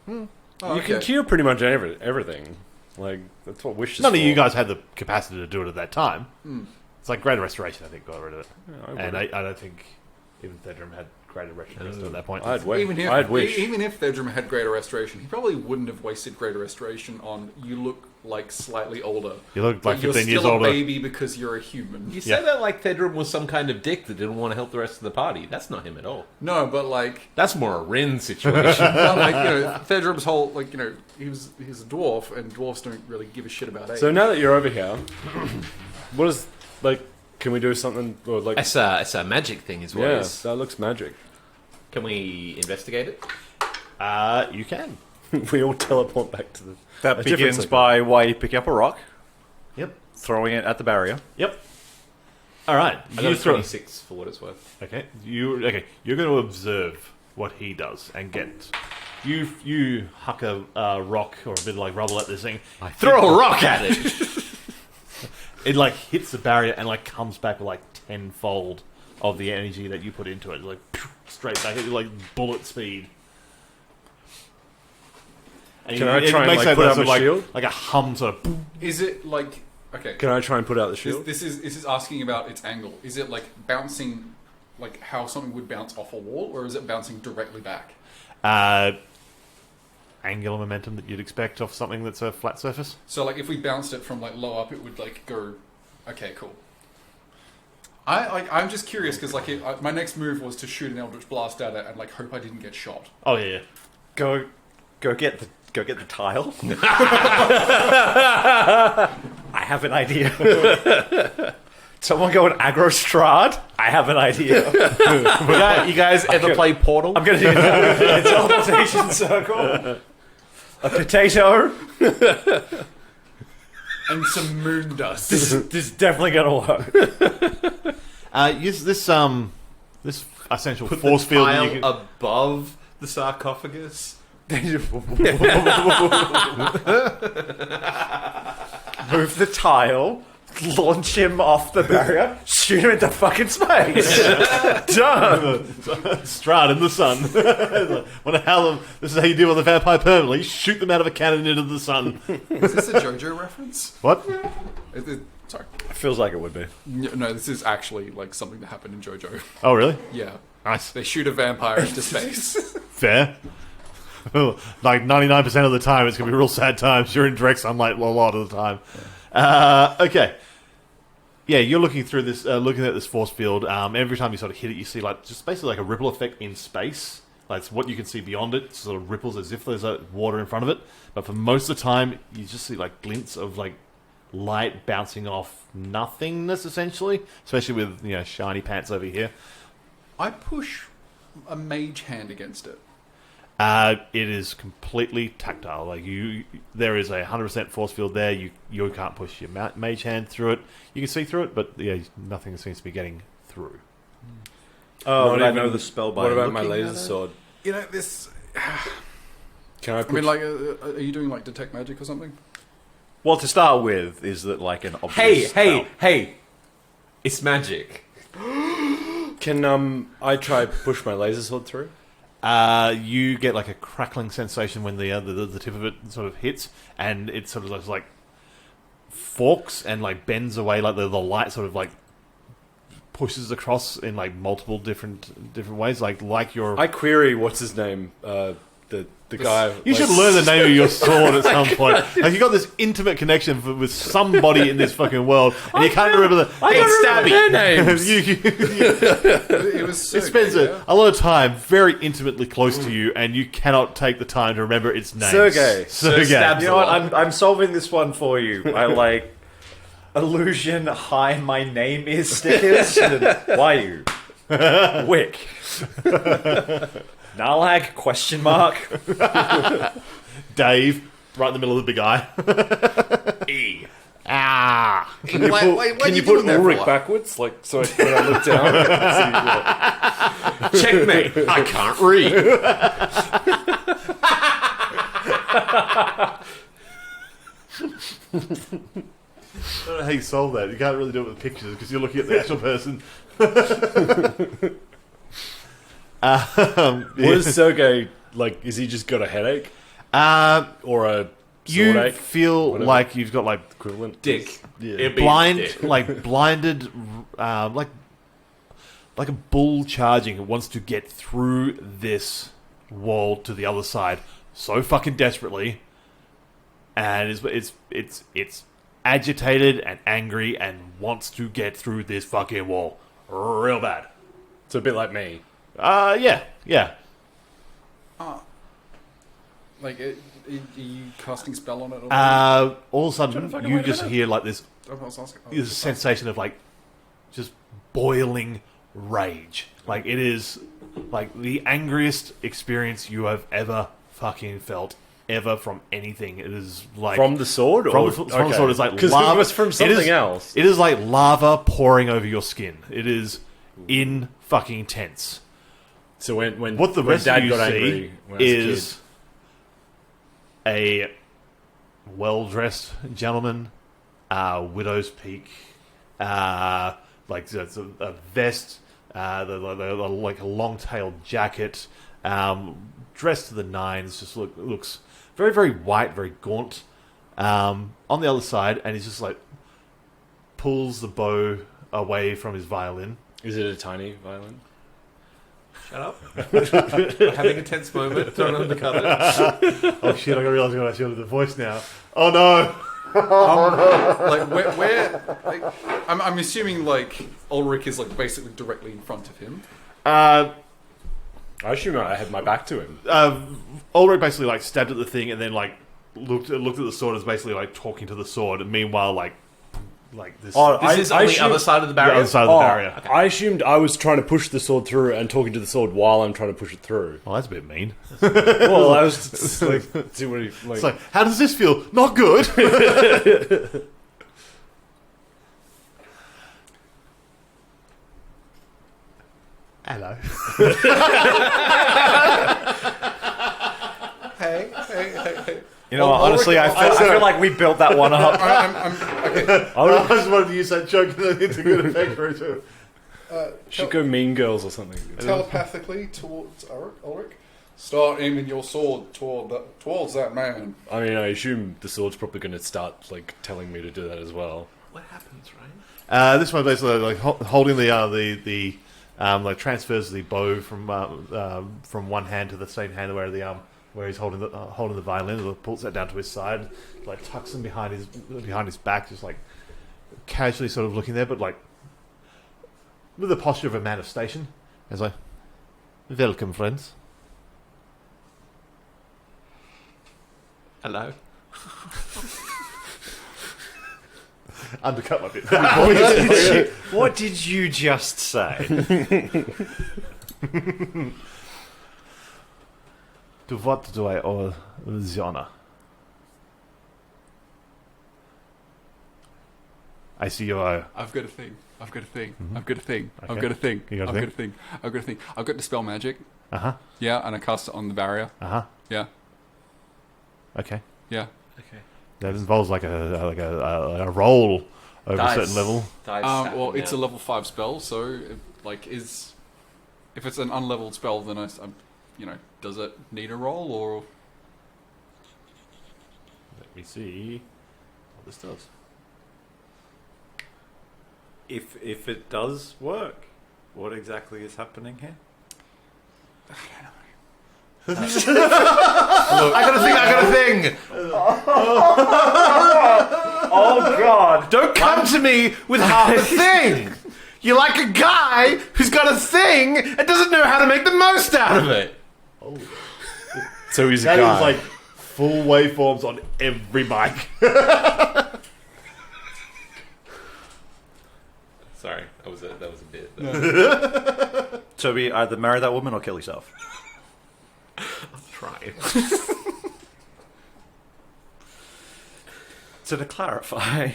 Oh, You can cure pretty much everything. Like, that's what wishes None of for. you guys had the capacity to do it at that time. It's like Greater Restoration, I think, got rid of it. Yeah, And I don't think even Thedrum had Greater Restoration at that point. I'd wait. Even I'd wish. even if Thedrum had Greater Restoration, he probably wouldn't have wasted Greater Restoration on you look like slightly older. You look like But you're 15 years still a older. baby because you're a human. You said that like Thedrum was some kind of dick that didn't want to help the rest of the party. That's not him at all. No, but like, That's more a Rin situation. not like Thedrum's whole he's a dwarf, and dwarfs don't really give a shit about age. So now that you're over here, what is, like, can we do something, or like... It's a magic thing is what it Yeah, is. that looks magic. Can we investigate it? You can. We all teleport back to the... That A different begins cycle. by why you pick up a rock, Yep. throwing it at the barrier. Yep. All right. I You got throw. 26 for what it's worth. Okay. You're going to observe what he does and get. You huck a rock or a bit of like rubble at this thing. I throw a rock at it. It like hits the barrier and like comes back with like tenfold of the energy that you put into it. Like straight back at you, like bullet speed. And Can I try and, like, that put out sort of, my like, shield? like a hum sort of. Boom. is it like okay? Can I try and put out the shield? This is asking about its angle. Is it like bouncing, like how something would bounce off a wall, or is it bouncing directly back? Angular momentum that you'd expect off something that's a flat surface. So like if we bounced it from like low up, it would like go. Okay, cool. I'm just curious because my next move was to shoot an Eldritch Blast at it and like hope I didn't get shot. Oh yeah. Go get the tile. I have an idea. Someone go and aggro Strahd. I have an idea. You guys ever play Portal? I'm gonna do a teleportation circle. A potato. And some moon dust. This is definitely gonna work. Use this essential force field. That you can... above the sarcophagus. Move the tile. Launch him off the barrier. Shoot him into fucking space. Done. Strahd in the sun. This is how you deal with a vampire permanently. Shoot them out of a cannon into the sun. Is this a JoJo reference? What? Sorry. It feels like it would be. No, this is actually like something that happened in JoJo. Oh, really? Yeah. Nice. They shoot a vampire into space. Fair. Like 99% of the time, it's going to be real sad times. You're in direct sunlight a lot of the time. Okay. Yeah, you're looking through this, looking at this force field. Every time you sort of hit it, you see like just basically like a ripple effect in space. Like it's what you can see beyond it. It sort of ripples as if there's water in front of it. But for most of the time, you just see like glints of like light bouncing off nothingness, essentially. Especially with shiny pants over here. I push a mage hand against it. It is completely tactile. Like there is 100% force field there. You can't push your mage hand through it. You can see through it, but nothing seems to be getting through. Oh, Not I even- know the spell by What about my looking laser at it? sword? This. Can I I put mean, like, are you doing like detect magic or something? Well, to start with, is that like an obvious Hey! It's magic. Can I try push my laser sword through? You get like a crackling sensation when the tip of it sort of hits, and it sort of looks like forks and like bends away, like the light sort of like pushes across in like multiple different ways, like your. I query what's his name, the guy. You should learn the name of your sword at some point. Like you got this intimate connection with somebody in this fucking world, and you can't remember the. I can't remember their names. It was. It spends a lot of time very intimately close to you, and you cannot take the time to remember its name. Sergey. Sergey. You know what? I'm solving this one for you. I like illusion. Hi, my name is stickers. Why you? Wick. Narlag? Question mark. Dave, right in the middle of the big eye. E. Ah. Can you put Ulrich backwards, like so when I look down? Checkmate. I can't read. I don't know how you solve that. You can't really do it with pictures because you're looking at the actual person. What is Sergey like? Is he just got a headache or a You sword ache? feel Whatever. like you've got like Equivalent. Dick. Yeah. blinded, like a bull charging who wants to get through this wall to the other side so fucking desperately, and it's agitated and angry and wants to get through this fucking wall real bad. It's a bit like me. Yeah. Like, are you casting spell on it? Or All of a sudden, you just hear like this is a sensation of like just boiling rage. Like it is like the angriest experience you have ever fucking felt ever from anything. It is like From the sword? from Or? the sword. It's like Because lava. it was from It something is- else. It is like lava pouring over your skin. It is in fucking tense. So when What the when rest Dad of you got see angry when I was a is a well-dressed gentleman, widow's peak, like it's a vest, like a long-tailed jacket, dressed to the nines. Just looks very, very white, very gaunt. On the other side, and he's just like pulls the bow away from his violin. Is it a tiny violin? Shut up. Having a tense moment. Don't undercut it. Oh shit! I realise I got the voice now. Oh no! Like I'm assuming like Ulrich is like basically directly in front of him. I assume I had my back to him. Ulrich basically like stabbed at the thing and then like looked at the sword as basically like talking to the sword. And meanwhile, like this. This is on the other side of the the barrier. other side of the barrier. Okay. I assumed I was trying to push the sword through and talking to the sword while I'm trying to push it through. Well, that's a bit mean. Well, I was just, like, see what he, like. It's like, how does this feel? Not good. Hello. Hey. You know, what, honestly, I feel like we built that one up. Okay. I just wanted to use that joke and it's a good effect for it too. Should go Mean Girls or something. Telepathically towards Ulrich, start aiming your sword towards that man. I mean, I assume the sword's probably going to start like telling me to do that as well. What happens, right? This one basically like holding the like transfers the bow from one hand to the same hand where he's holding the violin, and pulls that down to his side, like tucks him behind his back, just like casually sort of looking there, but like with the posture of a man of station. It's like, welcome, friends. Hello. Undercut my bit. What did you just say? To what do I owe the honor? I see you are. I've got a thing. I've got a thing. Mhm. I've got a thing. Okay. I've got a thing. You got a I've thing? got a thing. I've got a thing. I've got dispel magic. Uh-huh. Yeah, and I cast it on the barrier. Uh-huh. Yeah. Okay. Yeah. Okay. That involves like a roll over a certain level. Well, it's a level 5 spell, so if it's an unleveled spell, then does it need a roll or? Let me see what this does. If it does work, what exactly is happening here? I got a thing. Oh God! Don't come to me with half a thing. You're like a guy who's got a thing and doesn't know how to make the most out of it. So he's a That guy. is like full waveforms on every mic. Sorry, that was a bit. Toby, either marry that woman or kill yourself. Try. So to clarify,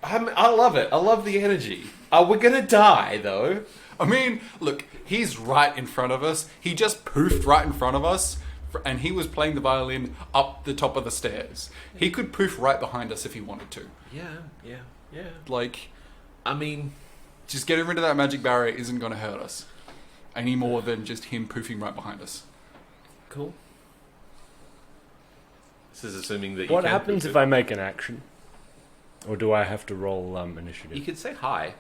I love it. I love the energy. We're gonna die though. I mean, look, he's right in front of us. He just poofed right in front of us, and he was playing the violin up the top of the stairs. He could poof right behind us if he wanted to. Yeah. Like, I mean, just getting rid of that magic barrier isn't going to hurt us any more than just him poofing right behind us. cool. This is assuming that you What can happens prove if it. I make an action? Or do I have to roll You initiative? could say hi.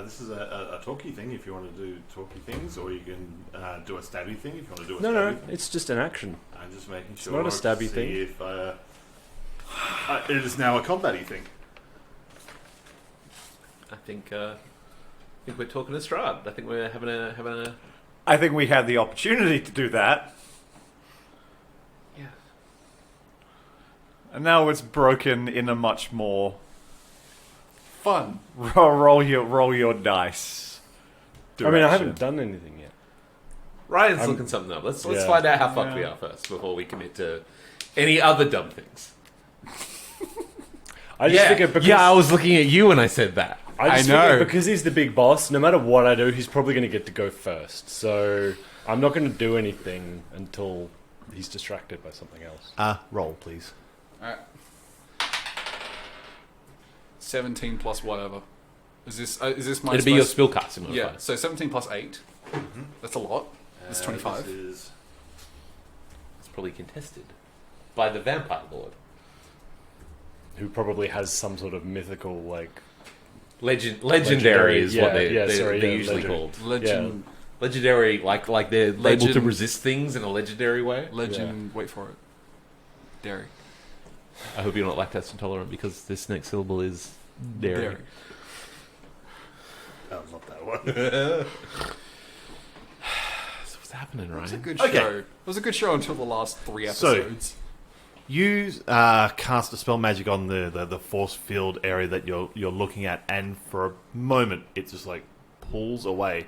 This is a talky thing if you want to do talky things, or you can do a stabby thing if you want to do a No, stabby no, thing. it's just an action. I'm just making sure. not a stabby to see thing. If it is now a combat-y thing. I think we're talking to Strahd. I think we're having a. I think we had the opportunity to do that, Yeah. and now it's broken in a much more Fun. roll your dice. I mean, I direction. haven't done anything yet. Ryan's I'm- looking something up. Let's Yeah. find out how fucked we are first before we commit to any other dumb things. I just figure because I was looking at you when I said that. I just I know. figure because he's the big boss, no matter what I do, he's probably going to get to go first. So I'm not going to do anything until he's distracted by something else. Roll, please. Alright. 17 plus whatever. Is this my? It'd be your supposed- spellcasting modifier. Yeah. So 17 plus 8. That's a lot. That's 25. This is It's probably contested by the Vampire Lord. Who probably has some sort of mythical, like... Legendary is what Legendary, they're yeah, usually legendary. called. Legend. Legendary, like they're able to Legend. resist things in a legendary way. Legend. Wait for it. Dairy. I hope you're not lactose intolerant because this next syllable is dairy. Oh, not that one. So what's happening, It was a Ryan? good Okay. show. It was a good show until the last 3 So- episodes. You cast a spell magic on the force field area that you're looking at, and for a moment it just like pulls away,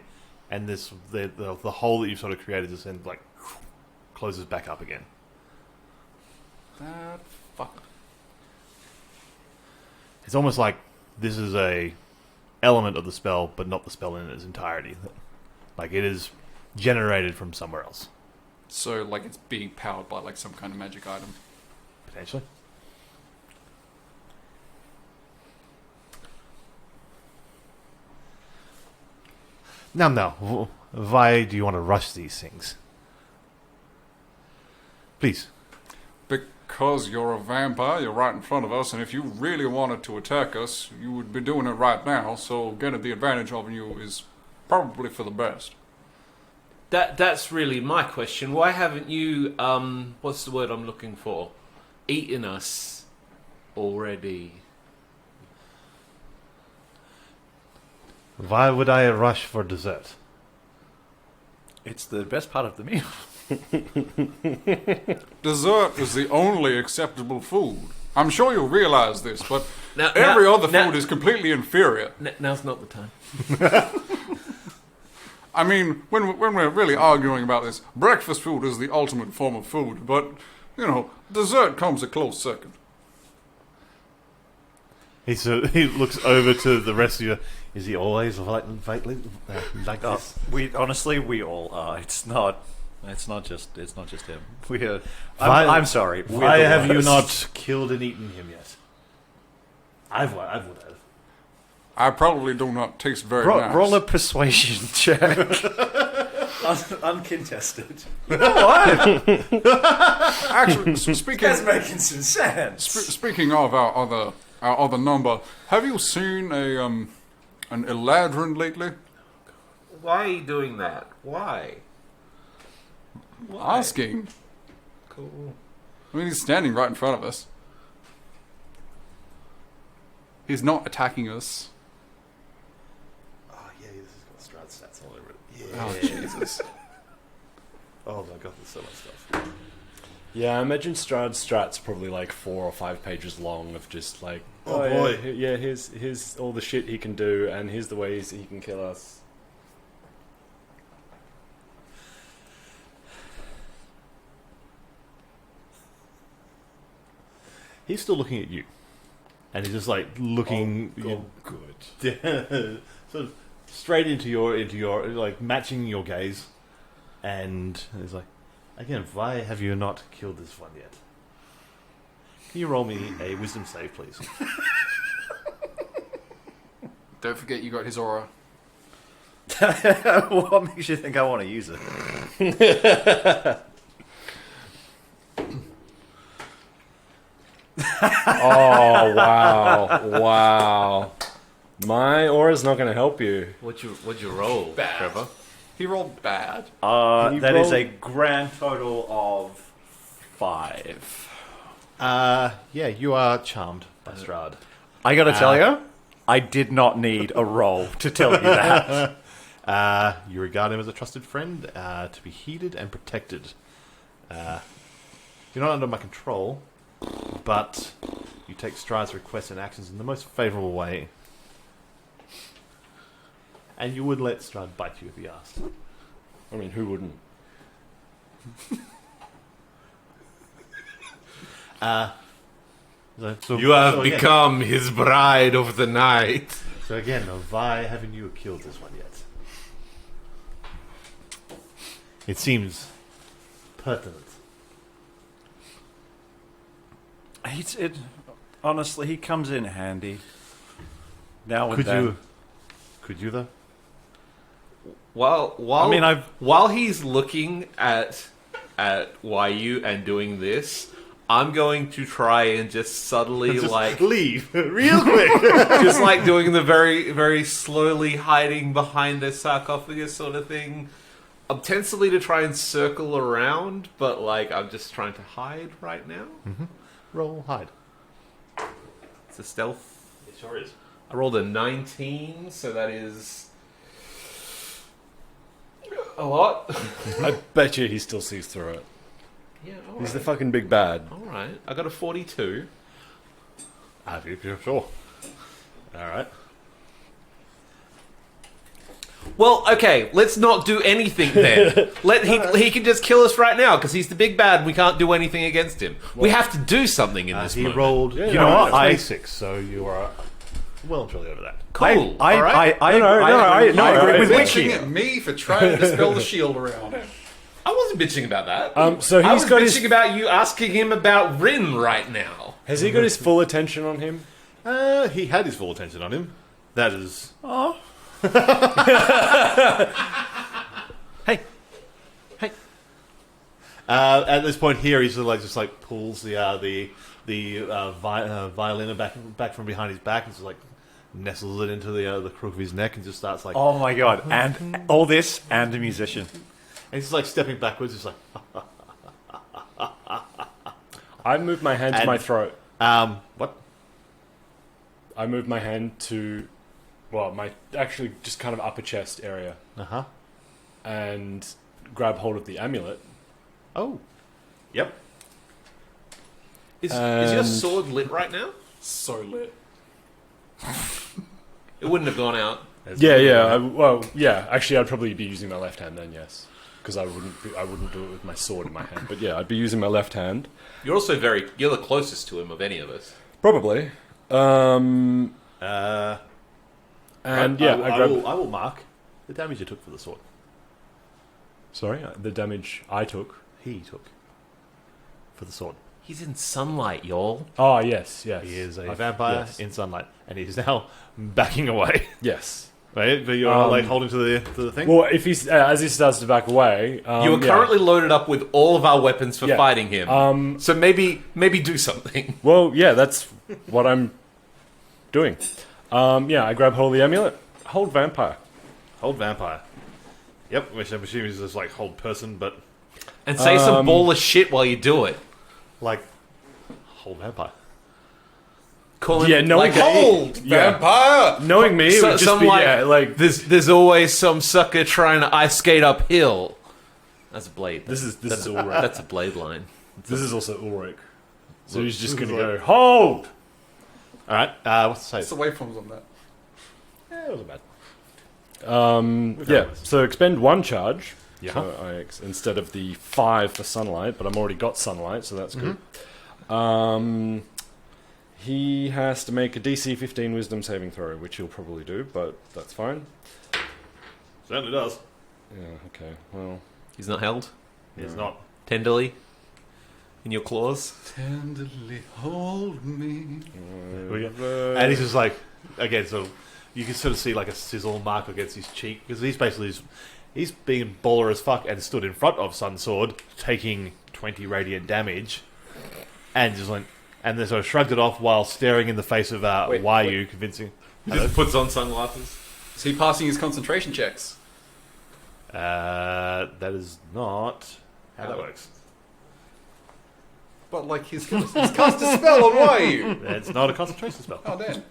and the hole that you've sort of created just then like closes back up again. That fuck. It's almost like this is a element of the spell, but not the spell in its entirety. Like it is generated from somewhere else, So, like, it's being powered by, like, some kind of magic item. potentially. Now, why do you want to rush these things? Please. Because you're a vampire, you're right in front of us, and if you really wanted to attack us, you would be doing it right now, so getting the advantage of you is probably for the best. That's really my question. Why haven't you, what's the word I'm looking for? Eaten us already. Why would I rush for dessert? It's the best part of the meal. Dessert is the only acceptable food. I'm sure you realize this, but Now, every now- other now- food is completely inferior. Now's not the time. I mean, when we're really arguing about this, breakfast food is the ultimate form of food, but, you know, dessert comes a close second. He looks over to the rest of you. Is he always like this? We all are. It's not just him. We're. Why- I'm sorry. We're Why the have you worst. not killed and eaten him yet? I would have. I probably do not taste very Roll, nice. roll a persuasion check. Uncontested. Actually, speaking making some sense. speaking of our other number, have you seen an Eladrin lately? Why are you doing that? Why? Asking. Cool. I mean, he's standing right in front of us. He's not attacking us. Oh yeah, this has got Strahd stats all over it. Oh, Jesus. Oh my god, there's so much stuff. Yeah, I imagine Strahd's strat's probably like 4 or 5 pages long of just like, Oh, boy. yeah, here's all the shit he can do, and here's the ways he can kill us. He's still looking at you, and he's just like looking. Good. Sort of straight into your like matching your gaze, and he's like, again, why have you not killed this one yet? Can you roll me a wisdom save, please? Don't forget you got his aura. What makes you think I want to use it? Oh, wow. My aura's not going to help you. What'd you roll, Trevor? He rolled bad. Can you That is roll- a grand total of 5. Yeah, you are charmed by Strahd. I gotta tell you, I did not need a roll to tell you that. You regard him as a trusted friend, to be heeded and protected. You're not under my control, but you take Strahd's requests and actions in the most favourable way. And you would let Strahd bite you if he asked. I mean, who wouldn't? So You have again- become his bride of the night. So again, why haven't you killed this one yet? It seems pertinent. Honestly, he comes in handy. Now and then. Could you though? While he's looking at YU and doing this, I'm going to try and just subtly like leave real quick. just like doing the very, very slowly hiding behind the sarcophagus sort of thing. Ostensibly to try and circle around, but like I'm just trying to hide right now. Roll hide. It's a stealth. It sure is. I rolled a 19, so that is a lot. I bet you he still sees through it. Yeah, all He's right. the fucking big bad. All right. I got a 42. Sure. All right. Well, okay, let's not do anything then. He can just kill us right now because he's the big bad and we can't do anything against him. We have to do something in this He moment. rolled. Yeah, you no, know no, what? no. 26. So you are well and truly over that. Cool. I all right. I agree with Bitching Wiki. at me for trying to dispel the shield around. I wasn't bitching about that. So I he's was got bitching his. about you asking him about Rin right now. Has he got his full attention on him? He had his full attention on him. That is. Hey, hey. At this point here, he's just like pulls the violin back from behind his back and just like nestles it into the crook of his neck and just starts like. Oh my god! And all this, and a musician. And he's like stepping backwards, just like. I move my hand to And- my throat. What? I move my hand to, well, my actually just kind of upper chest area, Uh-huh. and grab hold of the amulet. Oh. Yep. Is your And- sword lit right now? So lit. It wouldn't have gone out. Yeah. Actually, I'd probably be using my left hand then, yes, because I wouldn't do it with my sword in my hand. But yeah, I'd be using my left hand. You're also you're the closest to him of any of us. Probably. And I grab. will mark the damage you took for the sword. Sorry, the damage I took. He took for the sword. He's in sunlight, y'all. Oh yes. He is a vampire in sunlight, and he's now backing away. Yes. Right, but you're like holding to the thing. Well, if he's as he starts to back away, You are currently loaded up with all of our weapons for Yeah. fighting him. So maybe do something. Well, yeah, that's what I'm doing. I grab hold of the amulet. Hold vampire. Hold vampire. Yep, which I'm assuming is just like hold person, but And say some ball of shit while you do it. like hold vampire. Call him Yeah, no, like okay. hold Yeah. vampire. Knowing me, it would just be like there's always some sucker trying to ice skate uphill. That's a blade. this is that's Ulrich. that's a blade line. This is also Ulrich. So he's just this going is to go hold. All right, what's the What's save? the waveforms on that? Yeah, it wasn't bad. So expend one charge. Yeah. So instead of the 5 for sunlight, but I'm already got sunlight, so that's good. He has to make a DC 15 Wisdom saving throw, which he'll probably do, but that's fine. Certainly does. Yeah. Okay. Well. He's not held It's not. tenderly in your claws. Tenderly hold me. And he's just like, again, so you can sort of see like a sizzle mark against his cheek because he's being baller as fuck and stood in front of Sun Sword taking 20 radiant damage and just went and then sort of shrugged it off while staring in the face of Wyu, convincing. He just puts on sunglasses. Is he passing his concentration checks? That is not how that works. But like he's cast a spell on Wyu. That's not a concentration spell. Oh damn.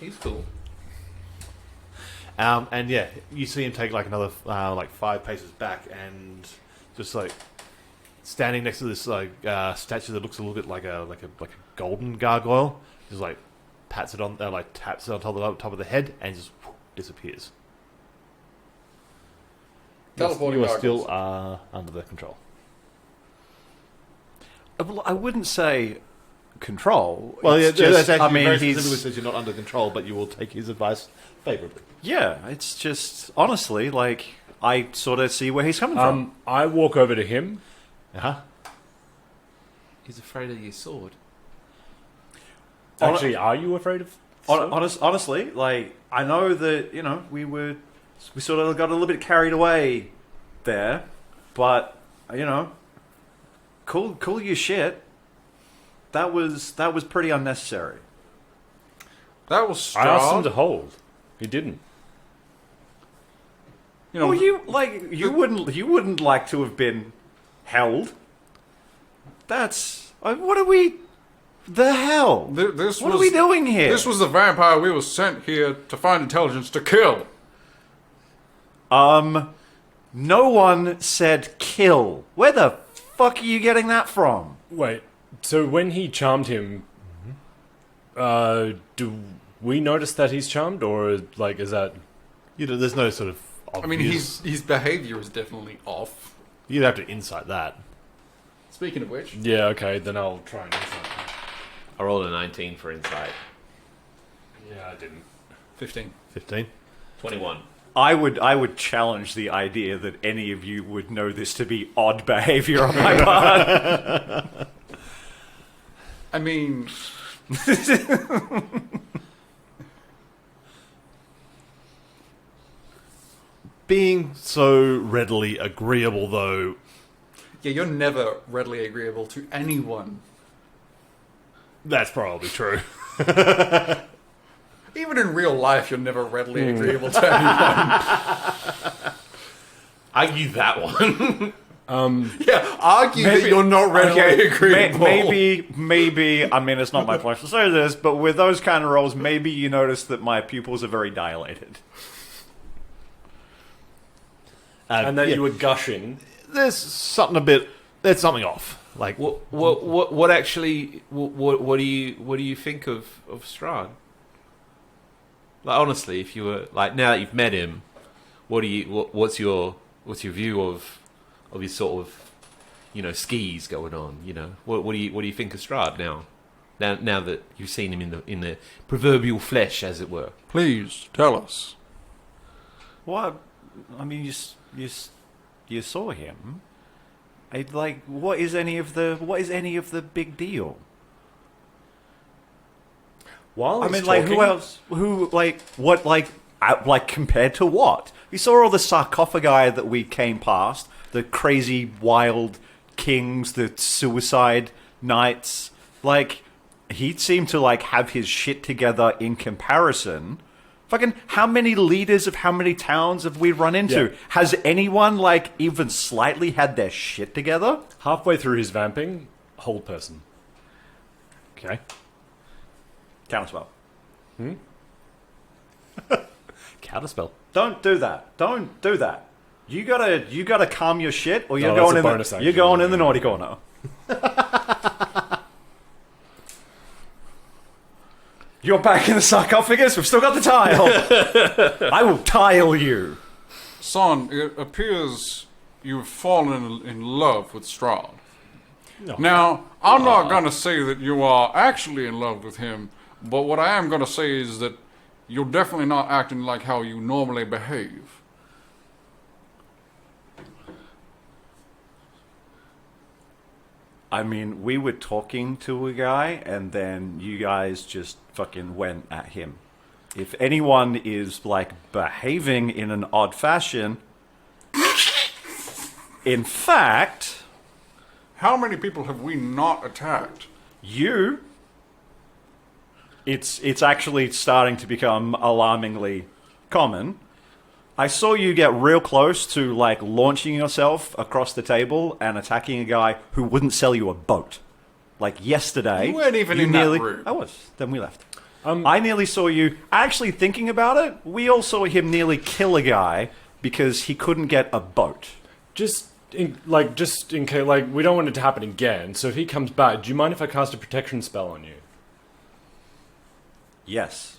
He's cool. And yeah, you see him take like another 5 paces back and just like standing next to this like statue that looks a little bit like a golden gargoyle. Just like pats it on, taps it on top of the head and just disappears. Teleporting You are still gargoyles. under their control. Well, I wouldn't say control. Well, yeah, It's just, that's actually I mean, very he's specifically says you're not under control, but you will take his advice favorably. yeah. It's just honestly like I sort of see where he's coming from. I walk over to him. Uh-huh. He's afraid of your sword. Actually, are you afraid of? Honestly, like I know that we sort of got a little bit carried away there, but cool your shit. That was pretty unnecessary. That was I asked him Strahd. to hold. He didn't. You know, Well, you wouldn't like to have been held. That's what are we? The hell? This What are we doing here? This was the vampire we were sent here to find intelligence to kill. No one said kill. Where the fuck are you getting that from? Wait, so when he charmed him, do we notice that he's charmed, or like is that? There's no sort of obvious... I mean, his behavior is definitely off. You'd have to insight that. Speaking of which, Yeah, okay, then I'll try and insight. I rolled a 19 for insight. Yeah, I didn't. 15. 15. 21. I would challenge the idea that any of you would know this to be odd behavior on my part. I mean, Being so readily agreeable, though, yeah, you're never readily agreeable to anyone. that's probably true. Even in real life, you're never readily agreeable to anyone. Argue that one. Yeah, argue that you're not readily agreeable. Maybe. I mean, it's not my place to say this, but with those kind of roles, maybe you notice that my pupils are very dilated. And that you were gushing. There's something off. Like, What actually? What do you think of Strahd? Like, honestly, if you were like, now that you've met him, what's your view of his sort of, skis going on? What do you think of Strahd now? Now that you've seen him in the proverbial flesh, as it were. Please tell us. What? I mean, you saw him. What is any of the big deal? While I he's mean, like, talking, who else? Who, like, what, like, compared to what? We saw all the sarcophagi that we came past, the crazy, wild kings, the suicide knights. Like, he seemed to, like, have his shit together in comparison. Fucking, how many leaders of how many towns have we run into? Yeah. Has anyone, like, even slightly had their shit together? halfway through his vamping, whole person. Okay. Counterspell. counterspell. Don't do that. Don't do that. You gotta calm your shit, or you're No, that's going a in bonus the, action. you're going in the naughty corner. You're back in the sarcophagus. We've still got the tile. I will tile you. Son, it appears you've fallen in love with Strahd. No. Now, I'm not going to say that you are actually in love with him, but what I am going to say is that you're definitely not acting like how you normally behave. I mean, we were talking to a guy, and then you guys just fucking went at him. If anyone is, like, behaving in an odd fashion... In fact... How many people have we not attacked? You... It's actually starting to become alarmingly common. I saw you get real close to, like, launching yourself across the table and attacking a guy who wouldn't sell you a boat. Like, yesterday... You weren't even in that room. I was. Then we left. I nearly saw you... Actually, thinking about it, we all saw him nearly kill a guy because he couldn't get a boat. Just in case, like, we don't want it to happen again. So if he comes back, do you mind if I cast a protection spell on you? Yes.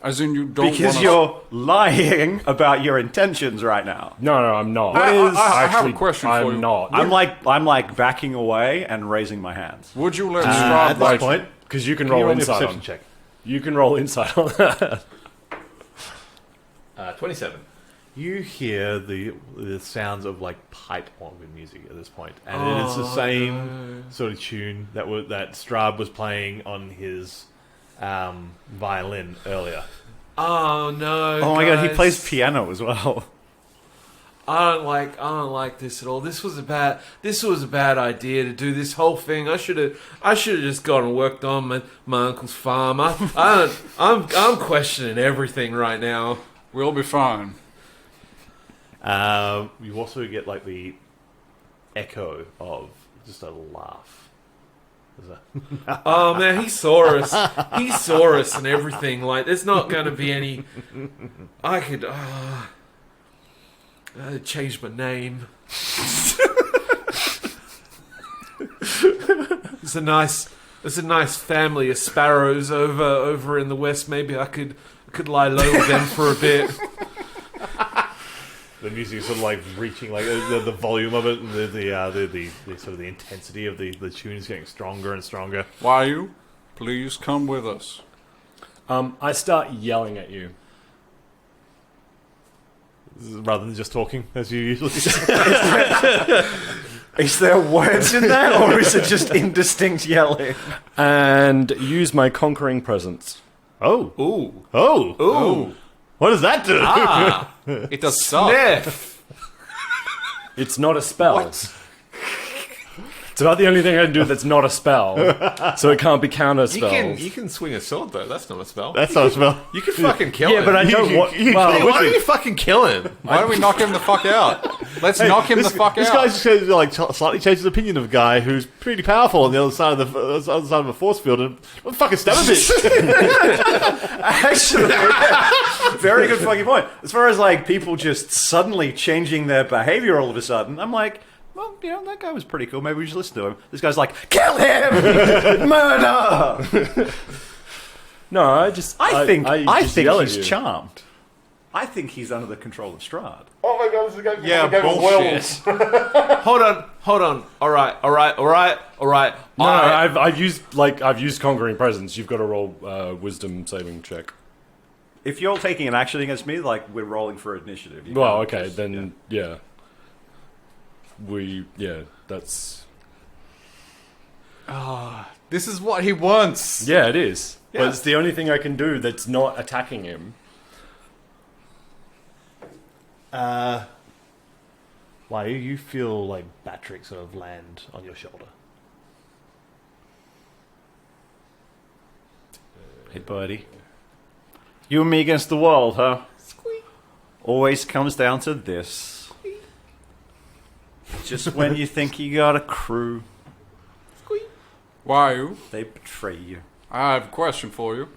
As in, you don't Because wanna... you're lying about your intentions right now. No, I'm not. I have a question for you. I'm not. I'm like backing away and raising my hands. Would you let At Strahd... this point, Because you can can roll you roll me a insight perception on. check? You can roll insight on that. 27. You hear the sounds of like pipe organ music at this point, and it's the same sort of tune that Strahd was playing on his violin earlier. Oh no! Oh my god, he guys. plays piano as well. I don't like this at all. This was a bad idea to do this whole thing. I should have just gone and worked on my uncle's farm. I'm questioning everything right now. We'll be fine. You also get like the echo of just a laugh Oh man, he saw us. He saw us and everything. Like, there's not going to be any. I could change my name. There's a nice family of sparrows over in the west. Maybe I could lie low with them for a bit. The music is sort of like reaching like the volume of it, the sort of the intensity of the tune is getting stronger and stronger. Why please come with us. I start yelling at you. Rather than just talking, as you usually do. Is there words in that, or is it just indistinct yelling? And use my conquering presence. Oh. Ooh. Oh. Ooh. What does that do? Ah. It does suck. Sniff. It's not a spell. It's about the only thing I can do that's not a spell. So it can't be counter spells. You can swing a sword though. That's not a spell. That's not a spell. You can fucking kill him. Yeah, but I don't want... Hey, why don't you fucking kill him? Why don't we knock him the fuck out? Let's knock him the fuck This out. guy's like slightly changed his opinion of a guy who's pretty powerful on the other side of the force field, and fucking stab a bitch. Actually, very good fucking point. As far as like people just suddenly changing their behavior all of a sudden, I'm like, well, you know, that guy was pretty cool. Maybe we should listen to him. This guy's like, kill him, murder. No, I think yell at he's you. charmed. I think he's under the control of Strahd. Oh my god, this is a game. Yeah, bullshit. Hold on. All right. No, I've used conquering presence. You've got to roll wisdom saving check. If you're taking an action against me, like we're rolling for initiative. You Well, can't okay, just- then yeah. That's This is what he wants. it is. Yeah. But it's the only thing I can do that's not attacking him. Why you feel like Batrick sort of land on your shoulder? Hey, buddy. You and me against the world, huh? Always comes down to this. Just when you think you got a crew, Why they betray you. I have a question for you.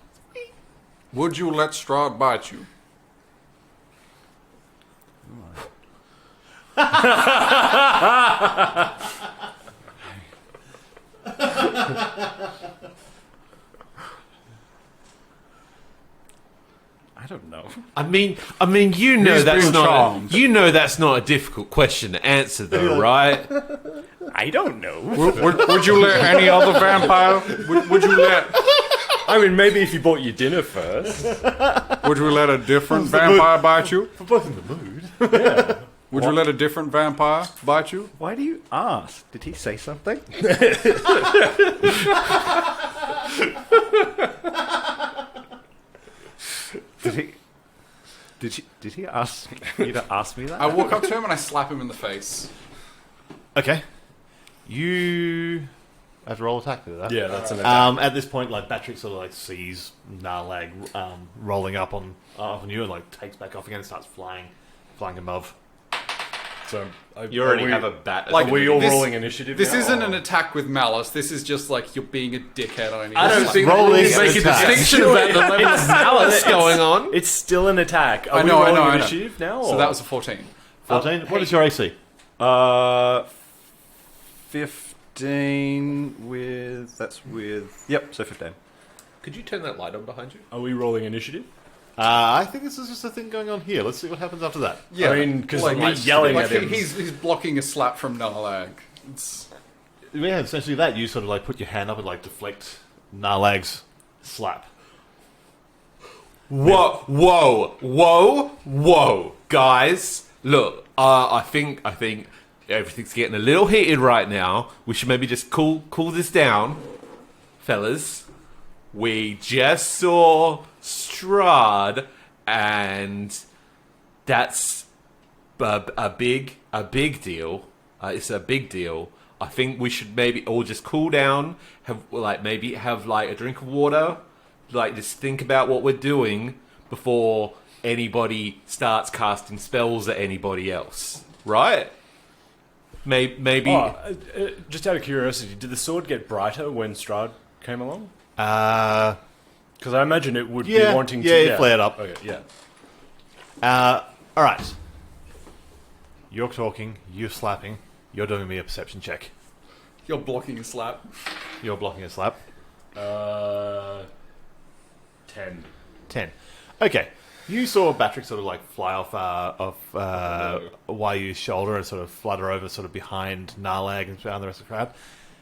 Would you let Strahd bite you? I don't know. I mean, you know He's that's been not. charmed. You know that's not a difficult question to answer, though, right? I don't know. Would you let any other vampire? Would you let? I mean, maybe if you bought your dinner first. Would you let a different vampire bite you? For both in the mood. Would you let a different vampire bite you? Why do you ask? Did he say something? Did he ask you to ask me that? I walk up to him and I slap him in the face. Okay. You have to roll attack with that. Yeah, that's an attack. At this point, like Batrick sort of like sees Narlag rolling up on you and like takes back off again and starts flying above. So You already have a bat. Like, are we all This- rolling initiative? This now, isn't or- an attack with malice. This is just like you're being a dickhead on I don't think Rolling we need to make a attack. distinction about the level of malice going on. It's still an attack. Are I we know, I rolling know, I know. initiative now? So or- that was a 14. 14. What is your AC? 15 with... That's with... Yep, so 15. Could you turn that light on behind you? Are we rolling initiative? I think this is just a thing going on here. Let's see what happens after that. I mean, because Like- me like- yelling like at him. he's blocking a slap from Narlag. It's Yeah, essentially that. You sort of like put your hand up and like deflect Narlag's slap. Whoa, guys! Look, I think everything's getting a little heated right now. We should maybe just cool this down, fellas. We just saw Strahd, and that's a big deal. It's a big deal. I think we should maybe all just cool down. Maybe have a drink of water. Like, just think about what we're doing before anybody starts casting spells at anybody else, right? Maybe. Just out of curiosity, did the sword get brighter when Strahd came along? Because I imagine it would be wanting to... Yeah, it flared up. Okay, yeah. All right. You're talking, you're slapping, you're doing me a perception check. You're blocking a slap. You're blocking a slap. 10. 10. Okay. You saw Batrick sort of like fly off Wayu's shoulder and sort of flutter over sort of behind Narlag and behind the rest of the crowd.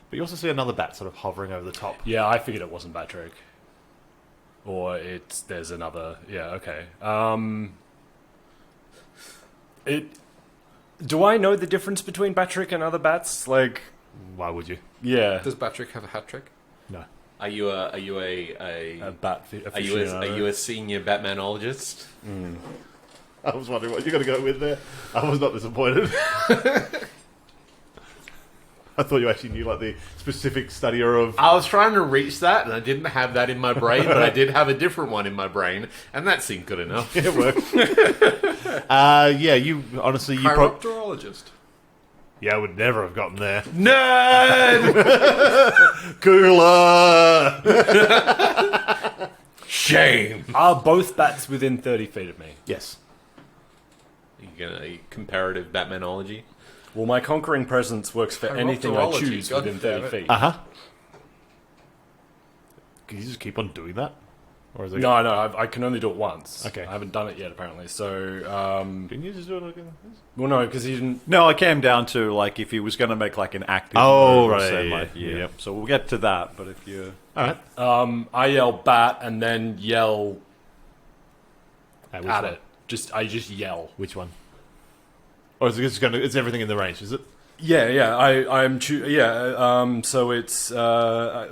But you also see another bat sort of hovering over the top. Yeah, I figured it wasn't Batrick. Or there's another... Yeah, okay. Do I know the difference between Batrick and other bats? Like... Why would you? Yeah. Does Patrick have a hat trick? No. Are you a bat aficionado? are you a senior Batmanologist? I was wondering what you're going to go with there. I was not disappointed. I thought you actually knew like the specific studier of... I was trying to reach that, and I didn't have that in my brain, but I did have a different one in my brain, and that seemed good enough. It worked. Yeah, you honestly... Chiropterologist. Yeah, I would never have gotten there. Nerd! Cooler! Shame! Are both bats within 30 feet of me? Yes. You gonna comparative Batmanology? Well, my conquering presence works for anything I Chiropterology, choose God within damn 30 it. feet. Uh-huh. Can you just keep on doing that? Or is it... No, I can only do it once. Okay. I haven't done it yet, apparently. So, Can you just do it like this? well, no, because he didn't... No, it came down to like if he was going to make like an active. Oh, move, right, say, yeah, like, yeah. So we'll get to that. But if you, All right. I yell bat and then yell Which at one? it. I just yell. Which one? Or is it just it's everything in the range, is it? Yeah. So it's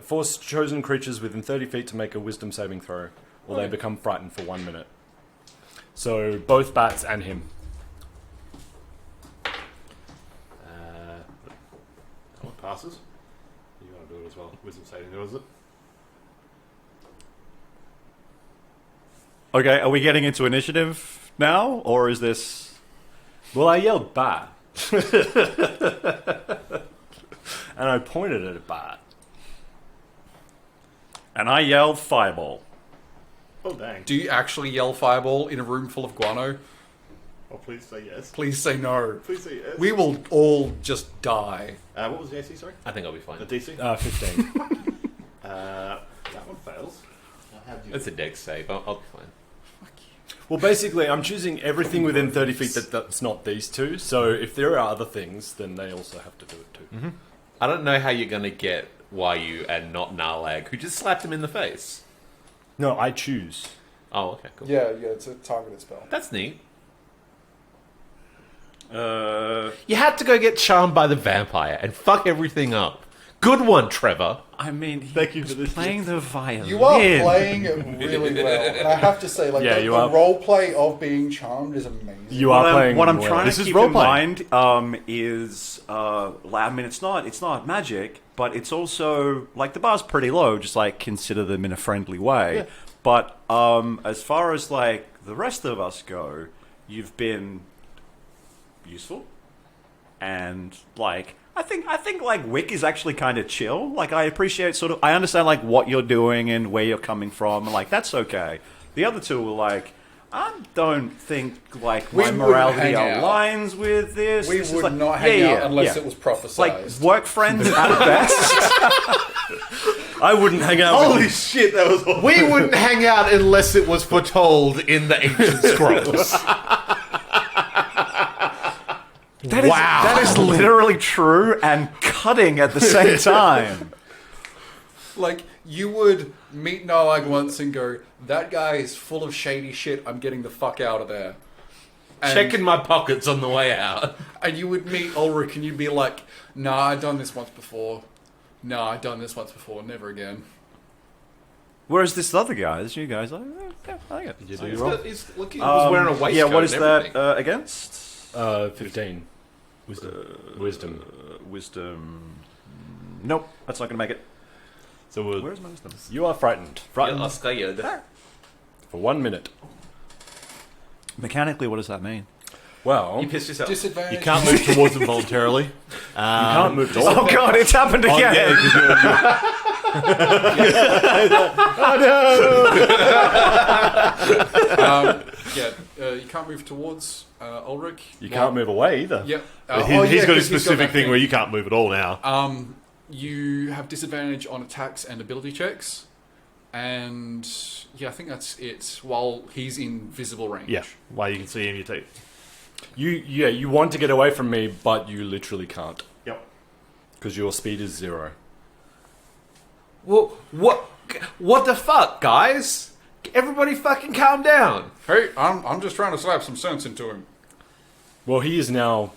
force chosen creatures within 30 feet to make a wisdom saving throw, or they become frightened for 1 minute. So both bats and him. What passes? You got to do it as well. Wisdom saving, is it? okay, are we getting into initiative now, or is this? Well, I yelled bat. And I pointed at a bat. And I yelled fireball. Oh, dang. Do you actually yell fireball in a room full of guano? Oh, please say yes. Please say no. Please say yes. We will all just die. What was the AC, sorry? I think I'll be fine. The DC? 15. That one fails. It's a dex save. I'll be fine. Well, basically, I'm choosing everything within 30 feet that's not these two. So if there are other things, then they also have to do it too. Mm-hmm. I don't know how you're gonna get Wyu and not Narlag, who just slapped him in the face. No, I choose. Oh, okay, cool. Yeah, it's a targeted spell. That's neat. Uh, You had to go get charmed by the vampire and fuck everything up. Good one, Trevor. I mean, he Thank you was for this. playing the violin. You are playing it really well, and I have to say, like Yeah, the you are. role play of being charmed is amazing. You are playing. What I'm well. trying This to is keep role in playing. mind is, I mean, it's not magic, but it's also like the bar's pretty low. Just like consider them in a friendly way. Yeah. But as far as like the rest of us go, you've been useful, and like I think like Wick is actually kind of chill. Like I appreciate I understand like what you're doing and where you're coming from, and like that's okay. The other two were like, I don't think like We my wouldn't morality hang out. aligns with this. We This is would like, not hang yeah, out unless yeah. it was like prophesized. work friends at best. I wouldn't hang out with Holy shit, that was awful. We wouldn't hang out unless it was foretold in the ancient scrolls. That is literally true and cutting at the same time. Like, you would meet Narlag once and go, that guy is full of shady shit, I'm getting the fuck out of there. And, Checking my pockets on the way out. and you would meet Ulrich and you'd be like, nah, I've done this once before. Nah, I've done this once before, never again. Whereas this other guy, this new guy's like, yeah, I like it. You do your roll. Look, he was wearing a waistcoat. Yeah, what is and that everything. against? 15. Wisdom. Wisdom. Nope, that's not going to make it. So we're... Where's my wisdom? You are frightened. Yeah, Oscar, yeah, For 1 minute. Mechanically, what does that mean? Well, You pissed yourself. Disadvantage. You can't move towards them voluntarily. You can't move to Oh god, it's happened Oh, again. yeah, 'cause You can't move towards Ulrich. You can't move away either. Yep. he's got a 'cause specific that thing where you can't move at all now. You have disadvantage on attacks and ability checks, and yeah, I think that's it. While he's in visible range. Yeah, while you can see him, you take. You want to get away from me, but you literally can't. Yep. Because your speed is 0. Well, what the fuck, guys? Everybody fucking calm down. Hey, I'm just trying to slap some sense into him. Well, he is now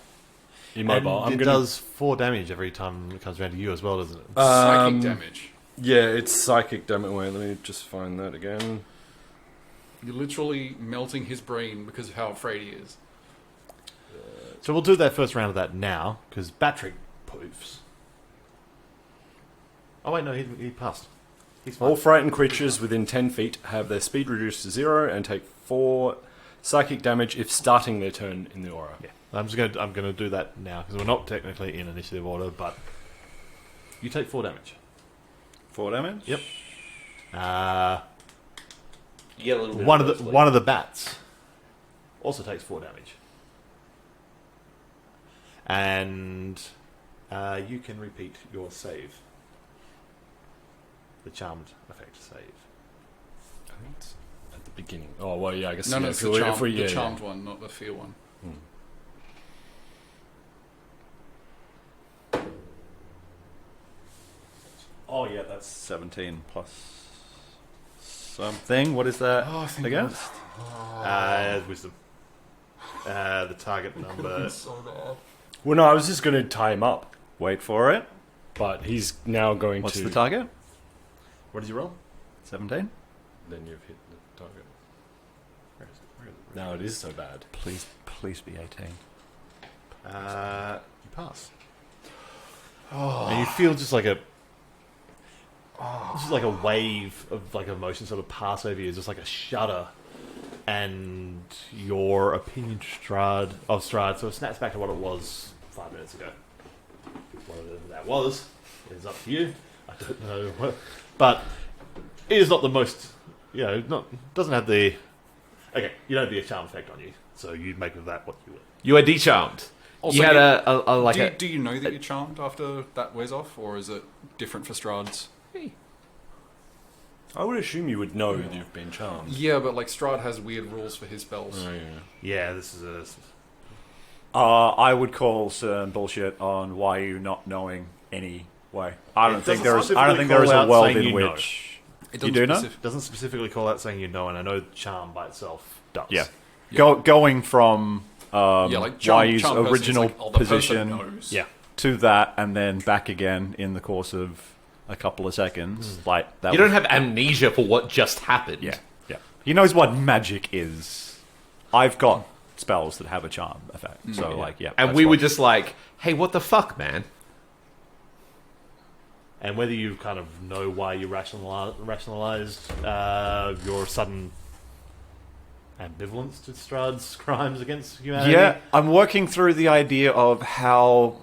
immobile. And it does 4 damage every time it comes around to you as well, doesn't it? Psychic damage. Yeah, it's psychic damage. Wait, let me just find that again. You're literally melting his brain because of how afraid he is. So we'll do that first round of that now, because Batrick poofs. Oh wait, no, he passed. He's fine. All frightened creatures within 10 feet have their speed reduced to 0 and take 4 psychic damage if starting their turn in the aura. Yeah, I'm gonna do that now because we're not technically in initiative order, but you take 4 damage. 4 damage? Yep. You get a little bit One of the bats also takes 4 damage, and you can repeat your save. The charmed effect save. I think it's at the beginning. Oh, well, yeah, I guess. No, yeah, it's if we- the, if we- yeah, charmed one, not the fear one. Oh yeah, that's 17 plus something. What is that Oh, I think again? Wisdom. The target number. Well, no, I was just going to tie him up, Wait for it. but he's now going What's to. the target? What did you roll? 17. Then you've hit the target. Where is it? No, it is so bad. Please be 18. You pass. And you feel just like a wave of like emotion sort of pass over you, just like a shudder, and your opinion Strahd, so it snaps back to what it was 5 minutes ago. Whatever that was, is up to you. I don't know, but it is not the most, doesn't have the. Okay, you don't have the charm effect on you, so you make of that what you will. You are decharmed. Also, You had do you know that you're charmed after that wears off, or is it different for Strahd's? I would assume you would know that you've been charmed. Yeah, but like Strahd has weird rules for his spells. Oh, yeah. Yeah, this is a. I would call some bullshit on why you not knowing anyway. I don't think there is a world saying in you know. which It you do know. Doesn't specifically call out saying you know, and I know charm by itself does. Yeah. Yeah. Going from like charm Wai's person is original like, the person position knows. Yeah. to that, and then back again in the course of a couple of seconds. Like that. You don't have amnesia for what just happened. Yeah. He knows what magic is. I've got spells that have a charm effect. So And that's we what- were just like, hey, what the fuck, man? And whether you kind of know why you rationalized your sudden ambivalence to Strahd's crimes against humanity. Yeah, I'm working through the idea of how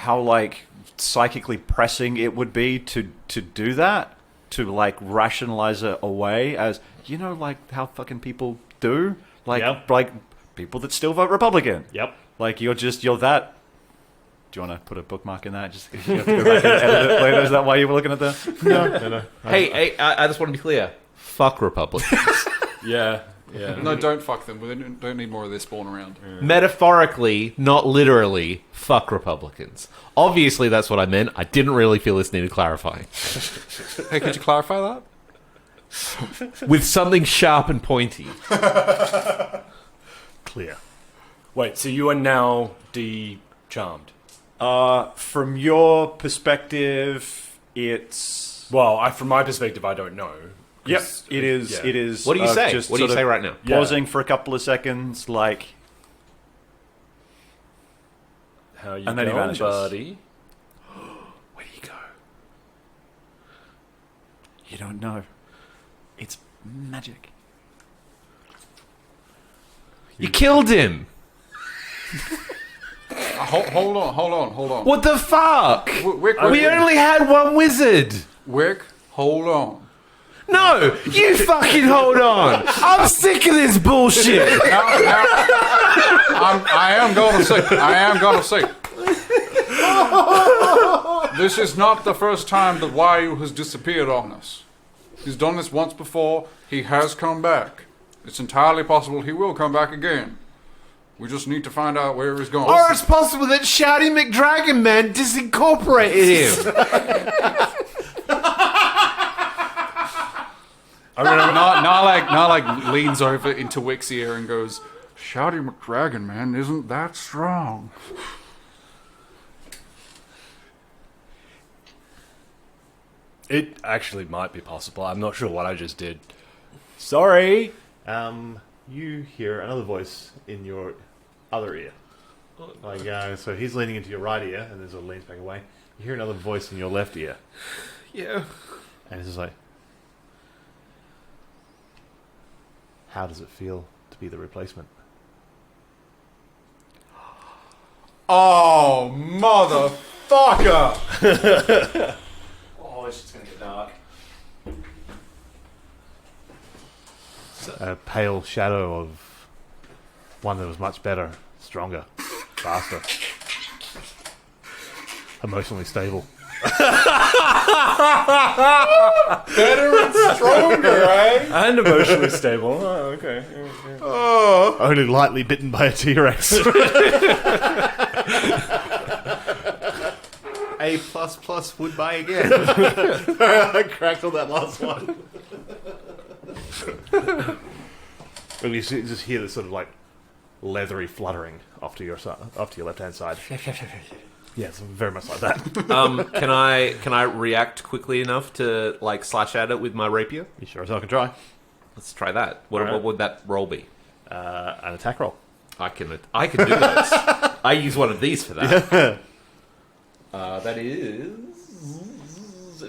like psychically pressing it would be to do that, to like rationalize it away as like how fucking people do, like Yep. like people that still vote Republican. Yep. Like you're that. Do you want to put a bookmark in that? Just you have to go back and edit it later. Is that why you were looking at that? No. Hey, I just want to be clear. Fuck Republicans. Yeah. No, don't fuck them. We don't need more of their spawn around. Metaphorically, not literally, fuck Republicans. Obviously, that's what I meant. I didn't really feel this needed clarifying. Hey, could you clarify that? With something sharp and pointy. Clear. Wait, so you are now de-charmed? From your perspective, it's Well, from my perspective, I don't know. yep. 'Cause, It is. yeah. It is. What do you say? Just What do you sort say of right now? Yeah. Pausing for a couple of seconds, like How you And then he going, vanishes. buddy? where do you go? You don't know. It's magic. You killed him! Hold on. What the fuck? Wick, We only had one wizard. Wick, hold on. No, you fucking hold on. I'm sick of this bullshit. I am going to say. This is not the first time that Wayu has disappeared on us. He's done this once before. He has come back. It's entirely possible he will come back again. We just need to find out where he's going. Or it's possible that Shouty McDragon Man disincorporated him. Narlag leans over into Wick's ear and goes, Shouty McDragon Man isn't that strong. It actually might be possible. I'm not sure what I just did. Sorry. You hear another voice in your other ear. Like, so he's leaning into your right ear, and then sort of leans back away. You hear another voice in your left ear, Yeah. and it's just like, how does it feel to be the replacement? Oh, motherfucker! Oh, it's just gonna get dark. A pale shadow of one that was much better, stronger, faster, emotionally stable. Better and stronger, eh? And emotionally stable. Oh, okay. Only lightly bitten by a T-Rex. A++ would buy again. I cracked on that last one. And you just hear this sort of like leathery fluttering off to your left hand side. Yeah, it's very much like that. Can I react quickly enough to like slash at it with my rapier? You sure as hell can try. Let's try that. What would that roll be? An attack roll. I can do this. I use one of these for that. That is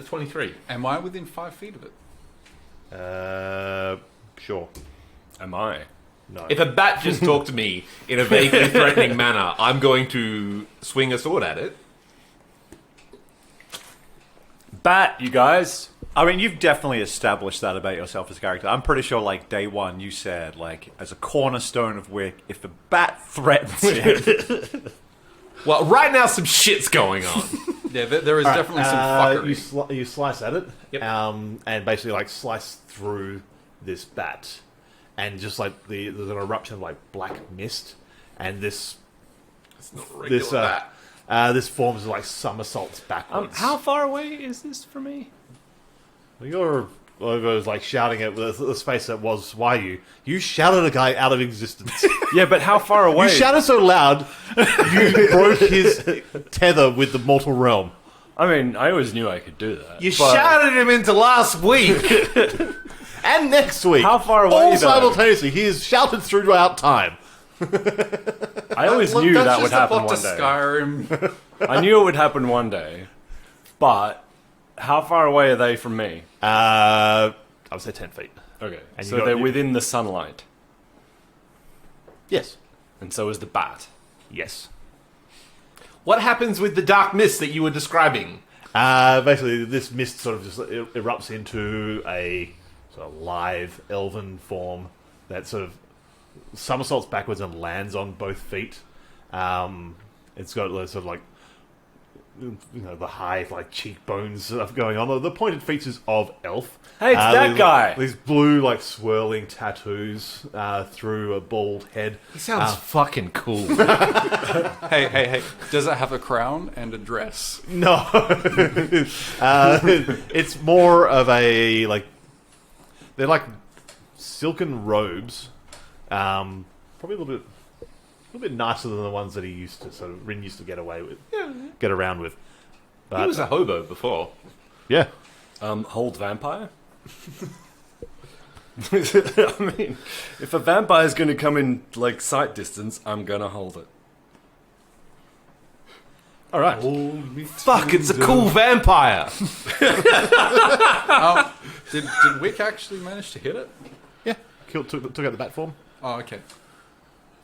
23. Am I within 5 feet of it? Sure. Am I? No. If a bat just talked to me in a vaguely threatening manner, I'm going to swing a sword at it. Bat, you guys. I mean, you've definitely established that about yourself as a character. I'm pretty sure, like, day one, you said, like, as a cornerstone of Wick, if a bat threatens him... Well, right now some shit's going on. Yeah, there is definitely some fuckery. You slice at it, Yep. and basically like slice through this bat, and just like there's an eruption of like black mist, and this It's not a regular bat. this forms like somersaults backwards. How far away is this from me? You're like shouting at the space that was Wayu. You shouted a guy out of existence. Yeah, but how far away? You shouted so loud, you broke his tether with the mortal realm. I mean, I always knew I could do that. You but shouted him into last week. And next week, How far away, all though? simultaneously, he is shouted throughout time. I always knew that would happen one day. Skyrim. I knew it would happen one day, but how far away are they from me? I would say 10 feet. Okay, And you so got- they're you- within the sunlight, Yes. and so is the bat. Yes. What happens with the dark mist that you were describing? Basically, this mist sort of just erupts into a sort of live elven form that sort of somersaults backwards and lands on both feet. It's got sort of like, the high like cheekbones stuff going on. The pointed features of elf. Hey, it's that these- guy. These blue like swirling tattoos through a bald head. He sounds fucking cool. Hey. Does it have a crown and a dress? No, it's more of a like they're like silken robes, probably a little bit nicer than the ones that Rin used to get away with, get around with. But, He was a hobo before. yeah, Hold vampire? I mean, if a vampire's going to come in like sight distance, I'm going to hold it. all right. Fuck, it's a cool vampire. Did Wick actually manage to hit it? Yeah, took out the bat form, Oh, okay.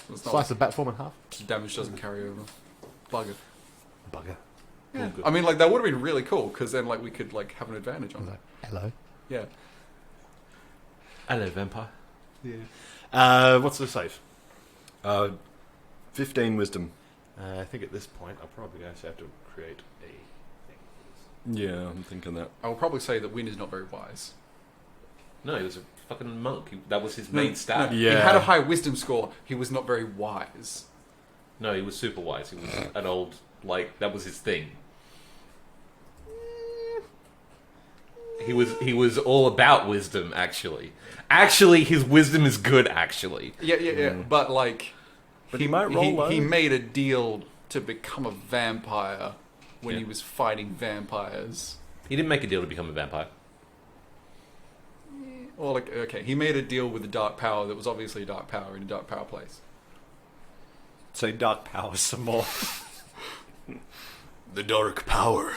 It's not slice the bat form in half. damage doesn't carry over. Bugger. Bugger. Yeah. I mean, like, that would have been really cool, because then, like, we could, like, have an advantage on that. Hello. Yeah. Hello, vampire. Yeah. What's the save? 15 wisdom. I think at this point I'm probably going to have to create a thing. Yeah, I'm thinking that. I will probably say that Wynn is not very wise. No, he was a fucking monk. That was his main stat. No, Yeah. He had a high wisdom score. He was not very wise. No, he was super wise. He was an old, like, that was his thing. He was all about wisdom, actually. Actually, his wisdom is good, actually. Yeah. But, like... But he might roll low. He made a deal to become a vampire when Yeah. he was fighting vampires. He didn't make a deal to become a vampire. Or, like, okay, he made a deal with the Dark Power that was obviously a Dark Power in a Dark Power place. Say dark power some more. The dark power.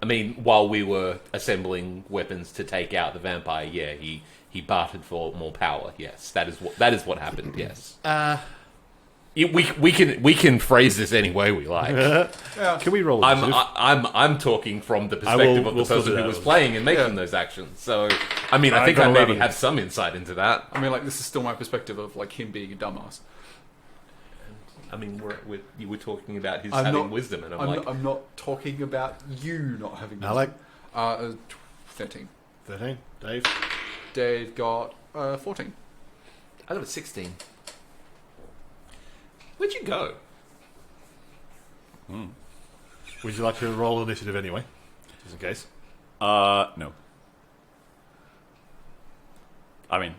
I mean, while we were assembling weapons to take out the vampire, yeah, he bartered for more power. Yes, that is what happened. Yes. We can phrase this any way we like. Can we roll initiative? I'm talking from the perspective of the we'll sort person it who out. was playing and making those actions. So, I mean, I think got I maybe 11. have some insight into that. I mean, like, this is still my perspective of, like, him being a dumbass. I mean, you were talking about his I'm having not- wisdom, and I'm not talking about you not having Alec? wisdom. 13. 13. Dave? Dave got 14. I got a 16. Where'd you go? Would you like to roll initiative anyway? Just in case. No. I mean,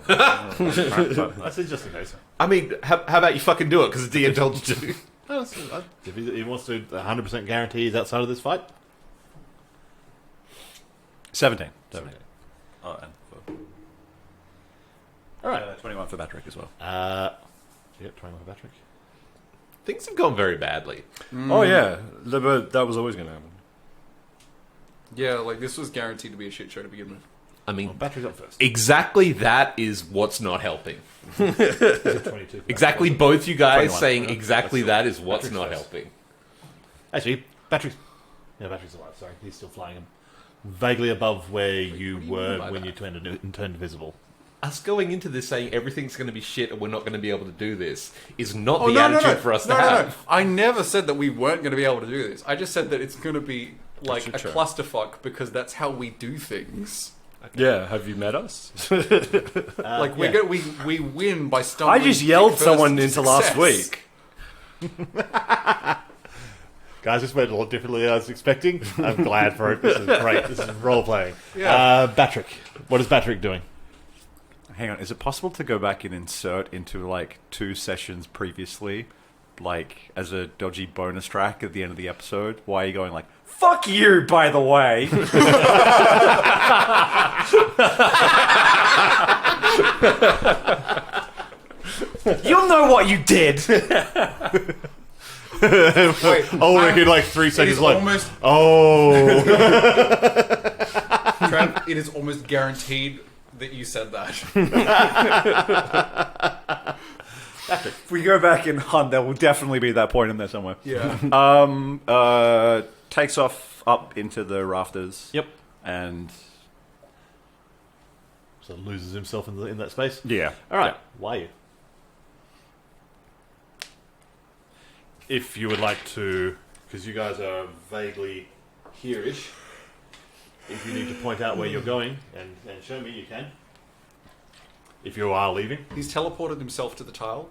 I said just in case. I mean, how about you fucking do it, because the DM told you to. If he wants to 100% guarantee he's outside of this fight, 17. Okay. Oh, and all right. 21 for Patrick as well. Yep, 21 for Patrick. Things have gone very badly. Oh, yeah. That was always going to happen. Yeah, like, this was guaranteed to be a shit show to begin with. I mean, Well, Patrick's up first. exactly that is what's not helping. He's at 22. Exactly, both you guys 21. saying exactly that is what's Patrick's not first. helping. Actually, Patrick's alive. Sorry, he's still flying him vaguely above where you what do you were mean by when that? you turned invisible. Us going into this saying everything's going to be shit and we're not going to be able to do this is not the attitude for us to have. No. I never said that we weren't going to be able to do this. I just said that it's going to be like a That's true. clusterfuck because that's how we do things. Yeah, have you met us? Like yeah. we win by stumbling. I just yelled first someone to into last success. week. Guys, this went a lot differently than I was expecting. I'm glad for it. This is great. This is role playing. Yeah. Patrick, what is Patrick doing? Hang on, is it possible to go back and insert into like 2 sessions previously, like as a dodgy bonus track at the end of the episode? Why are you going like, fuck you, by the way? You'll know what you did. Wait, Ulrich in like 3 it seconds is like, almost oh. Trav, it is almost guaranteed that you said that. If we go back and hunt, there will definitely be that point in there somewhere. Yeah. Takes off up into the rafters. Yep. And So loses himself in that space. yeah. All right. Why you? If you would like to, because you guys are vaguely here-ish, if you need to point out where you're going and show me, you can. If you are leaving. He's teleported himself to the tile.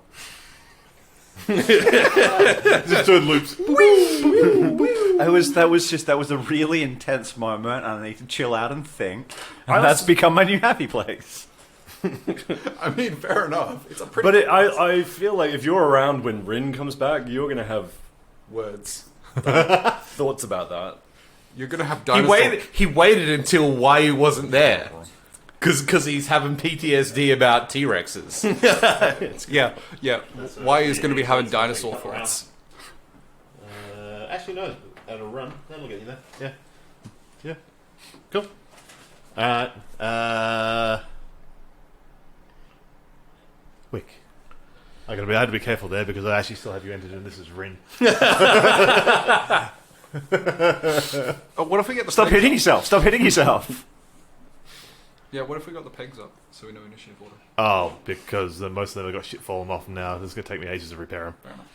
Just doing loops. That was a really intense moment, and I need to chill out and think. And that's become my new happy place. I mean, fair enough. It's a pretty But I feel like if you're around when Rin comes back, you're going to have words. thoughts about that. You're gonna have He dinosaurs. waited until why wasn't there. Because he's having PTSD about T-Rexes. Yeah. Why is going to be having dinosaur thoughts? Actually, no. That'll run. That'll get you there. Yeah. Cool. Wick. I had to be careful there because I actually still have you entered in this as Rin. Oh, what if we get the Stop pegs hitting up? yourself. Stop hitting yourself. Yeah, what if we got the pegs up so we know initiative order? Oh, because most of them have got shit falling off now. It's going to take me ages to repair them. Fair enough.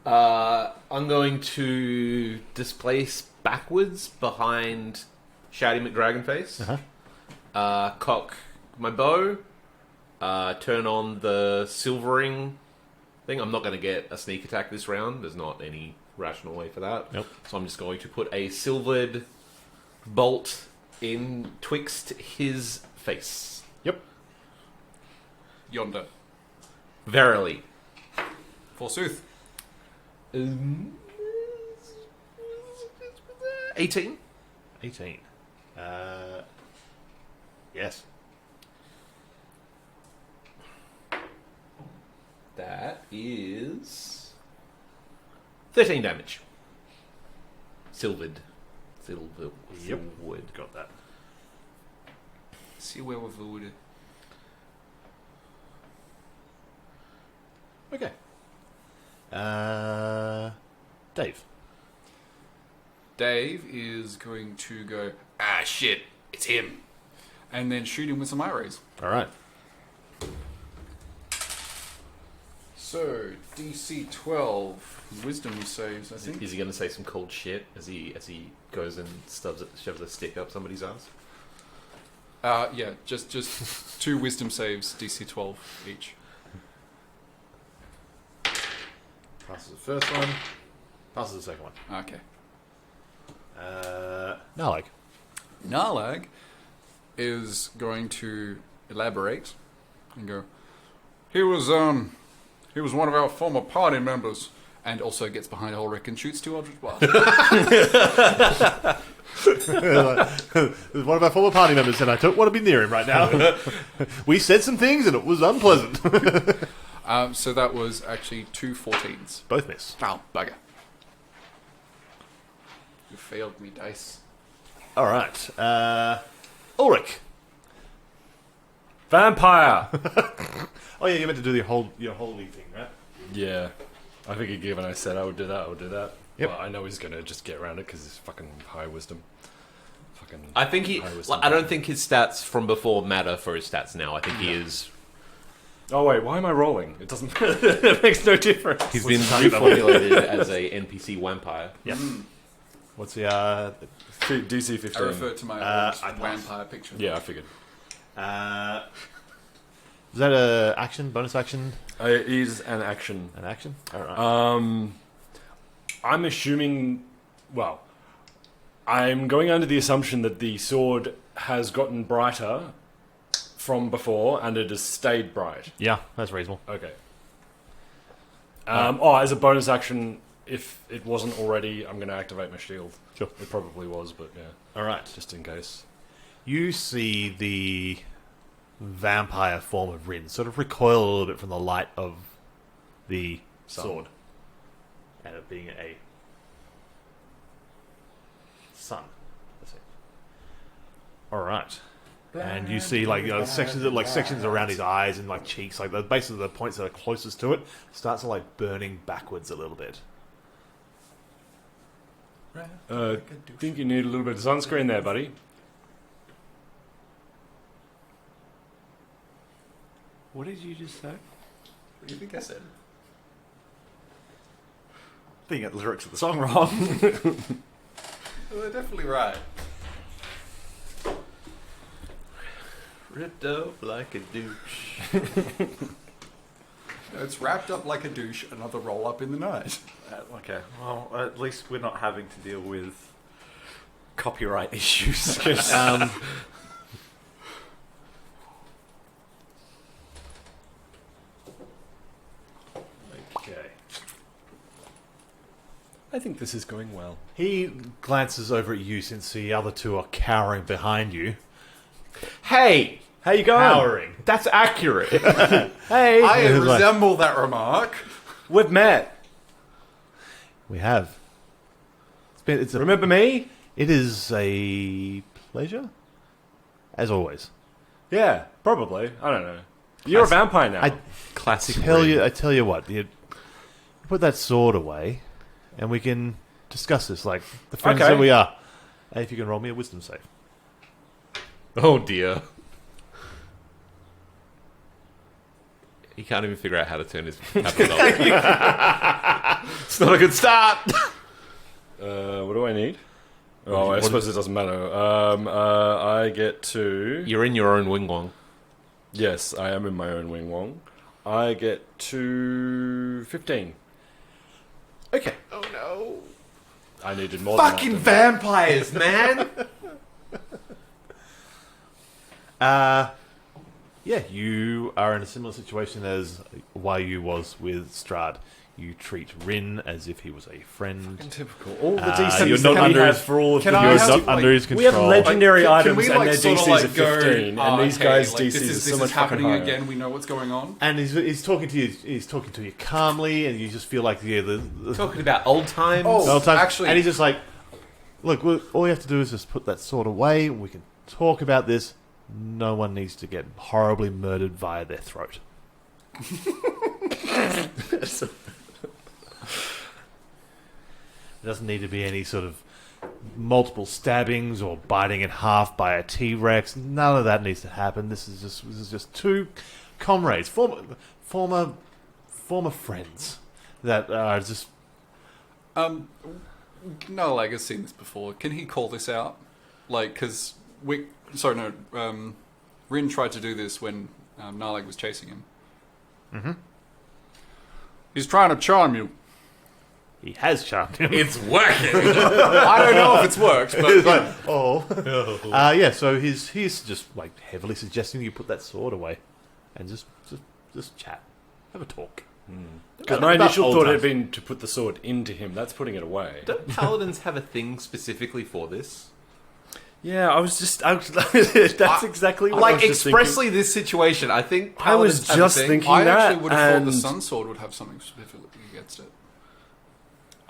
I'm going to displace backwards behind Shouty McDragonface. Uh-huh. Cock my bow. Turn on the silvering thing. I'm not going to get a sneak attack this round. There's not any rational way for that. Nope. So I'm just going to put a silvered bolt in twixt his face. Yep. Yonder. Verily. Forsooth. 18. 18. Yes. That is 13 damage. Silvered. Silvered. Got that. See where we've voted. Okay. Dave. Dave is going to go, ah, shit, it's him. And then shoot him with some eye rays. All right. So, DC 12, wisdom saves, I think. Is he going to say some cold shit as he goes and shoves a stick up somebody's ass? Yeah, just 2 wisdom saves, DC 12 each. Passes the first one. Passes the second one. Okay. Nalag. Narlag is going to elaborate and go, he was one of our former party members, and also gets behind Ulrich and shoots 2 Eldritch Blasts. One of our former party members said I don't want to be near him right now. We said some things and it was unpleasant. So that was actually 2 14s. Both miss. Oh, bugger. You failed me, dice. All right. Ulrich. Vampire! Oh yeah, you meant to do your holy thing, right? Yeah. I figured given I said I would do that. Yep. But I know he's going to just get around it because he's fucking high wisdom. Fucking I think high wisdom. I don't think his stats from before matter for his stats now. I think he is. Oh wait, why am I rolling? It doesn't. It makes no difference. He's been reformulated as a NPC vampire. Yep. What's the DC I 15. refer to my I old vampire picture. Yeah, I figured. is that a action, bonus action, It is an action. an action? All right. I'm assuming. Well, I'm going under the assumption that the sword has gotten brighter from before, and it has stayed bright. Yeah, that's reasonable. Okay. As a bonus action, if it wasn't already, I'm going to activate my shield. Sure. It probably was, but yeah, All right. just in case. You see the vampire form of Rin sort of recoil a little bit from the light of the sword, and it being a sun. That's it. All right. And you see sections around his eyes and like cheeks, like the basically the points that are closest to it, starts to like burning backwards a little bit. Think you need a little bit of sunscreen there, buddy. What did you just say? What do you think I said? I think you got the lyrics of the song wrong. Well, they're definitely right. Ripped up like a douche. It's wrapped up like a douche, another roll up in the night. Okay, well, at least we're not having to deal with copyright issues. 'Cause, Okay. I think this is going well. He glances over at you since the other two are cowering behind you. Hey, How you going? Cowering. that's accurate. Hey. I It's like, resemble that remark. we've met. we have. It's a Remember me? It is a pleasure. as always. Yeah, probably. I don't know. You're a vampire now. Classic. I tell you what, you put that sword away, and we can discuss this like the friends Okay. that we are. And if you can roll me a wisdom save. Oh dear. He can't even figure out how to turn his capital off. It's not a good start. What do I need? Oh, I suppose it doesn't matter. I get to... You're in your own wing wong. Yes, I am in my own wing wong. I get to 15. Okay. Oh no. I needed more Fucking than that. vampires, man. Yeah, you are in a similar situation as Wyu was with Strahd. You treat Rin as if he was a friend. Typical. All the you're DCs not that we under have his- for all of Can the I You're have not to, like, under his control. We have legendary Can items we, and like, their sort of, DCs like, are 15, go, and these okay, guys' like, DCs this are is, so this much is happening fucking higher. again. We know what's going on. And he's talking to you. He's talking to you calmly, and you just feel like the Talking about old times. Oh, whole time. actually- And he's just like, "Look, all you have to do is just put that sword away. We can talk about this. No one needs to get horribly murdered via their throat." There doesn't need to be any sort of multiple stabbings or biting in half by a T-Rex. None of that needs to happen. This is just two comrades, former friends that are just. Nalag has seen this before. Can he call this out? Like, because Rin tried to do this when Nalag was chasing him. Mm-hmm. He's trying to charm you. He has charmed him. It's working. I don't know if it's worked, but It's like, yeah. So he's just like heavily suggesting you put that sword away, and just chat, have a talk. Because my About initial old thought times. had been to put the sword into him. That's putting it away. Don't paladins have a thing specifically for this? Yeah, that's exactly what I Like was just expressly this situation. I think I was paladins have a just thing. thinking I that, actually would have thought the and Sun Sword would have something specifically against it.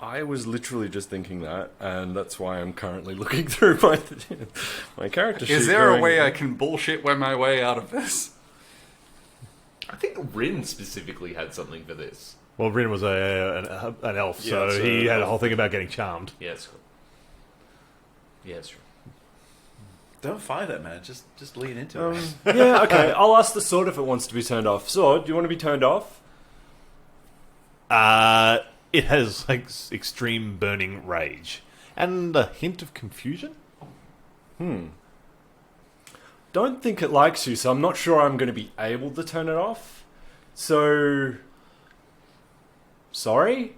I was literally just thinking that, and that's why I'm currently looking through my character sheet. Is there a going, way I can bullshit my way out of this? I think Rin specifically had something for this. Well, Rin was an elf, so Yeah, so he had a elf. whole thing about getting charmed. Yeah, it's true. Yeah, it's true. Don't fight it, man. Just lean into it. Yeah, okay. I'll ask the sword if it wants to be turned off. Sword, do you want to be turned off? It has like extreme burning rage and a hint of confusion. Don't think it likes you, so I'm not sure I'm going to be able to turn it off. So, sorry?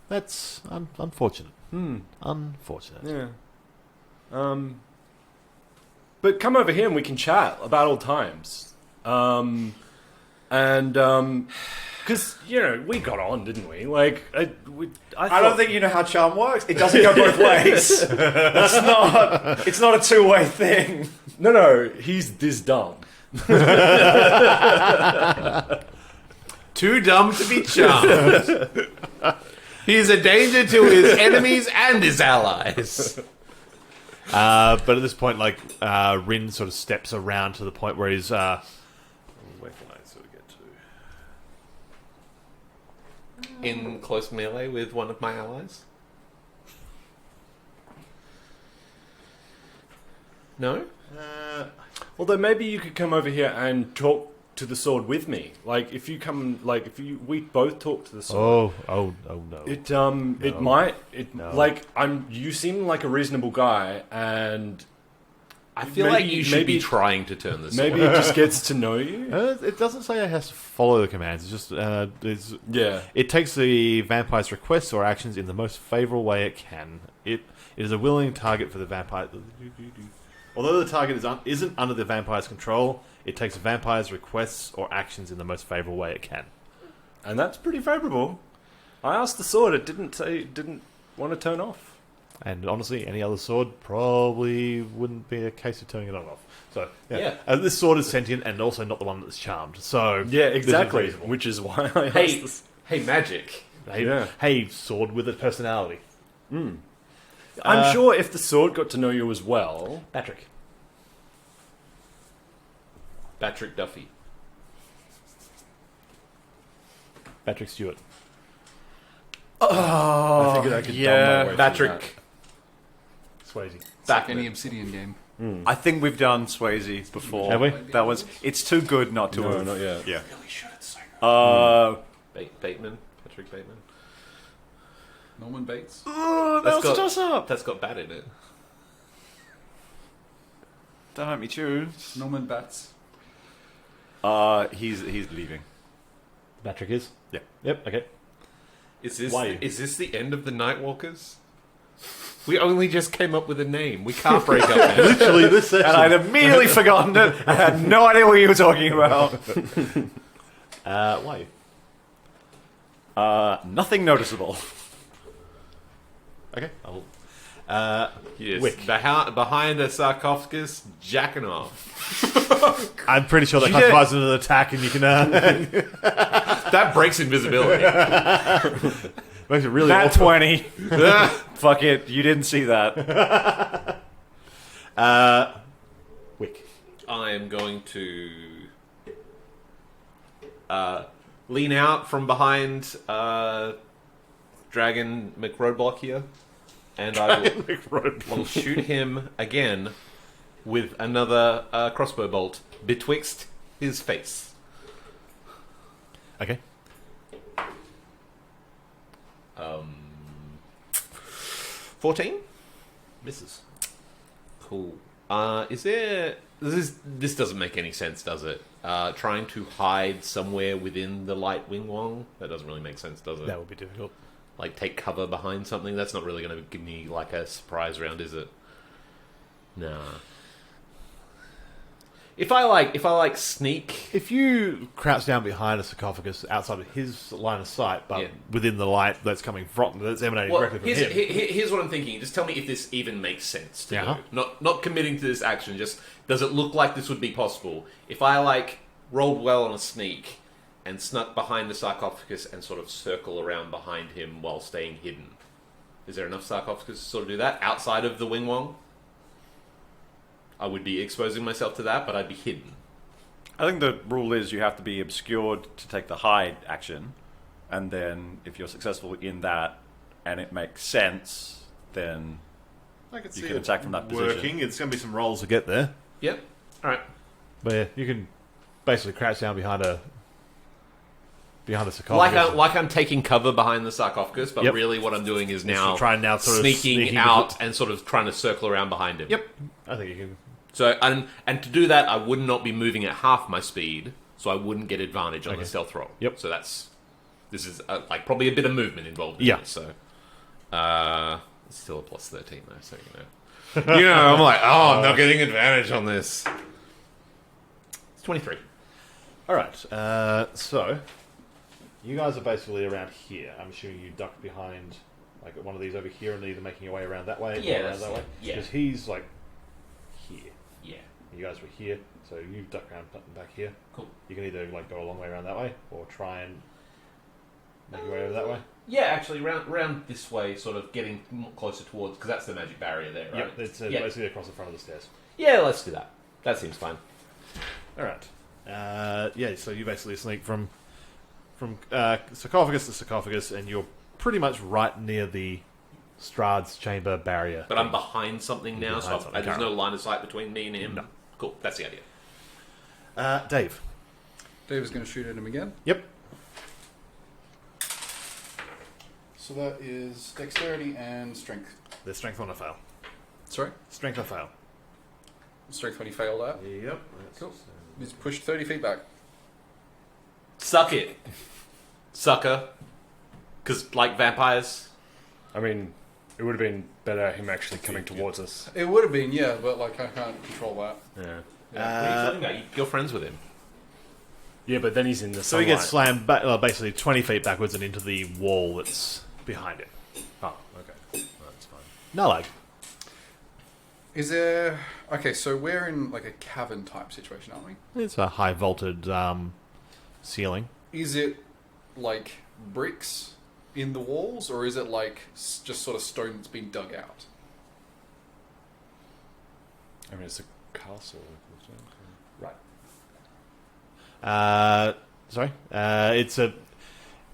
That's unfortunate. Unfortunate. Yeah. But come over here and we can chat about old times. Because, we got on, didn't we? Like, I I don't think you know how charm works. It doesn't go both ways. It's not a two-way thing. No, he's this dumb. Too dumb to be charmed. He's a danger to his enemies and his allies. But at this point, like Rin sort of steps around to the point where he's. Where can I sort of get to? In close melee with one of my allies? No? Although maybe you could come over here and talk to the sword with me. Like, if you come, we both talk to the sword. Oh no. It might. No. Like, you seem like a reasonable guy, and I feel Maybe- like you should be maybe- trying to turn this maybe it just gets to know you. It doesn't say it has to follow the commands. It's just Yeah. it takes the vampire's requests or actions in the most favorable way it can. It is a willing target for the vampire. Although the target isn't under the vampire's control, it takes the vampire's requests or actions in the most favorable way it can. And that's pretty favourable. I asked the sword, it didn't want to turn off. And honestly, any other sword probably wouldn't be a case of turning it on off. So Yeah. This sword is sentient and also not the one that's charmed. So Yeah, this is exactly. reasonable. Which is why I asked Hey, this. hey, magic. Hey, Yeah. hey, sword with a personality. I'm sure if the sword got to know you as well. Patrick. Patrick Duffy. Patrick Stewart. I figured I could dumb my way through Patrick. Swayze. It's like any Obsidian game. I think we've done Swayze before. Have we? That was. It's too good not to that. No, have. not yet. Yeah. Bateman. Patrick Bateman. Norman Bates. Oh, that was a toss up. That's got bat in it. Don't make me choose. Norman Bates. He's leaving. Patrick is? Yeah. Yep, okay. Is this Why? is this the end of the Nightwalkers? We only just came up with a name. We can't break up now. Literally this session. And I'd immediately forgotten it. I had no idea what you were talking about. Why? Nothing noticeable. Okay. I'll, Yes. Wick. Behind a sarcophagus, jacking off. I'm pretty sure that classifies as an attack, and you can That breaks invisibility. makes it really Nat awful. 20. Fuck it. You didn't see that. Wick. I am going to lean out from behind Dragon McRoadblock here, and I will shoot him again with another crossbow bolt betwixt his face. Okay. 14? Misses. Cool. Is there... This doesn't make any sense, does it? Trying to hide somewhere within the light wing wong? That doesn't really make sense, does it? That would be difficult. Like, take cover behind something? That's not really going to give me, like, a surprise round, is it? Nah. If I sneak... If you crouch down behind a sarcophagus outside of his line of sight, but within the light that's coming from, that's emanating Well, directly from here's, him. here's what I'm thinking. Just tell me if this even makes sense to Yeah. do. Not committing to this action. Just, does it look like this would be possible? If I, like, rolled well on a sneak and snuck behind the sarcophagus and sort of circle around behind him while staying hidden, is there enough sarcophagus to sort of do that outside of the wing wong? I would be exposing myself to that, but I'd be hidden. I think the rule is you have to be obscured to take the hide action. And then if you're successful in that and it makes sense, then I can you can attack from that position. working. It's going to be some rolls to get there. Yep. All right. But yeah, you can basically crouch down behind a sarcophagus. Like I'm taking cover behind the sarcophagus, but Yep. really what I'm doing is now try and now sort of sneaking out and sort of trying to circle around behind him. Yep. I think you can. So and to do that, I would not be moving at half my speed, so I wouldn't get advantage on Okay. the stealth roll. Yep. So this is like probably a bit of movement involved. In Yeah. this, so it's still a plus 13 though, so you know. I'm like, I'm not getting advantage on this. It's 23. All right. So you guys are basically around here. I'm assuming you duck behind like one of these over here and either making your way around that way Yeah, or around that's that way. it. Yeah. Because he's like here. Yeah. You guys were here, so you duck around back here. Cool. You can either like go a long way around that way or try and make your way over that way. Yeah, actually, round this way, sort of getting closer towards, because that's the magic barrier there, right? Yep. It's Yeah. basically across the front of the stairs. Yeah, let's do that. That seems fine. All right. Yeah. So you basically sneak from sarcophagus to sarcophagus, and you're pretty much right near the Strahd's chamber barrier. But I'm behind something now, Behind so something, there's no currently. line of sight between me and him. No. Cool, that's the idea. Dave. Dave is going to shoot at him again. Yep. So that is dexterity and strength. The strength on a fail. Sorry? Strength on a fail. Strength when he failed out. Yep. Cool. He's pushed 30 feet back. Suck it, sucker. Because, like vampires. I mean, it would have been better him actually coming towards us. It would have been, yeah, but like I can't control that. Yeah. What are you talking about? You're friends with him. Yeah, but then he's in the So he sunlight. gets slammed back, basically 20 feet backwards and into the wall that's behind it. Oh, okay. That's fine. Nalag. Is there... Okay, so we're in like a cavern type situation, aren't we? It's a high vaulted ceiling. Is it like bricks in the walls, or is it like just sort of stone that's been dug out? I mean, it's a castle. Right. Sorry.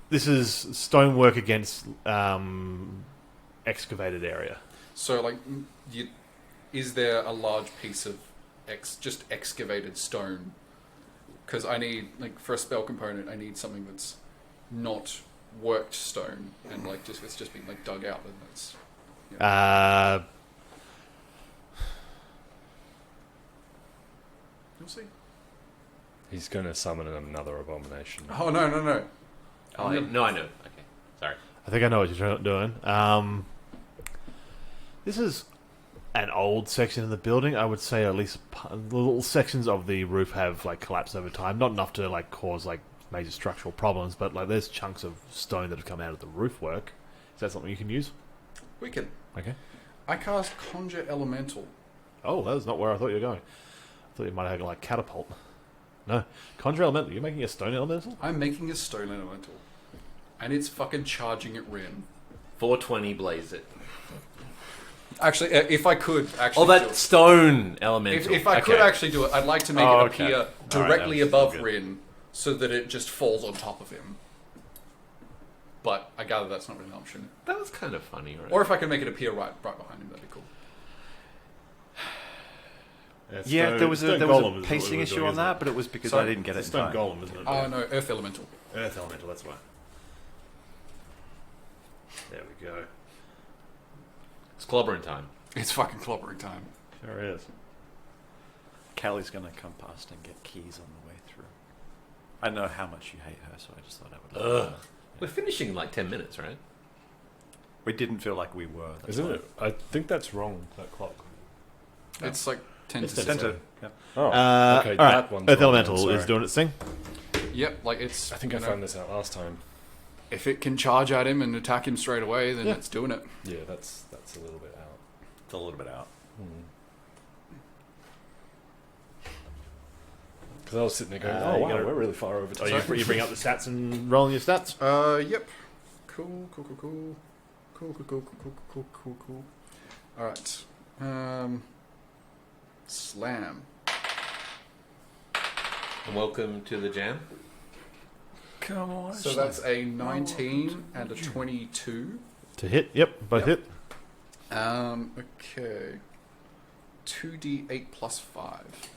This is stonework against excavated area. So, like, is there a large piece of just excavated stone? Because I need, like, for a spell component, I need something that's not worked stone and like it's just been like dug out. And that's you'll see. He's going to summon another abomination. Oh no! Oh, I know. Okay, sorry. I think I know what you're doing. This is an old section of the building. I would say at least little sections of the roof have like collapsed over time. Not enough to like cause like major structural problems, but like there's chunks of stone that have come out of the roof work. Is that something you can use? We can. Okay. I cast Conjure Elemental. Oh, that was not where I thought you were going. I thought you might have like catapult. No, conjure elemental. You're making a stone elemental. I'm making a stone elemental, and it's fucking charging at Rin. 420 blaze it. Actually, if I could actually. Oh, that stone elemental. If I could actually do it, I'd like to make it appear directly that was above good. Rin, so that it just falls on top of him. But I gather that's not really an option. That was kind of funny, right? Or if I can make it appear right behind him, that'd be cool. Yeah, there was a pacing issue on that, but it was because Sorry? I didn't get it in Stone time. golem, isn't it? Oh no, Earth Elemental. Earth elemental. That's right. There we go. It's clobbering time. It's fucking clobbering time. Sure is. Callie's going to come past and get keys on the way through. I know how much you hate her, so I just thought I would let her know. We're finishing in like 10 minutes, right? We didn't feel like we were. That's Isn't why. it? I think that's wrong, that clock. It's like 10 It's to 10 Center. Yeah. Oh, okay, all right. that one's Earth wrong elemental then, is sorry. doing its thing. Yep, like it's. I think I found this out last time. If it can charge at him and attack him straight away, then Yeah. it's doing it. Yeah, that's a little bit out. It's a little bit out. Because I was sitting there going, You oh wow, gotta- we're really far over to Oh, you bring up the stats and rolling your stats. Yep. Cool. All right. Slam. And welcome to the jam. Come on. So that's a 19 and a 22. To hit. Yep, both Yep. hit. Okay. 2d8 plus 5.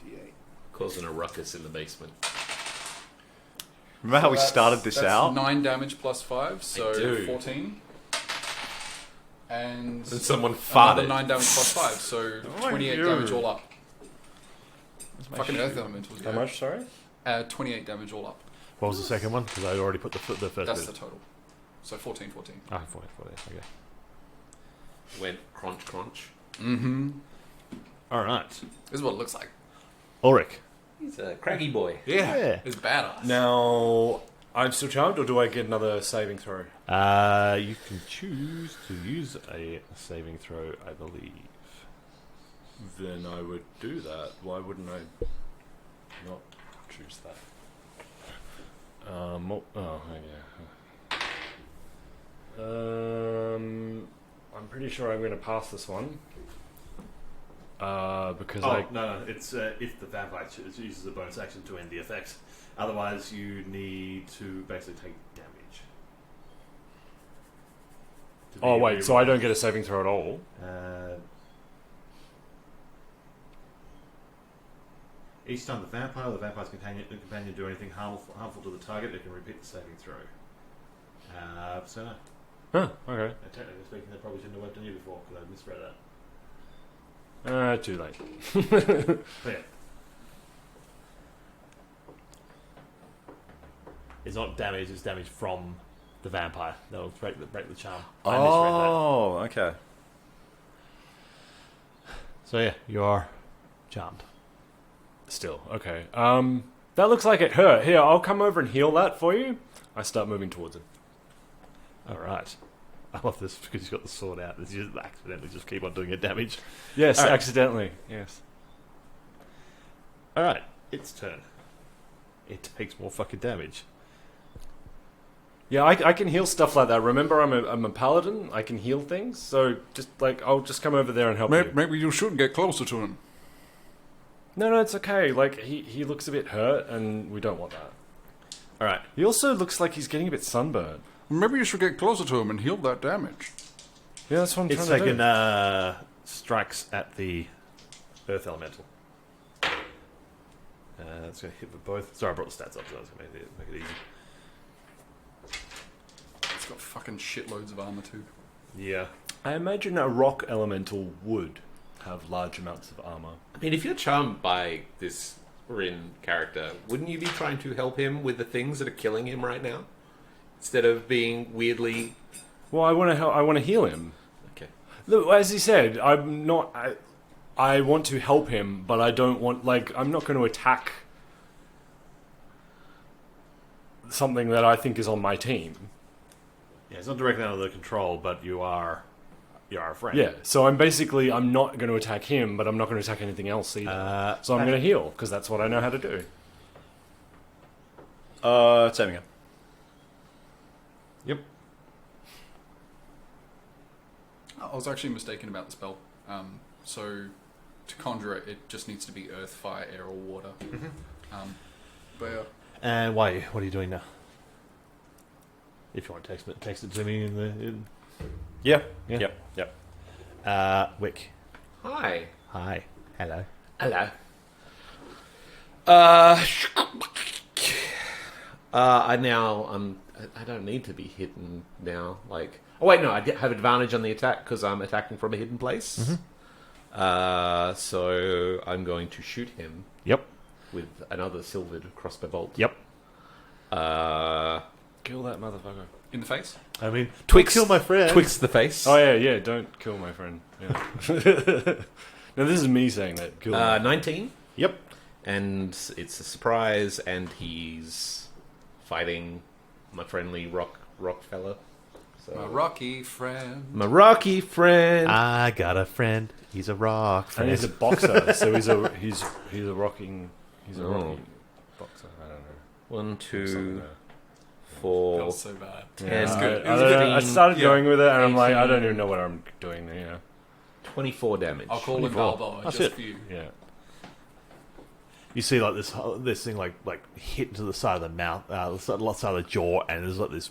D8. Causing a ruckus in the basement. Remember how we That's- started this that's out? 9 damage plus 5, so do. 14. And And someone another farted. 9 damage plus 5, so 28 damage all up. Fucking Earth Elementals. How Yeah. much, sorry? 28 damage all up. What was the second one? Because I already put the first That's bit. the total. So 14. Ah, 40, okay. Went crunch, crunch. Mm-hmm. All right. This is what it looks like. Ulrich. He's a craggy boy. Yeah. It's badass. Now, I'm still charmed, or do I get another saving throw? You can choose to use a saving throw, I believe. Then I would do that. Why wouldn't I not choose that? I'm pretty sure I'm going to pass this one. Because no. It's if the vampire uses a bonus action to end the effects. Otherwise, you need to basically take damage. To Oh be wait, so I don't get a saving throw at all? Each time the vampire or the vampire's companion do anything harmful to the target, they can repeat the saving throw. So no. Huh, okay. Technically speaking, they probably shouldn't have worked on you before because I misread that. Too late. But yeah. It's not damage, it's damage from the vampire. That'll break the charm. I misread Oh, okay. that. So yeah, you are charmed. Still, okay. That looks like it hurt. Here, I'll come over and heal that for you. I start moving towards it. Alright. I love this because he's got the sword out. It's just accidentally just keep on doing it damage. Yes, All right. accidentally. Yes. Alright, its turn. It takes more fucking damage. Yeah, I can heal stuff like that. Remember, I'm a paladin. I can heal things. So just like I'll just come over there and help you. Maybe you should get closer to him. No, it's okay. Like he looks a bit hurt, and we don't want that. All right. He also looks like he's getting a bit sunburned. Maybe you should get closer to him and heal that damage. Yeah, that's what I'm It's trying to taken do. strikes at the earth elemental. It's going to hit with both. Sorry, I brought the stats up, so I was going to make it easy. It's got fucking shitloads of armor too. Yeah. I imagine a rock elemental would have large amounts of armor. I mean, if you're charmed by this Rin character, wouldn't you be trying to help him with the things that are killing him right now? Instead of being weirdly... Well, I want to help. I want to heal him. Okay. Look, as he said, I'm not. I want to help him, but I don't want. Like, I'm not going to attack something that I think is on my team. Yeah, it's not directly under their control, but you are a friend. Yeah. So I'm not going to attack him, but I'm not going to attack anything else either. So I'm going to heal because that's what I know how to do. Same again. Yep. I was actually mistaken about the spell. So to conjure it, it just needs to be earth, fire, air, or water. But yeah. And what are you doing now? If you want to text it to me in Yeah. Yeah. Yep. Wick. Hi. Hi. Hello. Hello. I don't need to be hidden now. Like, oh wait, no, I have advantage on the attack because I'm attacking from a hidden place. So I'm going to shoot him. Yep. With another silvered crossbow bolt. Yep. Kill that motherfucker. In the face? I mean, Twix, kill my friend. Twix the face. Oh yeah. Don't kill my friend. Yeah. No, this is me saying that. Kill him. 19. Yep. And it's a surprise, and he's fighting my friendly rock fella. So, My rocky friend. my rocky friend. I got a friend. He's a rock And friend. he's a boxer, so he's a rocking Oh. boxer. I don't know. 1, Something 2, there. 4. That was so bad. Yeah, Yeah, it's good. I don't know. I started Yeah. going with it, and I'm like, I 18. don't even know what I'm doing there. You know? 24 damage. I'll call him 24. Balboa That's just it. for you. Yeah. You see, like this thing, like hit into the side of the mouth, the side of the jaw, and there's like this,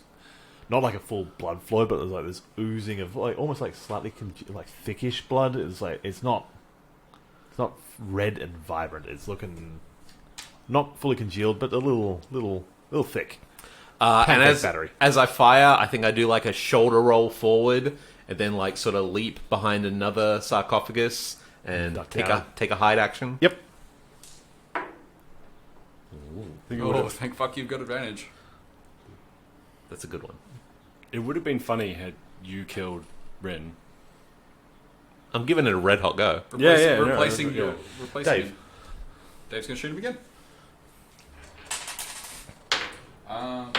not like a full blood flow, but there's like this oozing of like almost like slightly like thickish blood. It's like it's not red and vibrant. It's looking not fully congealed, but a little thick. And Pancake battery. as I fire, I think I do like a shoulder roll forward, and then like sort of leap behind another sarcophagus and Duck take down. a hide action. Yep. Oh, thank fuck you've got advantage. That's a good one. It would have been funny had you killed Rin. I'm giving it a red hot go. Replacing yeah. your... Replacing Dave. him. Dave's going to shoot him again. Alright,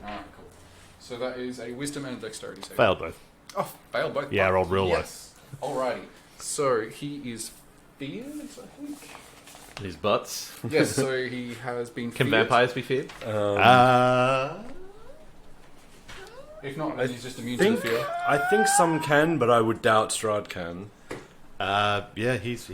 cool. So that is a wisdom and a dexterity save. Failed both. Oh, failed both. Yeah, I rolled real low. Yes. Alrighty. So he is feared, I think. His butts. Yes, so he has been Can feared. vampires be feared? If not, then he's just immune to the fear. I think some can, but I would doubt Strahd can. Yeah, he's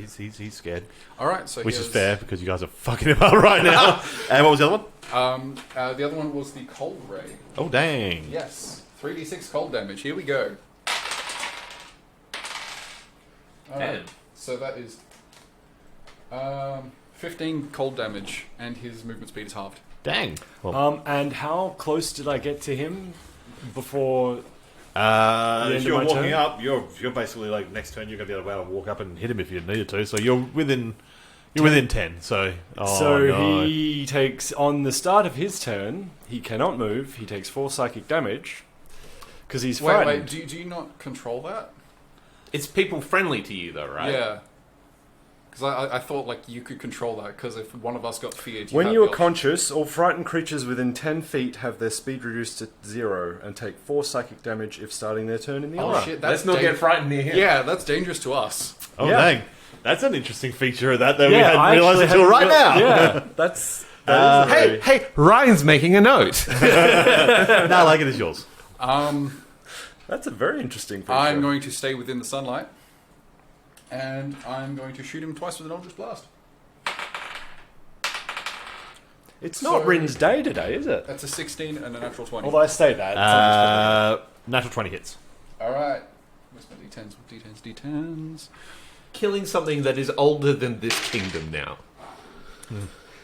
scared, Alright, so which he is has, fair because you guys are fucking him up right now. And what was the other one? The other one was the cold ray. Oh dang! Yes. 3d6 cold damage. Here we go. Alright, 10. so that is 15 cold damage, and his movement speed is halved. Dang. Well, And how close did I get to him before? if of you're my walking turn? up, you're basically like next turn you're gonna be able to walk up and hit him if you needed to. So you're within 10. So no. He takes on the start of his turn. He cannot move. He takes 4 psychic damage because he's frightened. Wait, do you not control that? It's people friendly to you, though, right? Yeah. Because I thought like you could control that, because if one of us got feared... When have you the are option. conscious, all frightened creatures within 10 feet have their speed reduced to 0 and take 4 psychic damage if starting their turn in the Oh aura. shit, Let's that's not get frightened near him. Yeah, that's dangerous to us. Oh Yeah. dang! That's an interesting feature of that we I hadn't realised actually until hadn't right now. Yeah, that's Hey, Ryan's making a note. Now, like it is yours. That's a very interesting picture. I'm going to stay within the sunlight, and I'm going to shoot him twice with an Eldritch Blast. It's not Rin's day today, is it? That's a 16 and a natural 20. Although I say that. Natural 20 hits. All right. Where's my D10s? D10s. Killing something that is older than this kingdom now.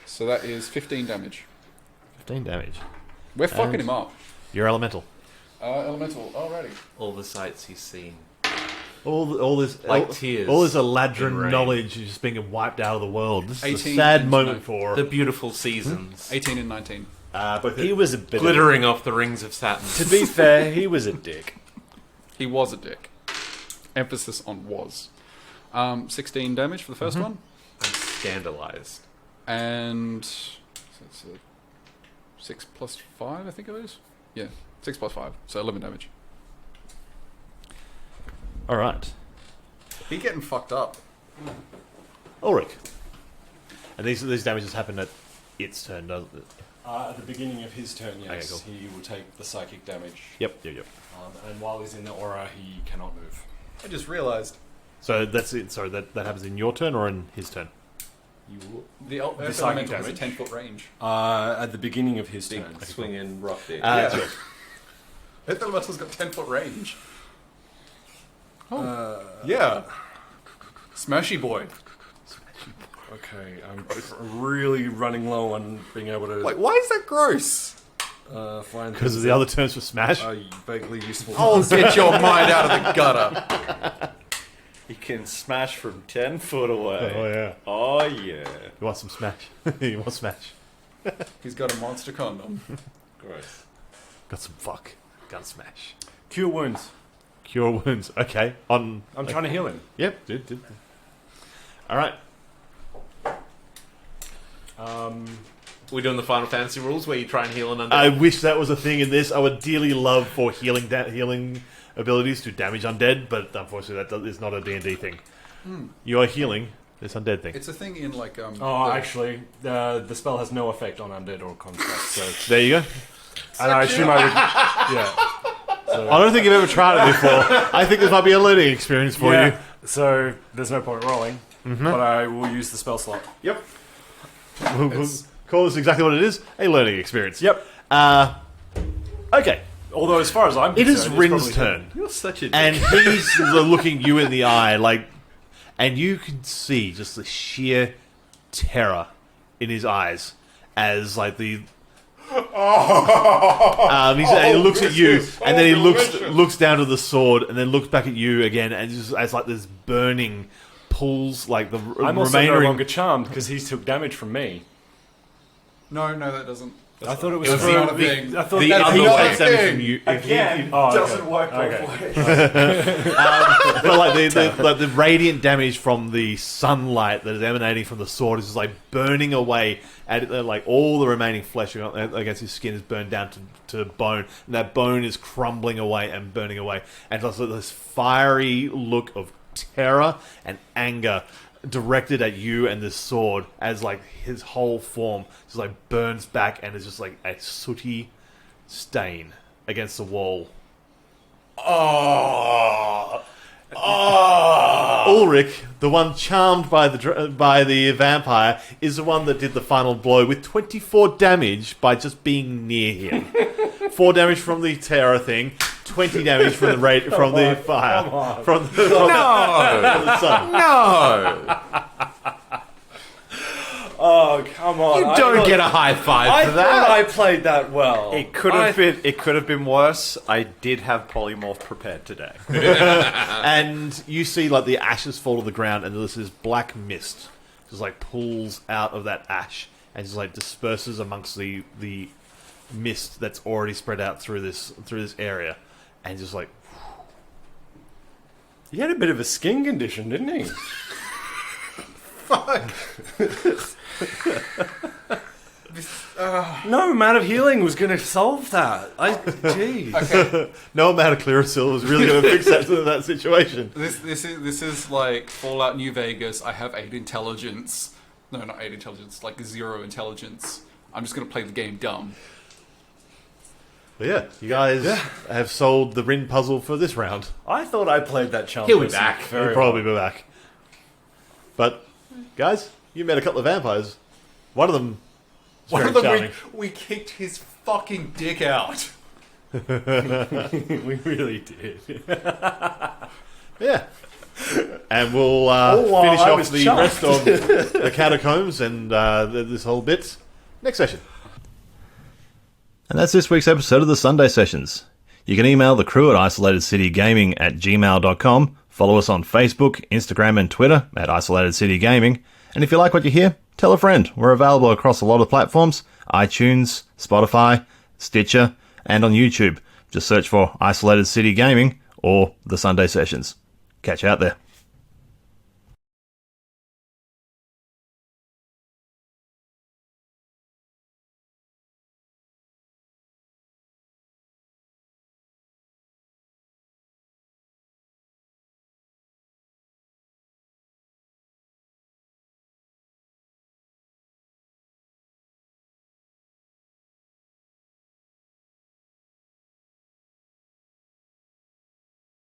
So that is 15 damage. 15 damage. We're fucking him up. You're elemental. Elemental. Alrighty. All the sights he's seen. All this tears all this in Eladrin rain. knowledge is just being wiped out of the world. This is a 18 sad and moment 9. for The beautiful seasons. 18 and 19. both. He was a bit Glittering off the rings of Saturn. To be fair, he was a dick. He was a dick. Emphasis on was. 16 damage for the 1st one. I'm scandalized. And so it's a 6 plus 5, I think it is. Yeah, 6 plus 5. So 11 damage. All right, He getting fucked up. Ulrich. And these damages happen at its turn, doesn't it? At the beginning of his turn, yes, Okay, cool. he will take the psychic damage. Yep. And while he's in the aura, he cannot move. I just realised. So that's it. Sorry, that happens in your turn or in his turn? The psychic elemental has a damage? 10-foot range. At the beginning of his turn. Big swinging rock dick. It's yours. Earth elemental's got 10-foot range. Oh. Yeah. Smashy boy. Okay, I'm really running low on being able to Like, why is that gross? find Because of the other terms for smash. are vaguely useful. Oh, get your mind out of the gutter. You can smash from 10 foot away. Oh yeah. Oh, yeah. You want some smash? You want smash? He's got a monster condom. Gross. Got some fuck. Got smash. Cure wounds. Cure wounds. Okay. On. I'm trying to heal him. Yep. Did. All right. We're doing the Final Fantasy rules where you try and heal an undead. I wish that was a thing in this. I would dearly love for healing abilities to damage undead, but unfortunately that is not a D&D thing. You are healing this undead thing. It's a thing in, like, Oh, actually, the spell has no effect on undead or constructs. So, There you go. and I assume I would. Yeah. So, I don't think you've ever tried it before. I think this might be a learning experience for yeah. you. So there's no point rolling, but I will use the spell slot. Yep. We'll call this exactly what it is, a learning experience. Yep. Okay. Although, as far as I'm It concerned, is it's Rin's probably- turn. You're such a dick. And he's looking you in the eye, like, and you can see just the sheer terror in his eyes as, like, he looks at you, and then he looks down to the sword, and then looks back at you again, and just as like this burning pulls, like the I'm also no remaining. longer charmed because he took damage from me. No, that doesn't. I thought it was. That's not a thing. I thought The that other he way. got- takes damage from you. doesn't work both But like the radiant damage from the sunlight that is emanating from the sword is just like burning away, and like all the remaining flesh against his skin is burned down to bone, and that bone is crumbling away and burning away, and it's also this fiery look of terror and anger directed at you and this sword as like his whole form just like burns back and is just like a sooty stain against the wall. Ulrich, the one charmed by the vampire, is the one that did the final blow with 24 damage by just being near him. 4 damage from the terror thing, 20 damage from the fire, from the sun. No! Oh, come on. You don't get a high five I for thought that. I played that well. It could have I- been. It could have been worse. I did have polymorph prepared today. And you see like the ashes fall to the ground, and there's this black mist just like pulls out of that ash and just like disperses amongst the mist that's already spread out through this area, and just like He had a bit of a skin condition, didn't he? No amount of healing was going to solve that. Jeez. Okay, no amount of Clearasil was really going to fix that situation. this is like Fallout New Vegas. I have 8 intelligence. No, not 8 intelligence. Like 0 intelligence. I'm just going to play the game dumb. But yeah, you guys have solved the Rin puzzle for this round. I thought I played that challenge. He'll be back. He'll probably be back. But, guys, you met a couple of vampires. One of them was One very of them, charming. we kicked his fucking dick out. We really did. Yeah. And we'll while finish I off was the chuffed. rest of the catacombs and this whole bit next session. And that's this week's episode of the Sunday Sessions. You can email the crew at isolatedcitygaming@gmail.com, follow us on Facebook, Instagram and Twitter at Isolated City Gaming, and if you like what you hear, tell a friend. We're available across a lot of platforms, iTunes, Spotify, Stitcher, and on YouTube. Just search for Isolated City Gaming or the Sunday Sessions. Catch you out there.